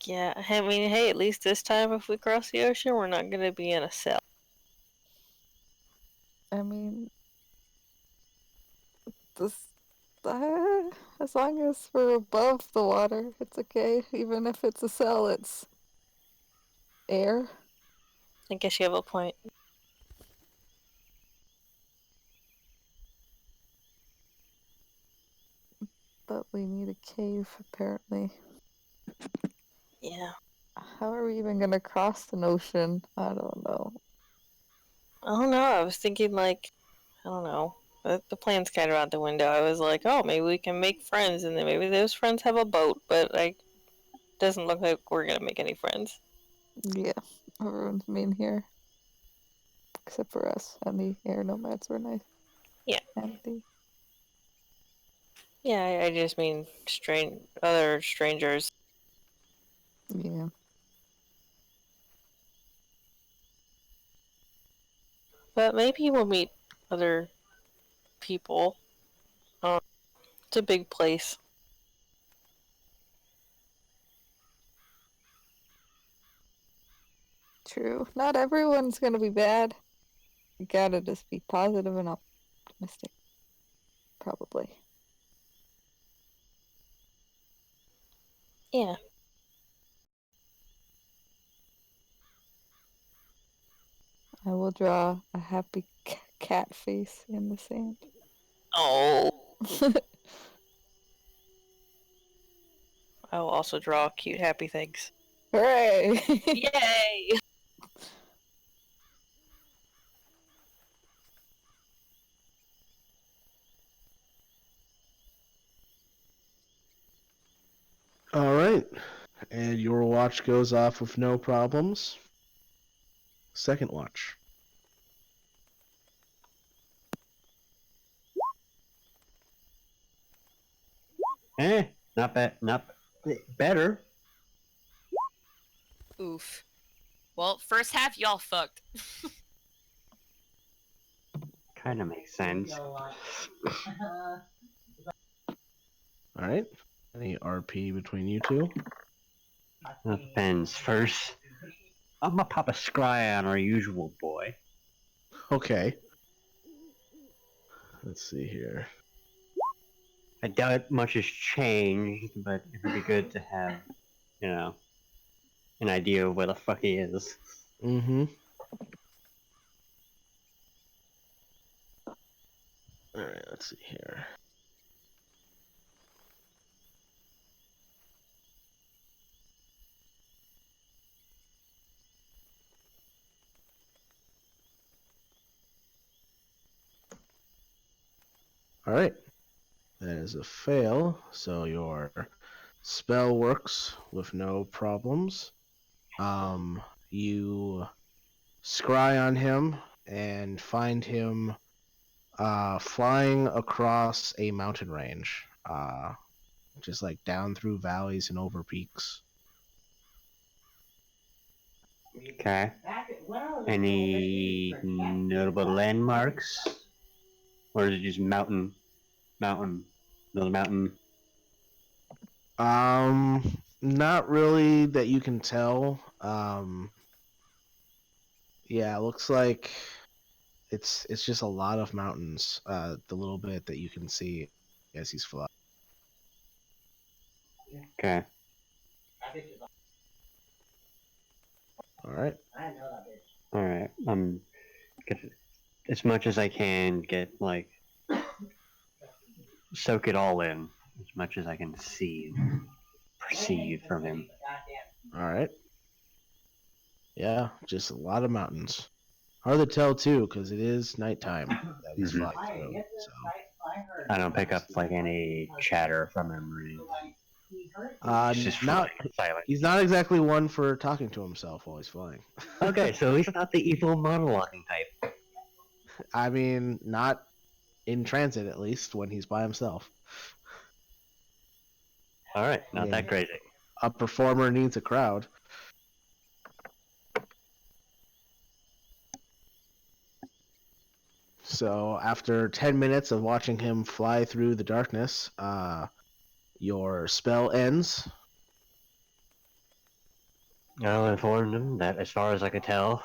Yeah, I mean, hey, at least this time if we cross the ocean, we're not gonna be in a cell. I mean, this, as long as we're above the water, it's okay. Even if it's a cell, it's air. I guess you have a point. But we need a cave, apparently. Yeah. How are we even gonna cross an ocean? I don't know. I don't know. I was thinking, like, I don't know. The plan's kind of out the window. I was like, oh, maybe we can make friends, and then maybe those friends have a boat, but like, doesn't look like we're gonna make any friends. Yeah, everyone's mean here. Except for us, and the air nomads were nice. Yeah. And the Yeah, I just mean other strangers. yeah. But maybe we'll meet other people. It's a big place. True. Not everyone's gonna be bad. You gotta just be positive and optimistic. Probably. Yeah. I will draw a happy cat face in the sand. Oh. I will also draw cute, happy things. Hooray! Yay! All right. And your watch goes off with no problems. Second watch. Not bad. Not better. Oof. Well, first half, y'all fucked. Kind of makes sense. All right. Any RP between you two? That depends. First, I'm gonna pop a scry on our usual boy. Okay. Let's see here. I doubt much has changed, but it would be good to have, you know, an idea of where the fuck he is. Mm-hmm. All right, let's see here. All right. That is a fail, so your spell works with no problems. You scry on him and find him flying across a mountain range, just like down through valleys and over peaks. Okay. Any notable landmarks? Or is it just mountain, another mountain? Not really that you can tell. Yeah, it looks like it's just a lot of mountains. The little bit that you can see as he's flying. Okay. All right. Alright. Get as much as I can get, like, soak it all in. As much as I can see and perceive from him. All right. Yeah, just a lot of mountains. Hard to tell too, because it is nighttime that he's Mhm. flying through. So, I don't pick up, like, any chatter from him or anything. It's just not silent. he's not exactly one for talking to himself while he's flying. Okay, so he's not the evil monologuing type. I mean, not in transit at least when he's by himself. Alright, not Yeah. that crazy. A performer needs a crowd. So after 10 minutes of watching him fly through the darkness, your spell ends. I'll inform him that, as far as I could tell,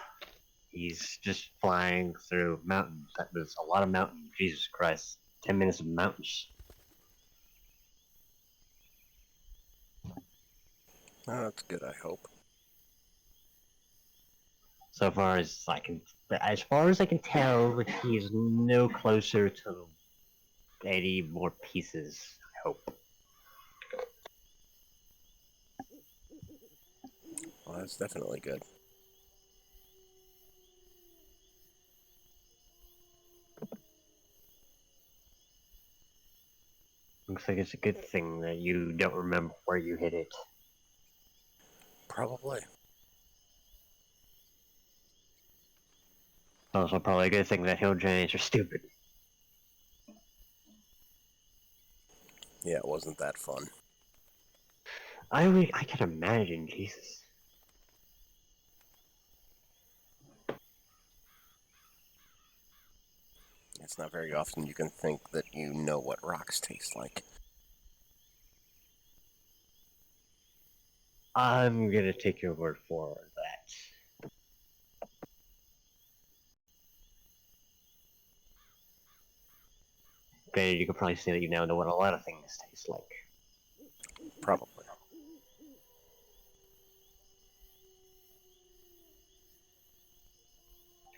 he's just flying through mountains. That was a lot of mountains. Jesus Christ. 10 minutes of mountains. Oh, that's good, I hope. So far as I can, as far as I can tell, he is no closer to any more pieces. I hope. Well, that's definitely good. Looks like it's a good thing that you don't remember where you hit it. Probably. Also, probably a good thing that hill giants are stupid. Yeah, it wasn't that fun. I can imagine, Jesus. It's not very often you can think that you know what rocks taste like. I'm gonna take your word for that. Okay, you could probably say that you now know what a lot of things taste like. Probably.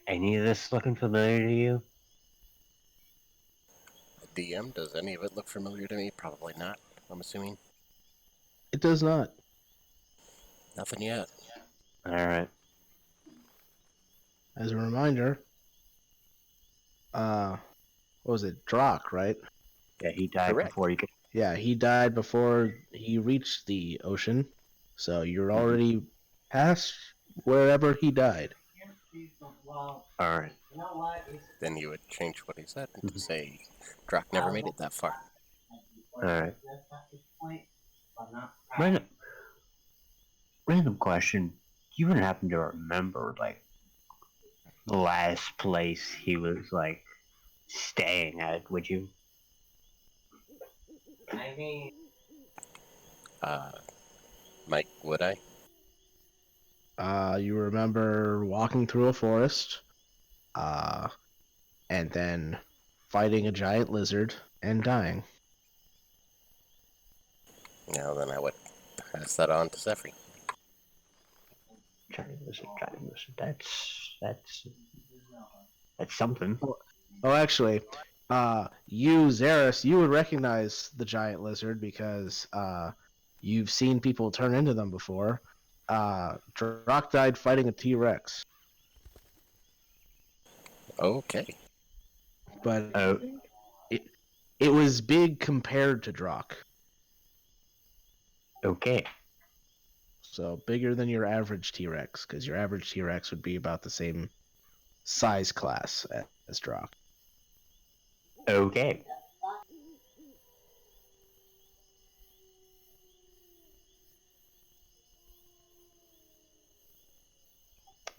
Any of this looking familiar to you? The DM, does any of it look familiar to me? Probably not, I'm assuming. It does not. Nothing yet. Alright. As a reminder, what was it? Drock, right? Yeah, he died Correct. before he could. Yeah, he died before he reached the ocean. So you're already past wherever he died. Alright. Then you would change what he said to say, Drock never made it that far. Alright. Random question. You wouldn't happen to remember, like, the last place he was, like, staying at, would you? Mike, would I? You remember walking through a forest, and then fighting a giant lizard and dying. Now then I would pass that on to Zephyr. Giant lizard. That's something. Oh, actually, you, Xeris, you would recognize the giant lizard because you've seen people turn into them before. Drock died fighting a T-Rex, Okay. but Oh, it was big compared to Drock. okay. So bigger than your average T-Rex, because your average T-Rex would be about the same size class as Drock. Okay.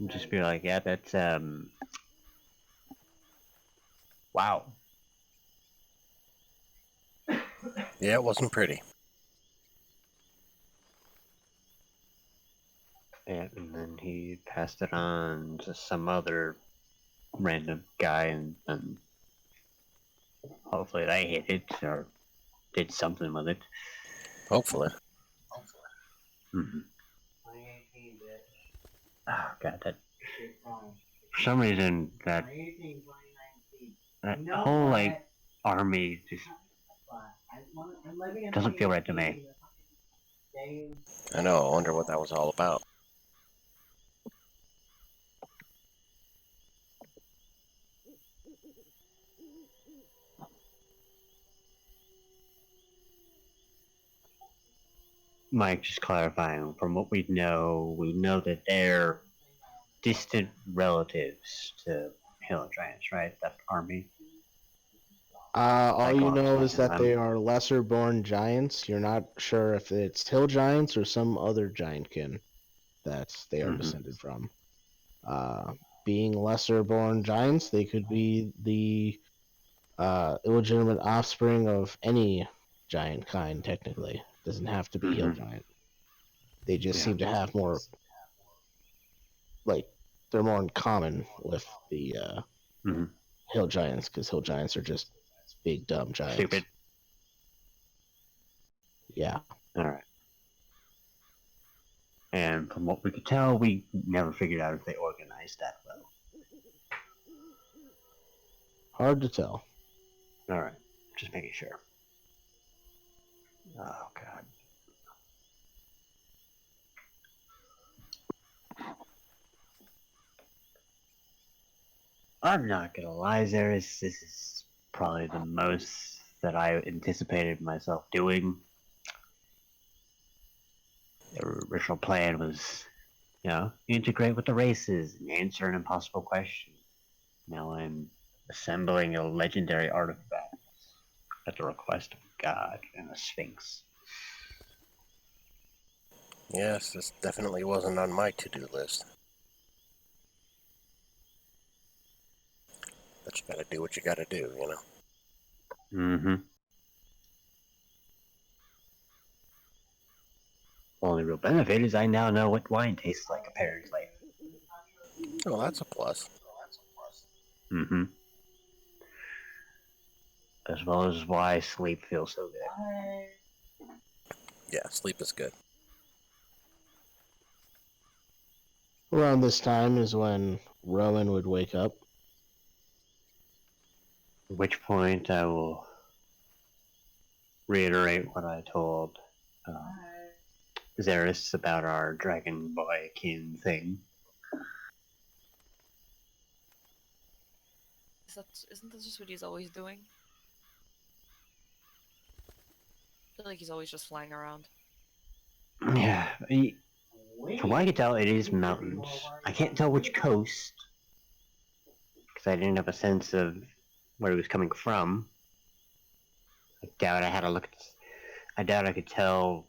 Just be like, yeah, that's wow. Yeah, it wasn't pretty. And then he passed it on to some other random guy, and hopefully they hit it or did something with it. Hopefully. Mm-hmm. Oh god, that for some reason that whole like army just doesn't feel right to me. I know. I wonder what that was all about. Mike, just clarifying, from what we know that they're distant relatives to Hill Giants, right? That army. All Like, you well, know is that I'm- they are lesser-born giants. You're not sure if it's hill giants or some other giantkin that they are Mhm. descended from. Being lesser-born giants, they could be the illegitimate offspring of any giant kind. Technically, doesn't have to be hill Mhm. giant. They just Yeah. seem to have more, like, they're more in common with the Mhm. hill giants because hill giants are just big dumb giants. Stupid. Yeah. All right. And from what we could tell, we never figured out if they organized that well. Hard to tell. All right, just making sure. Oh god. I'm not gonna lie, Zeris. This is probably the most that I anticipated myself doing. The original plan was, integrate with the races and answer an impossible question. Now I'm assembling a legendary artifact at the request of God and a Sphinx. Yes, this definitely wasn't on my to-do list. But you gotta do what you gotta do, you know? Mm-hmm. Only real benefit is I now know what wine tastes like, apparently. Oh, that's a plus. Mm-hmm. As well as why sleep feels so good. Yeah, sleep is good. Around this time is when Rowan would wake up. At which point I will reiterate what I told Xeris about our dragon boy kin thing. Isn't that just what he's always doing? I feel like he's always just flying around. Yeah, from what I can tell, it is mountains. I can't tell which coast, because I didn't have a sense of where he was coming from. I doubt I had a look at... I doubt I could tell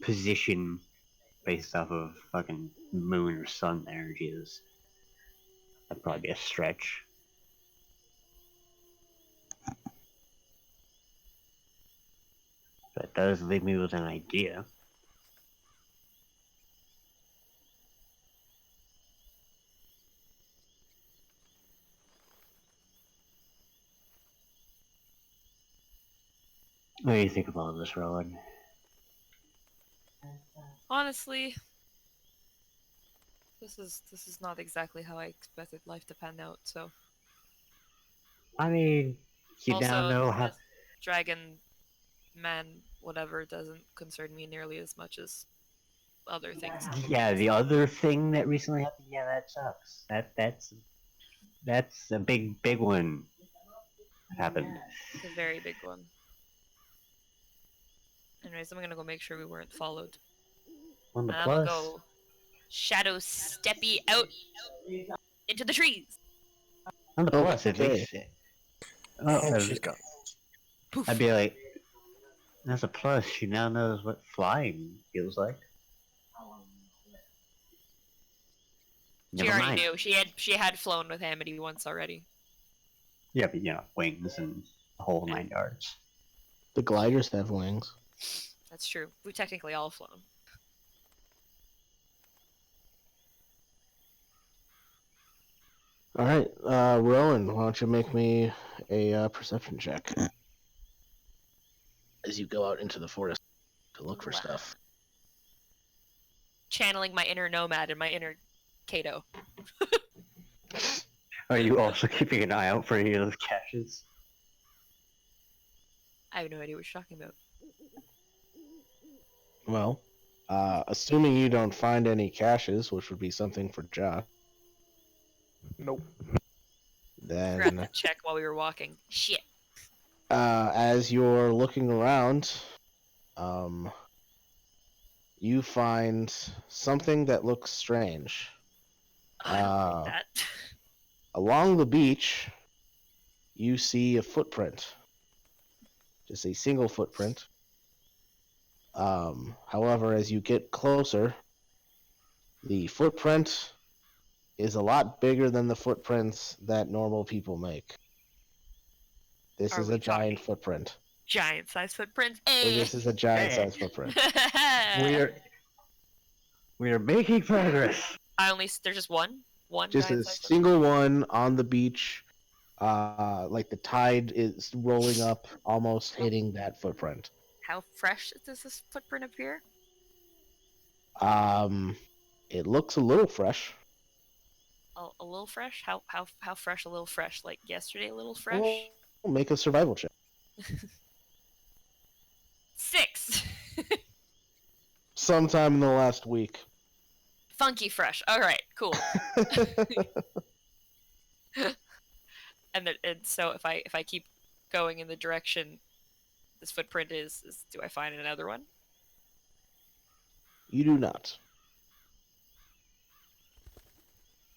position based off of fucking moon or sun energies. That'd probably be a stretch. But it does leave me with an idea. What do you think of all this, Rowan? Honestly, This is not exactly how I expected life to pan out. So I mean, you now also, know how. this dragon man whatever doesn't concern me nearly as much as other things. Yeah, the other thing that recently happened. Yeah, that sucks. That's a big one happened. It's a very big one. Anyways, I'm gonna go make sure we weren't followed. On the And I'm gonna plus, go shadow steppy out into the trees. on the plus, it Okay. makes it. Oh, And she's gone. Poof. I'd be like, as a plus, she now knows what flying feels like. She Never already mind. knew. She had flown with Amity once already. Yeah, but wings and the whole 9 yards. The gliders have wings. That's true. We've technically all flown. All right, Rowan, why don't you make me a perception check as you go out into the forest to look for Wow. stuff. Channeling my inner nomad and my inner Kato. Are you also keeping an eye out for any of those caches? I have no idea what you're talking about. Well, assuming you don't find any caches, which would be something for Josh, Nope. Forgot then to check while we were walking. Shit. as you're looking around, you find something that looks strange. I don't like that. Along the beach, you see a footprint. Just a single footprint. However, as you get closer, the footprint is a lot bigger than the footprints that normal people make. This Are is we a giant talking footprint. giant size footprints? This is a giant size footprint. We are making progress. There's just one? One Just giant a size footprint? single one on the beach. Like the tide is rolling up, almost hitting that footprint. How fresh does this footprint appear? It looks a little fresh. A little fresh? How fresh a little fresh? Like yesterday a little fresh? Well, make a survival check. 6! Sometime in the last week. Funky fresh. Alright, cool. And so if I keep going in the direction this footprint is do I find another one? You do not.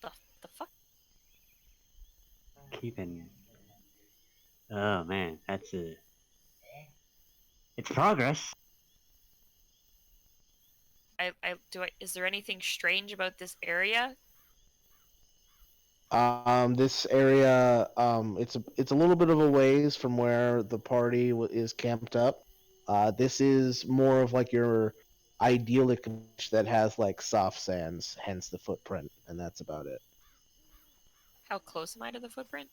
The fuck? Keeping. Oh man, that's a. It's progress. Is there anything strange about this area? This area, it's a little bit of a ways from where the party is camped up. This is more of like your idyllic beach that has like soft sands, hence the footprint, and that's about it. How close am I to the footprint?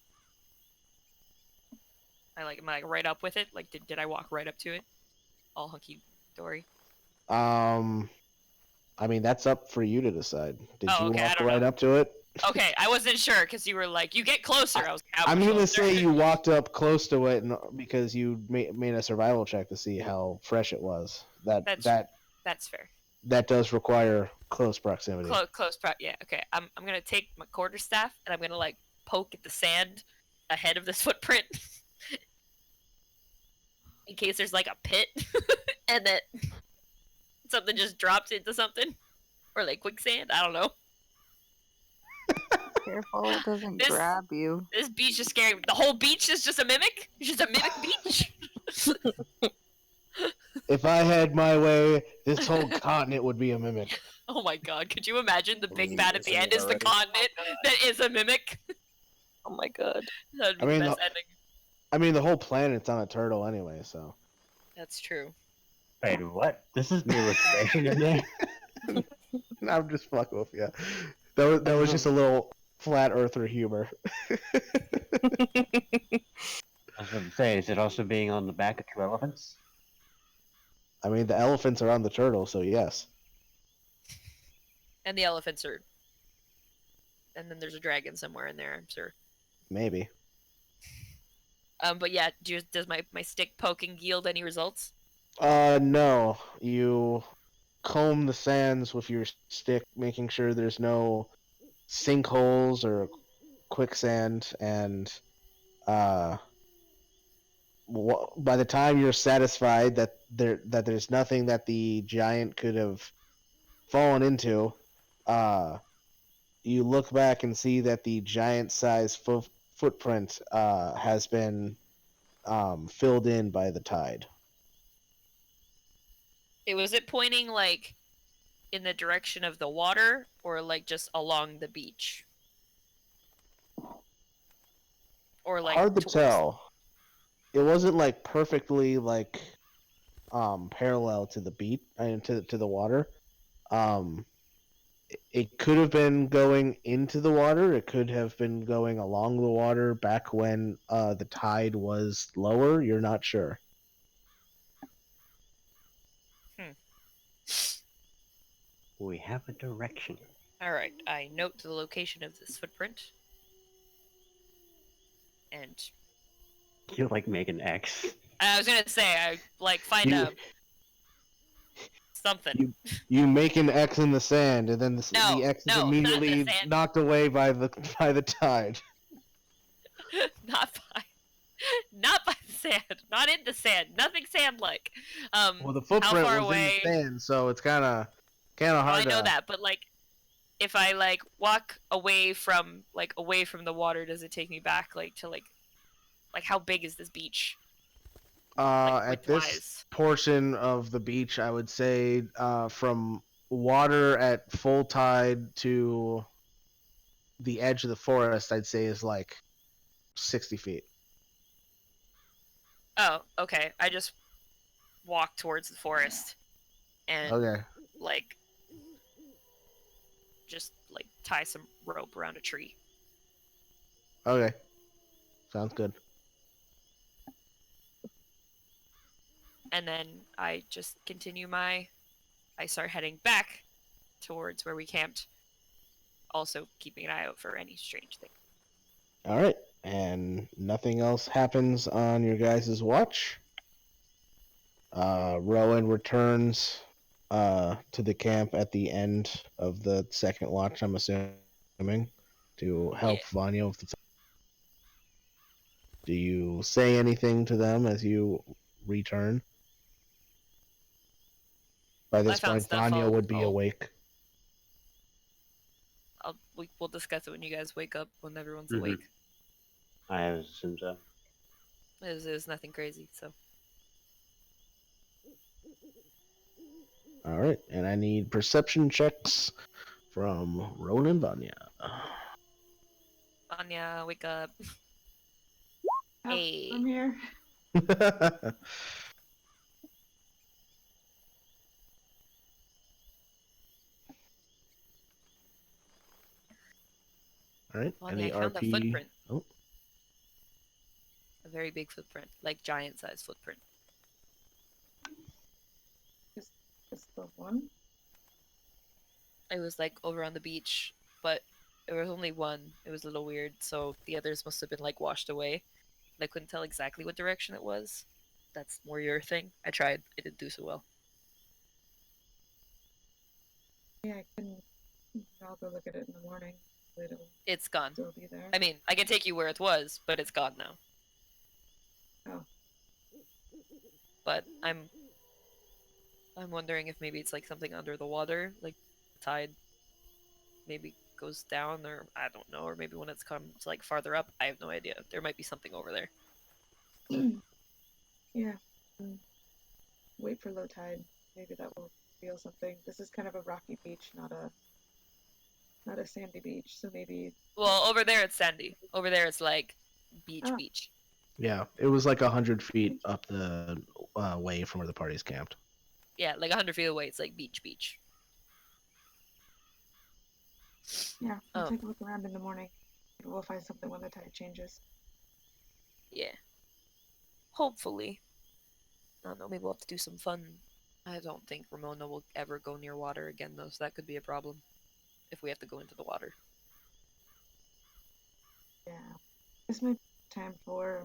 Am I like right up with it? Like did I walk right up to it? All hunky dory. I mean that's up for you to decide. Did Oh, you okay, I walk don't right know. up to it? Okay, I wasn't sure because you were like, you get closer. I was. I'm gonna say you walked up close to it, because you made a survival check to see how fresh it was. That's fair. That does require close proximity. Yeah. Okay. I'm gonna take my quarterstaff and I'm gonna like poke at the sand ahead of this footprint in case there's like a pit and that something just drops into something or like quicksand. I don't know. Careful it doesn't This- grab you. This beach is scary. The whole beach is just a mimic. It's just a mimic beach. If I had my way, this whole continent would be a mimic. Oh my god! Could you imagine the big bad at the Isn't end it is the already? continent that is a mimic? Oh my god. That'd be I mean, the best ending. I mean, the whole planet's on a turtle anyway, so. That's true. Wait, what? This is new information to me. I'm just fucking with you. That was just a little flat earther humor. I was going to say, is it also being on the back of 2 elephants? I mean, the elephants are on the turtle, so yes. And the elephants are and then there's a dragon somewhere in there, I'm sure. Maybe. But yeah, does my stick poking yield any results? No. You comb the sands with your stick, making sure there's no sinkholes or quicksand, and uh, by the time you're satisfied that there's nothing that the giant could have fallen into, you look back and see that the giant-sized footprint has been filled in by the tide. Was it pointing like in the direction of the water, or like just along the beach, or like Hard to towards? tell. It wasn't like perfectly like parallel to the beat and to the water. It could have been going into the water. It could have been going along the water back when the tide was lower. You're not sure. We have a direction. All right, I note the location of this footprint, and You like make an X. I was gonna say I like find You- a something. You make an X in the sand, and then No, the X is no, not in the immediately sand. knocked away by the tide. not by the sand, not in the sand, nothing sand-like. Well, the How footprint far was away? in the sand, so it's kind of Oh, hard. I know that, but like, if I like walk away from the water, does it take me back like to like how big is this beach? At this width-wise? portion of the beach, I would say from water at full tide to the edge of the forest, I'd say is like 60 feet. Oh, okay. I just walk towards the forest and Okay. like just like tie some rope around a tree. Okay. Sounds good. And then I just continue I start heading back towards where we camped, also keeping an eye out for any strange thing. All right. And nothing else happens on your guys' watch. Rowan returns to the camp at the end of the second watch, I'm assuming, to help Vanya with the. Do you say anything to them as you return? By this point, Vanya would be awake. We'll discuss it when you guys wake up, when everyone's Mhm. awake. I assume so. It was nothing crazy, so. All right, and I need perception checks from Rowan and Vanya. Vanya, wake up. Oh, Hey. I'm here. All right, Vanya, any I found a RP? footprint. Oh, A very big footprint, like giant-sized footprint. Is the one? It was like over on the beach, but there was only one. It was a little weird, so the others must have been like washed away. And I couldn't tell exactly what direction it was. That's more your thing. I tried. I didn't do so well. Yeah, I couldn't. I'll go look at it in the morning. It'll It's gone. still be there. I mean, I can take you where it was, but it's gone now. Oh. But I'm wondering if maybe it's like something under the water, like the tide maybe goes down, or I don't know, or maybe when it's come to like farther up, I have no idea. There might be something over there. Yeah. Wait for low tide. Maybe that will reveal something. This is kind of a rocky beach, not a sandy beach. So maybe. Well, over there it's sandy. Over there it's like beach, Oh. beach. yeah, it was like 100 feet up the way from where the party's camped. Yeah, like 100 feet away, it's like beach, beach. Yeah, I'll Oh. take a look around in the morning. Maybe we'll find something when the tide changes. Yeah. Hopefully. I don't know, maybe we'll have to do some fun. I don't think Ramona will ever go near water again, though, so that could be a problem if we have to go into the water. Yeah. This might be time for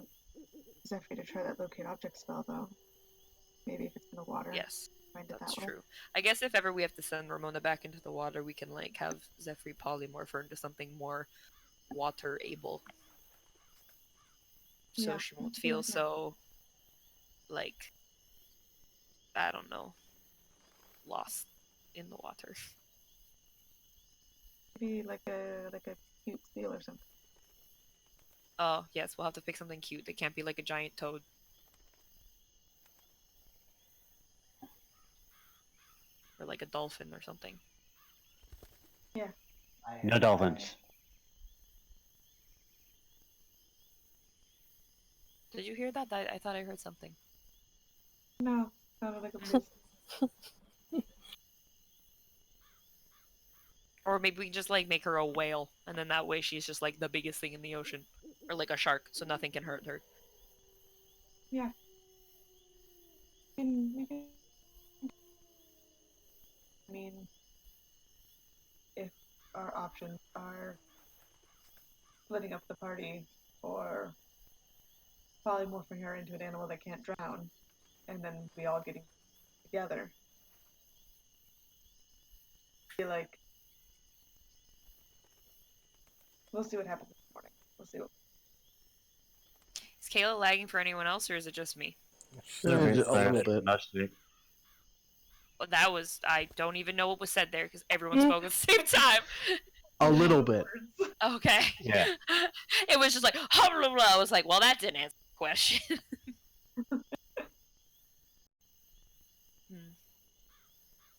Zephyr to try that locate object spell, though. Maybe if it's in the water. Yes, Find it that's that way. true. I guess if ever we have to send Ramona back into the water, we can like have Zephyr polymorph her into something more water able. So Yeah, she won't that's a good feel idea. so like I don't know, lost in the water. Maybe like a cute seal or something. Oh, yes, we'll have to pick something cute. It can't be like a giant toad. Or like a dolphin or something. Yeah. No dolphins. Did you hear that? I thought I heard something. No, sounded like a blues. Or maybe we can just like make her a whale, and then that way she's just like the biggest thing in the ocean. Or like a shark, so nothing can hurt her. Yeah. We can, I mean, if our options are splitting up the party or polymorphing her into an animal that can't drown, and then we all getting together. I feel like we'll see what happens this morning. We'll see what. Is Kayla lagging for anyone else, or is it just me? A little bit. Mostly. Well, that was I don't even know what was said there because everyone spoke at the same time. A little bit. Okay. Yeah. It was just like I was like, well, that didn't answer the question.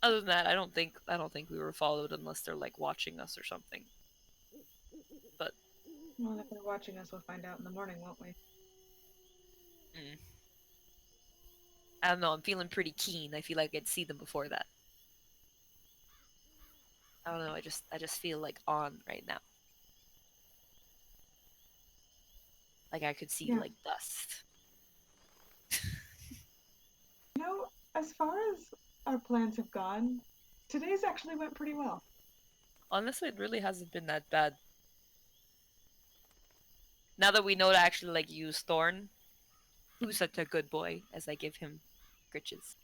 Other than that, I don't think we were followed unless they're like watching us or something. But Well, if they're watching us, we'll find out in the morning, won't we? I don't know. I'm feeling pretty keen. I feel like I'd see them before that. I don't know. I just feel like on right now. Like I could see Yeah. like dust. You know, as far as our plans have gone, today's actually went pretty well. Honestly, it really hasn't been that bad. Now that we know to actually like use Thorn, who's such a good boy, as I give him gritches.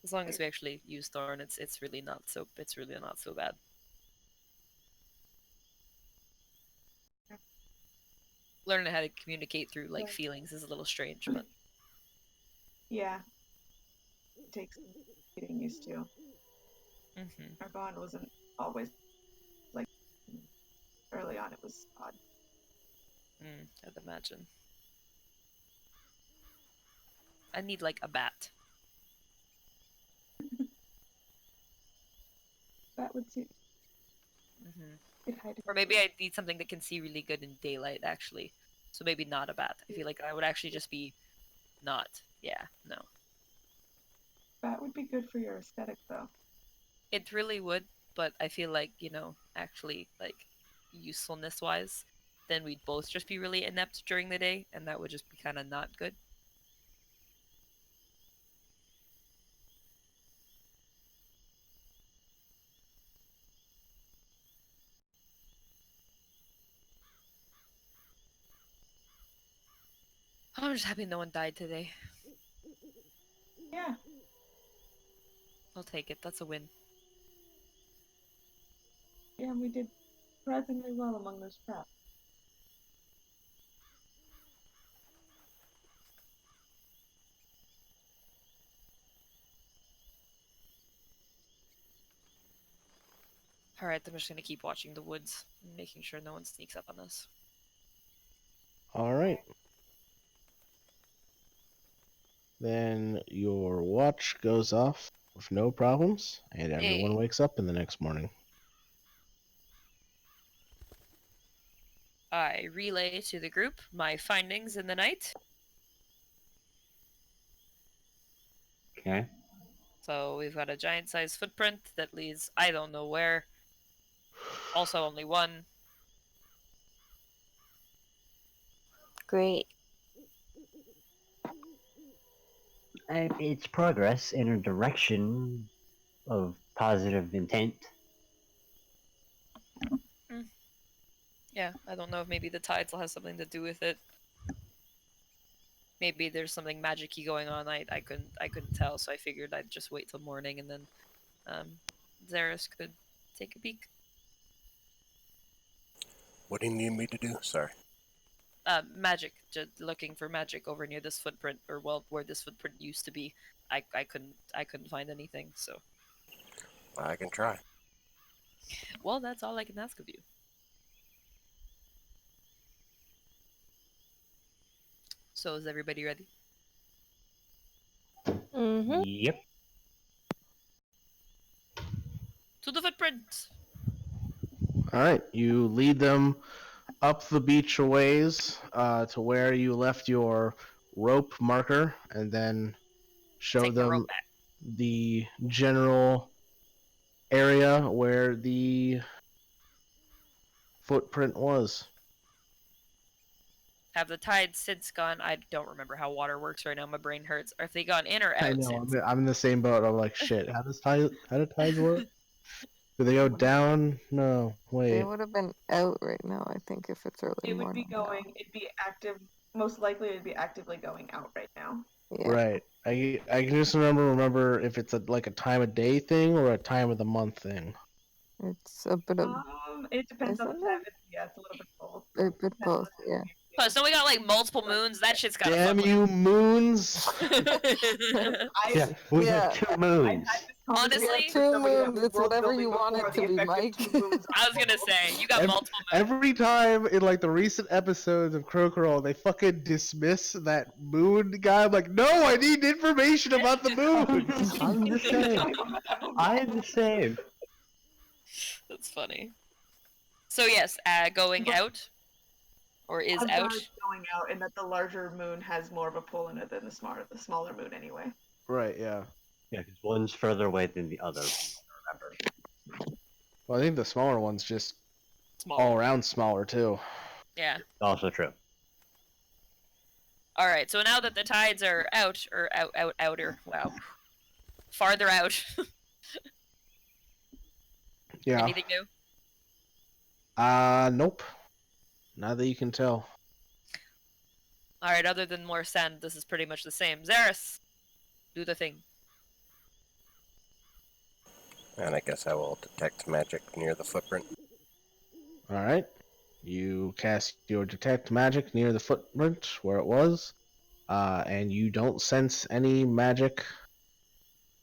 As long as we actually use Thorn, it's really not so bad. Learning how to communicate through like feelings is a little strange, but Yeah. It takes getting used to. mm-hmm. Our bond wasn't always like early on. It was odd. I'd imagine. I need like a bat. That would suit. Or maybe I need something that can see really good in daylight, actually. So maybe not a bat. I feel like I would actually just be not. Yeah, no. That would be good for your aesthetic, though. It really would, but I feel like, actually, like, usefulness-wise, then we'd both just be really inept during the day, and that would just be kind of not good. I'm just happy no one died today. Yeah. I'll take it. That's a win. Yeah, we did surprisingly well among those traps. Alright, I'm just gonna keep watching the woods, and making sure no one sneaks up on us. All right. Then your watch goes off with no problems, and everyone Hey. wakes up in the next morning. I relay to the group my findings in the night. Okay. So we've got a giant-sized footprint that leads I don't know where. Also only one. Great. It's progress in a direction of positive intent. Yeah, I don't know if maybe the tides will have something to do with it. Maybe there's something magic-y going on. I couldn't tell, so I figured I'd just wait till morning and then Zaris could take a peek. What do you need me to do? Sorry. Magic. Just looking for magic over near this footprint, or well, where this footprint used to be. I couldn't find anything. So. I can try. Well, that's all I can ask of you. So is everybody ready? Mm-hmm. Yep. To the footprint. All right, you lead them up the beach a ways to where you left your rope marker, and then show Take the them rope back. the general area where the footprint was. Have the tides since gone? I don't remember how water works right now. My brain hurts. Are they gone in or out I know. since? I'm in the same boat. I'm like, shit. How do tides work? Do they go down? No. They Wait. would have been out right now, I think, if it's early It would morning be going. It'd be active. Most likely, it'd be actively going out right now. now. Yeah. Right. I can just remember if it's like a time of day thing or a time of the month thing. It's a bit of It depends on the Isn't time. it? Yeah, it's a little bit both. a bit both. Yeah. Oh, so we got like multiple moons. That shit's gotta Damn fuck you, moons! Yeah, we Yeah. have 2 I've moons. had this Honestly, conversation with Two somebody that moons, was it's world whatever building you want before it the to be, effective Mike. 2 moons I was gonna say you got multiple moons. Every time in like the recent episodes of Crocodile, they fucking dismiss that moon guy. I'm like, no, I need information about the moon. I'm the same. I'm the same. That's funny. So yes, going out, or is Odds are out. it's going out, and that the larger moon has more of a pull in it than the smaller moon anyway. Right. Yeah. Yeah, because one's further away than the other. Remember. Well, I think the smaller one's just Small. all around smaller too. Yeah. Also true. All right. So now that the tides are out, or outer. Wow. Farther out. Yeah. Anything new? Nope. Not that you can tell. All right. Other than more sand, this is pretty much the same. Zaris, do the thing. And I guess I will detect magic near the footprint. All right. You cast your detect magic near the footprint where it was, and you don't sense any magic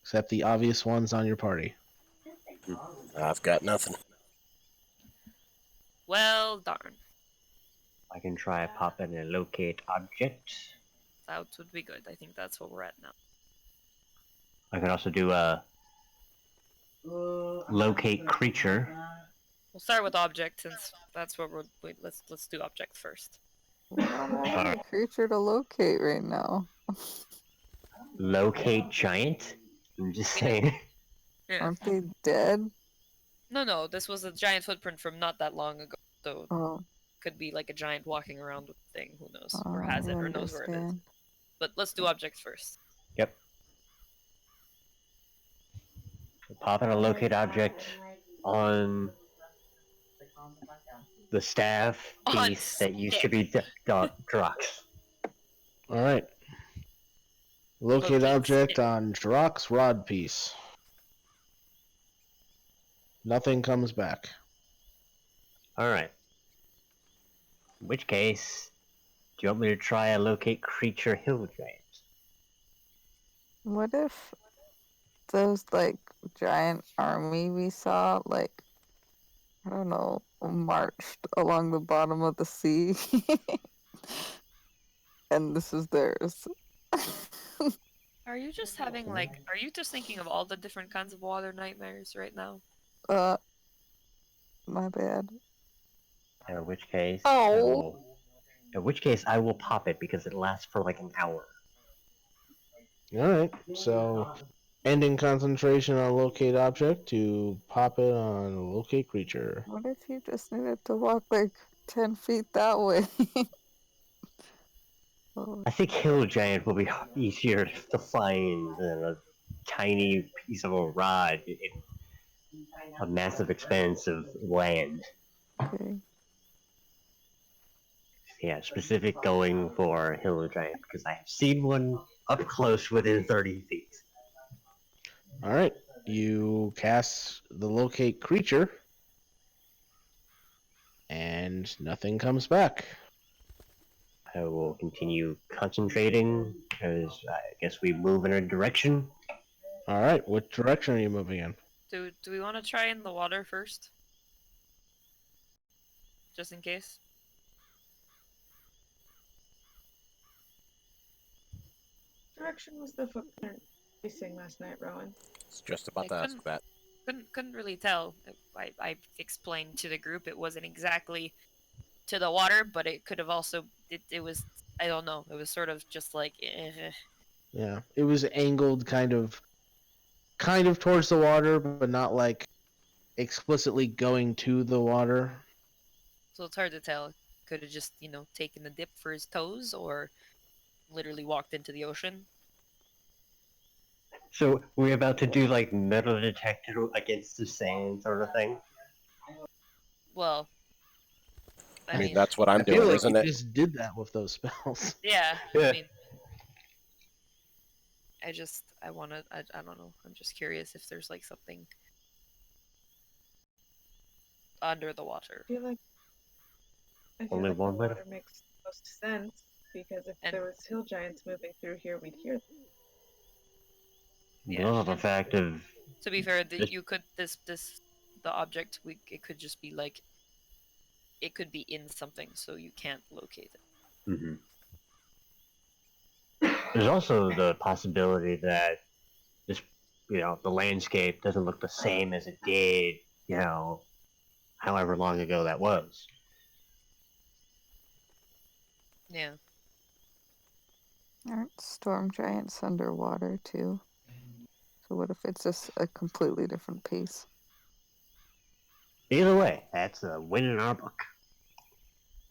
except the obvious ones on your party. I've got nothing. Well, darn. I can try pop in and locate object. That would be good. I think that's where we're at now. I can also do a locate creature. We'll start with object since that's what we're. Wait, let's do object first. We don't have a creature to locate right now. Locate giant? I'm just saying. Yeah. Aren't they dead? No. This was a giant footprint from not that long ago. So Oh, could be like a giant walking around with a thing. Who knows? oh, Or has I it, or knows where it is. understand. But let's do objects first. Yep. Pop in a locate object on the staff On piece that used to be Drox. All right. Locate Locate object stick. on Drock's rod piece. Nothing comes back. Alright. In which case, do you want me to try a locate creature hill giant? What if those like giant army we saw, like, I don't know, marched along the bottom of the sea, and this is theirs? Are you just having like? Are you just thinking of all the different kinds of water nightmares right now? My bad. In which case, Oh. I will pop it because it lasts for like an hour. All right. So, ending concentration on locate object to pop it on locate creature. What if you just needed to walk like 10 feet that way? Oh, I think hill giant will be easier to find than a tiny piece of a rod in a massive expanse of land. okay. Yeah, specific going for Hill Giant because I have seen one up close within 30 feet. All right, you cast the locate creature, and nothing comes back. I will continue concentrating because I guess we move in a direction. All right, what direction are you moving in? Do we want to try in the water first? Just in case? Direction was the footprint facing last night, Rowan? It's just about I to ask that. couldn't really tell. I explained to the group it wasn't exactly to the water, but it could have also it was, I don't know. It was sort of just like Yeah, it was angled kind of towards the water, but not like explicitly going to the water. so it's hard to tell. Could have just, taken a dip for his toes or literally walked into the ocean. So we're about to do like metal detector against the sand sort of thing. Well, I mean, that's what I'm I feel doing, like isn't you it? just did that with those spells. yeah. Yeah. I mean, I want to. I don't know. I'm just curious if there's like something under the water. I feel Only like the one way to- water makes the most sense because if And- there was hill giants moving through here, we'd hear them. Yeah. No, the fact of To be fair, This- you could the object it could just be like it could be in something, so you can't locate it. Mhm. There's also the possibility that this, the landscape doesn't look the same as it did, however long ago that was. Yeah. Aren't storm giants underwater too? So what if it's just a completely different pace? Either way, that's a win in our book.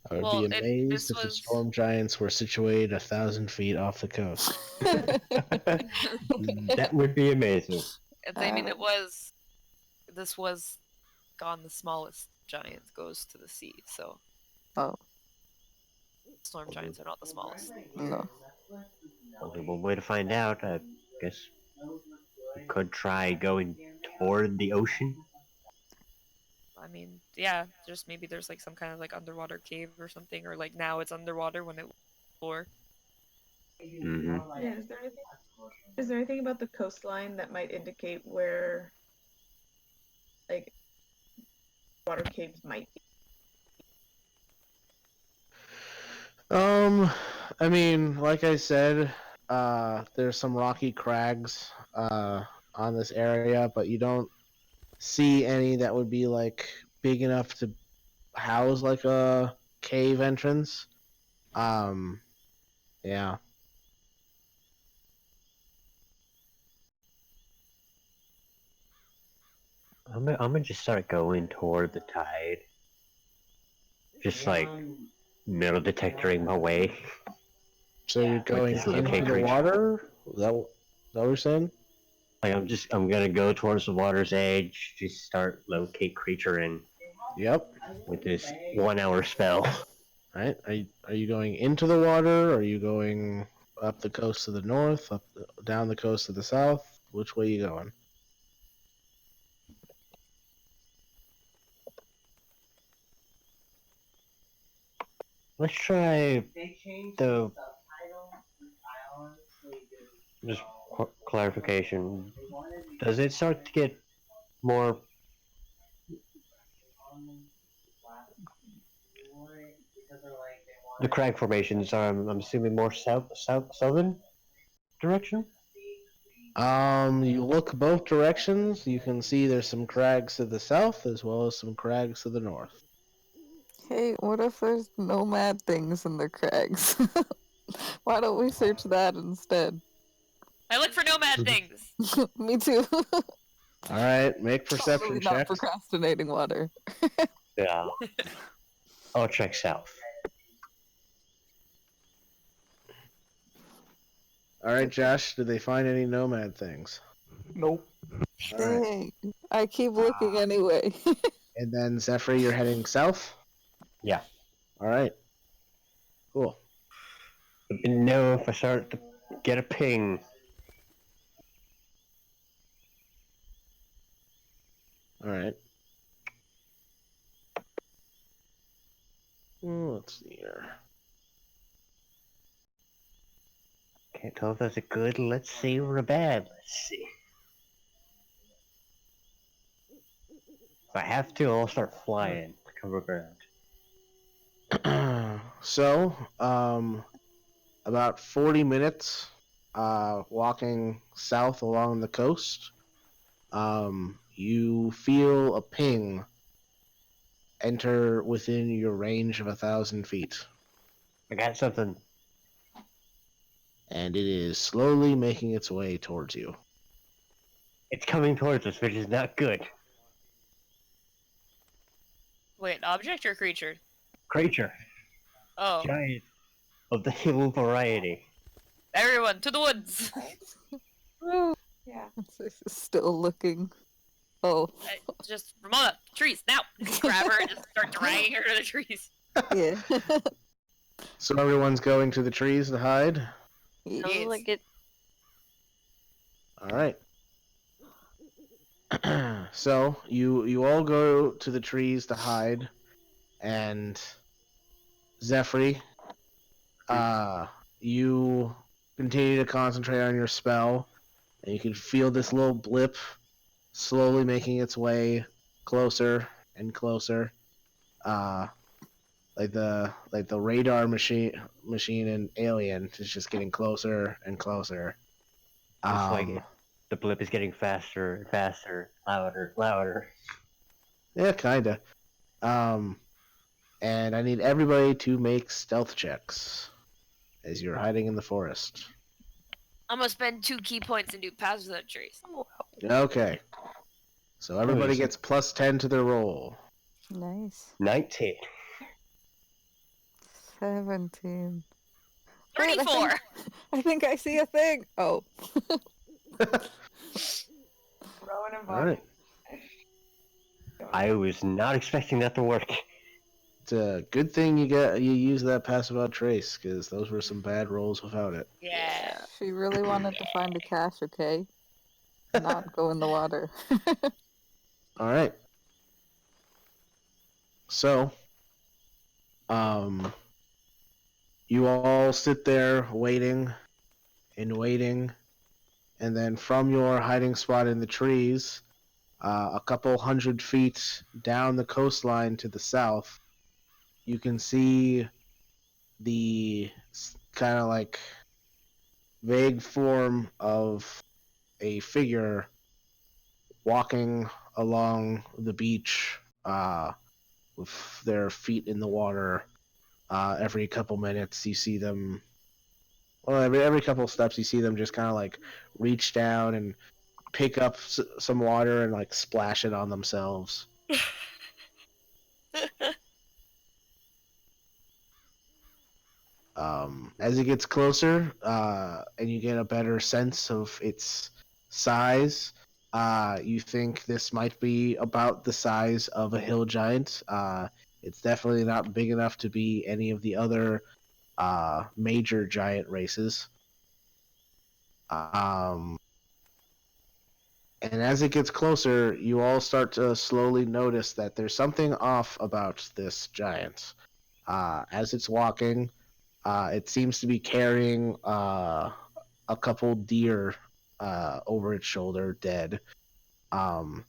I would Well, be amazed this if the was- storm giants were situated 1,000 feet off the coast. That would be amazing. I mean, this was gone. The smallest giant goes to the sea, so Oh, storm giants are not the smallest. no. Only one way to find out. I guess we could try going toward the ocean. I mean, yeah, just maybe there's like some kind of like underwater cave or something, or like now it's underwater when it was before. Mm-hmm. Yeah, is there anything about the coastline that might indicate where like water caves might be? I mean, like I said, there's some rocky crags on this area, but you don't see any that would be like big enough to house like a cave entrance. Yeah. I'm gonna just start going toward the tide. Just like metal detectoring my way. So you're going this into locate the creature. water? Is that what you're saying? Like I'm gonna go towards the water's edge, just start locate creature in Yep. with this 1 hour spell. Right. Are you going into the water? Are you going up the coast to the north? Down the coast to the south? Which way you going? Let's try the just clarification. Does it start to get more the crag formations are I'm assuming more southern direction? You look both directions. You can see there's some crags to the south as well as some crags to the north. Hey, what if there's nomad things in the crags? Why don't we search that instead? I look for nomad things. Me too. All right, make perception Totally not checks. procrastinating water. Yeah. I'll check south. All right, Josh, did they find any nomad things? Nope. All right. Dang. I keep looking anyway. And then Zephyr, you're heading south? Yeah. All right. Cool. Let me know if I start to get a ping. All right. Let's see here. Can't tell if that's a good let's see or a bad let's see. If I have to, I'll start flying to cover ground. So, about 40 minutes walking south along the coast, you feel a ping enter within your range of 1,000 feet. I got something. And it is slowly making its way towards you. It's coming towards us, which is not good. Wait, object or creature? Creature. Oh, Giant. Of the hill variety. everyone to the woods! Yeah. Still looking. Oh, Just Ramona, trees now! Grab her and just start dragging her to the trees. yeah. So everyone's going to the trees to hide? Sounds Yes. like it. All right. So you all go to the trees to hide, and Zephyr, you continue to concentrate on your spell, and you can feel this little blip slowly making its way closer and closer. Like the radar machine in Alien is just getting closer and closer. It's like the blip is getting faster and faster, louder, louder. Yeah, kinda. And I need everybody to make stealth checks as you're hiding in the forest. I'm gonna spend 2 key points and do paths without trees. Okay. So everybody yes. gets plus 10 to their roll. Nice. 19. 17. Wait, 34! I think I see a thing. Oh. Rowan and All Vaughn. right. I was not expecting that to work. It's a good thing you use that pass without trace, because those were some bad rolls without it. Yeah. She really wanted to find a cache, okay? Not go in the water. All right. So, you all sit there waiting and waiting, and then from your hiding spot in the trees, a couple 100 feet down the coastline to the south, you can see the kind of like vague form of a figure walking along the beach with their feet in the water. Every couple minutes, you see them. Well, every couple steps, you see them just kind of like reach down and pick up some water and like splash it on themselves. As it gets closer, and you get a better sense of its size, you think this might be about the size of a hill giant. It's definitely not big enough to be any of the other major giant races. And as it gets closer, you all start to slowly notice that there's something off about this giant. As it's walking, it seems to be carrying a couple deer over its shoulder, dead. And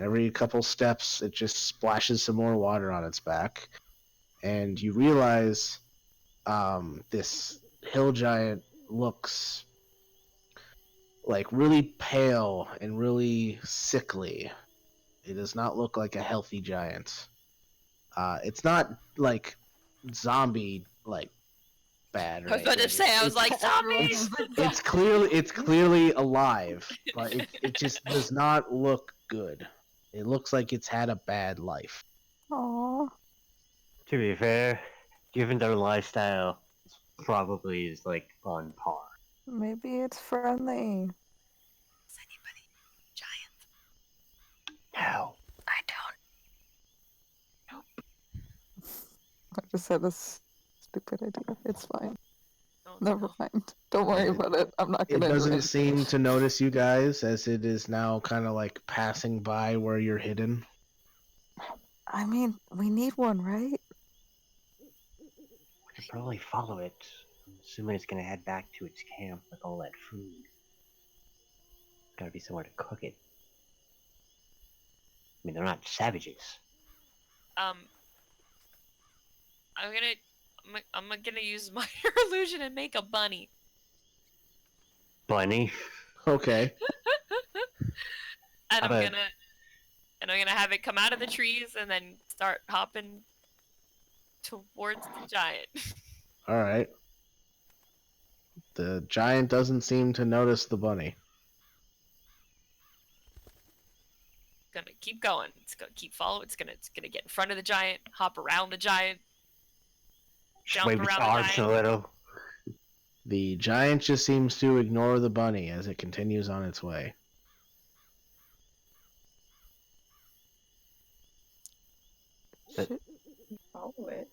every couple steps, it just splashes some more water on its back. And you realize this hill giant looks like really pale and really sickly. It does not look like a healthy giant. It's not like zombie like bad. Or I was about to anything. say, I was like, zombies! It's clearly alive, but it just does not look good. It looks like it's had a bad life. Aww. To be fair, given their lifestyle, it probably is like on par. Maybe it's friendly. Is anybody giant? No. I don't. I just had a stupid idea. It's fine. Oh, Never no. mind. Don't worry about it. I'm not It gonna do doesn't it. seem to notice you guys as it is now kind of like passing by where you're hidden. I mean, we need one, right? We could probably follow it. I'm assuming it's gonna head back to its camp with all that food. Gotta be somewhere to cook it. I mean, they're not savages. I'm gonna use my illusion and make a bunny. Bunny. Okay. And How I'm about- gonna have it come out of the trees and then start hopping towards the giant. All right. The giant doesn't seem to notice the bunny. Gonna keep going. It's gonna keep following. It's gonna get in front of the giant, hop around the giant. Just Jump wave its around the arms a giant. little. The giant just seems to ignore the bunny as it continues on its way. But- Shit. Follow it.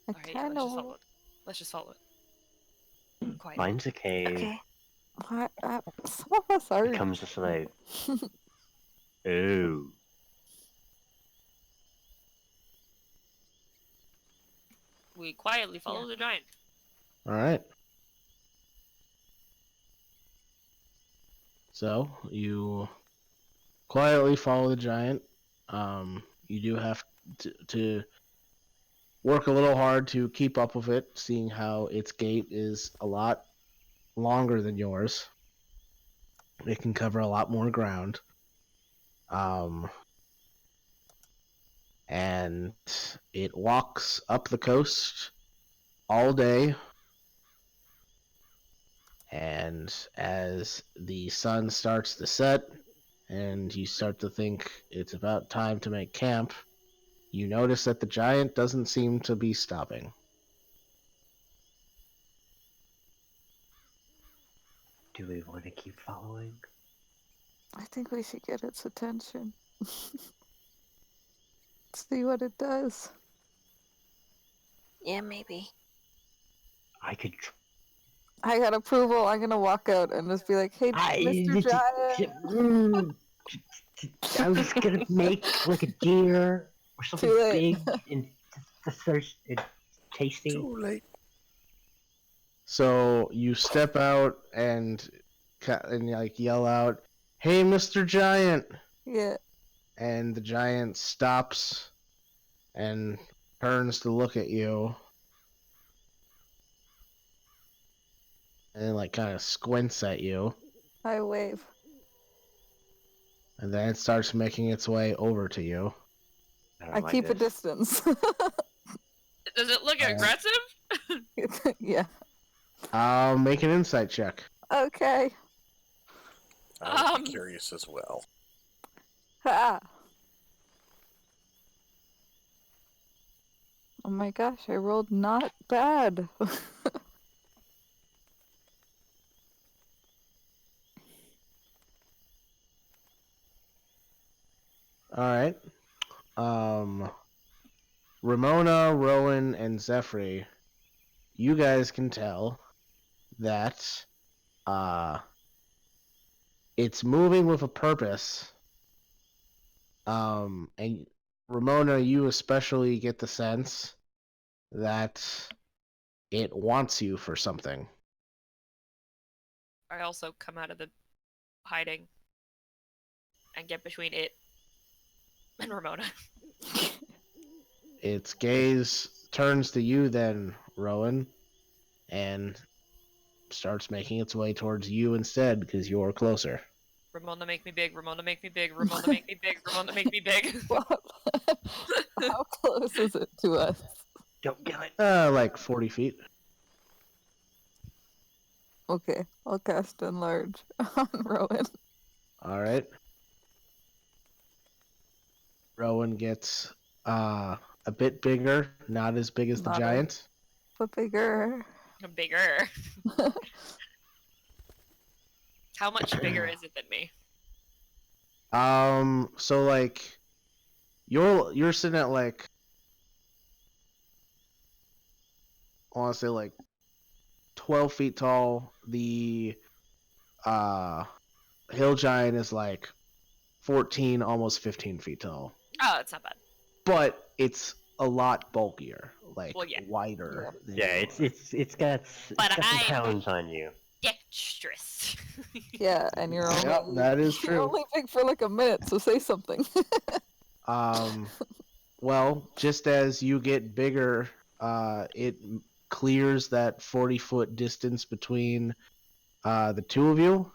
I Alright, kind let's just follow of. it. Let's just follow it. Quiet. Finds a cave. Okay. What? Some of us are. Becomes a slave. Ooh. We quietly follow the giant. All right. So you quietly follow the giant. You do have to work a little hard to keep up with it, seeing how its gait is a lot longer than yours. It can cover a lot more ground. And it walks up the coast all day. And as the sun starts to set and you start to think it's about time to make camp, you notice that the giant doesn't seem to be stopping. Do we want to keep following? I think we should get its attention. See what it does. Yeah, maybe. I could. I got approval. I'm gonna walk out and just be like, "Hey, Mr. Giant." I was gonna make like a deer or something Too late. big and thirst and tasty. Too late. So you step out and like yell out, "Hey, Mr. Giant!" Yeah. And the giant stops and turns to look at you. And then like kind of squints at you. I wave. And then it starts making its way over to you. I keep a distance. Does it look aggressive? Yeah. I'll make an insight check. Okay. I would be curious as well. Ha. Oh my gosh, I rolled not bad. Alright. Ramona, Rowan, and Zephyr, you guys can tell that it's moving with a purpose. And Ramona, you especially get the sense that it wants you for something. I also come out of the hiding and get between it and Ramona. Its gaze turns to you then, Rowan, and starts making its way towards you instead because you're closer. Ramona, make me big. Ramona, make me big. Ramona, make me big. Ramona, make me big. How close is it to us? Don't kill it. Like 40 feet. Okay, I'll cast Enlarge on Rowan. Alright. Rowan gets a bit bigger, not as big as the Not giant. But bigger. Bigger. How much bigger is it than me? So like you're sitting at like, I want to say like 12 feet tall. The hill giant is like 14, almost 15 feet tall. Oh, it's not bad. But it's a lot bulkier, like Well, yeah. wider. than Yeah, you it's got But some I- pounds on you. Dexterous. Yeah, and you're only Yep, that is you're true. only big for like a minute, so say something. Well, just as you get bigger, it clears that 40-foot distance between the two of you,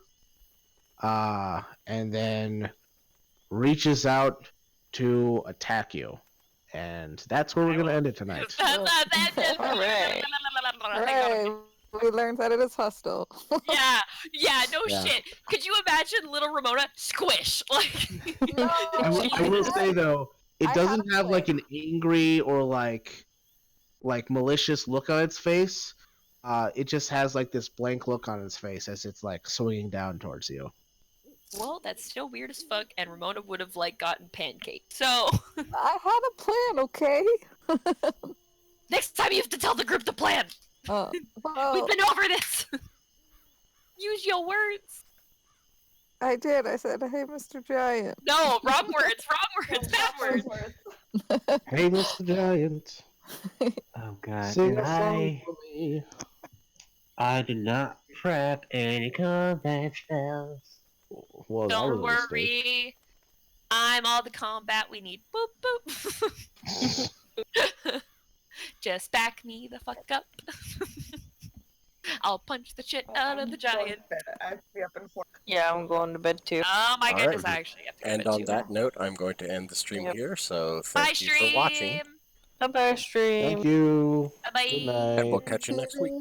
and then reaches out to attack you. And that's where we're going to end it tonight. Hooray. Hooray! We learned that it is hostile. Yeah, no Yeah. shit. Could you imagine little Ramona squish? Like, No, I will say, though, it I doesn't had a have like an angry or like malicious look on its face. It just has like this blank look on its face as it's like swinging down towards you. well, that's still weird as fuck, and Ramona would have like gotten pancaked. So I had a plan, okay? next time you have to tell the group the plan. Well, We've been over this. Use your words. I did. I said, "Hey, Mr. Giant." No, wrong words. Wrong words. Bad words. Hey, Mr. Giant, Oh god. sing And a song for me. I did not prep any combat spells. Well, that was Don't a mistake. worry. I'm all the combat we need. Boop boop. Just back me the fuck up. I'll punch the shit out of the giant. I have to be up in 4. Yeah, I'm going to bed too. Oh my All goodness, right. I actually have to go And to bed on too. that note, I'm going to end the stream Yep. here. So Bye, thank you for watching, stream. Bye bye, stream. Thank you. Bye bye. Good night. and we'll catch you next week.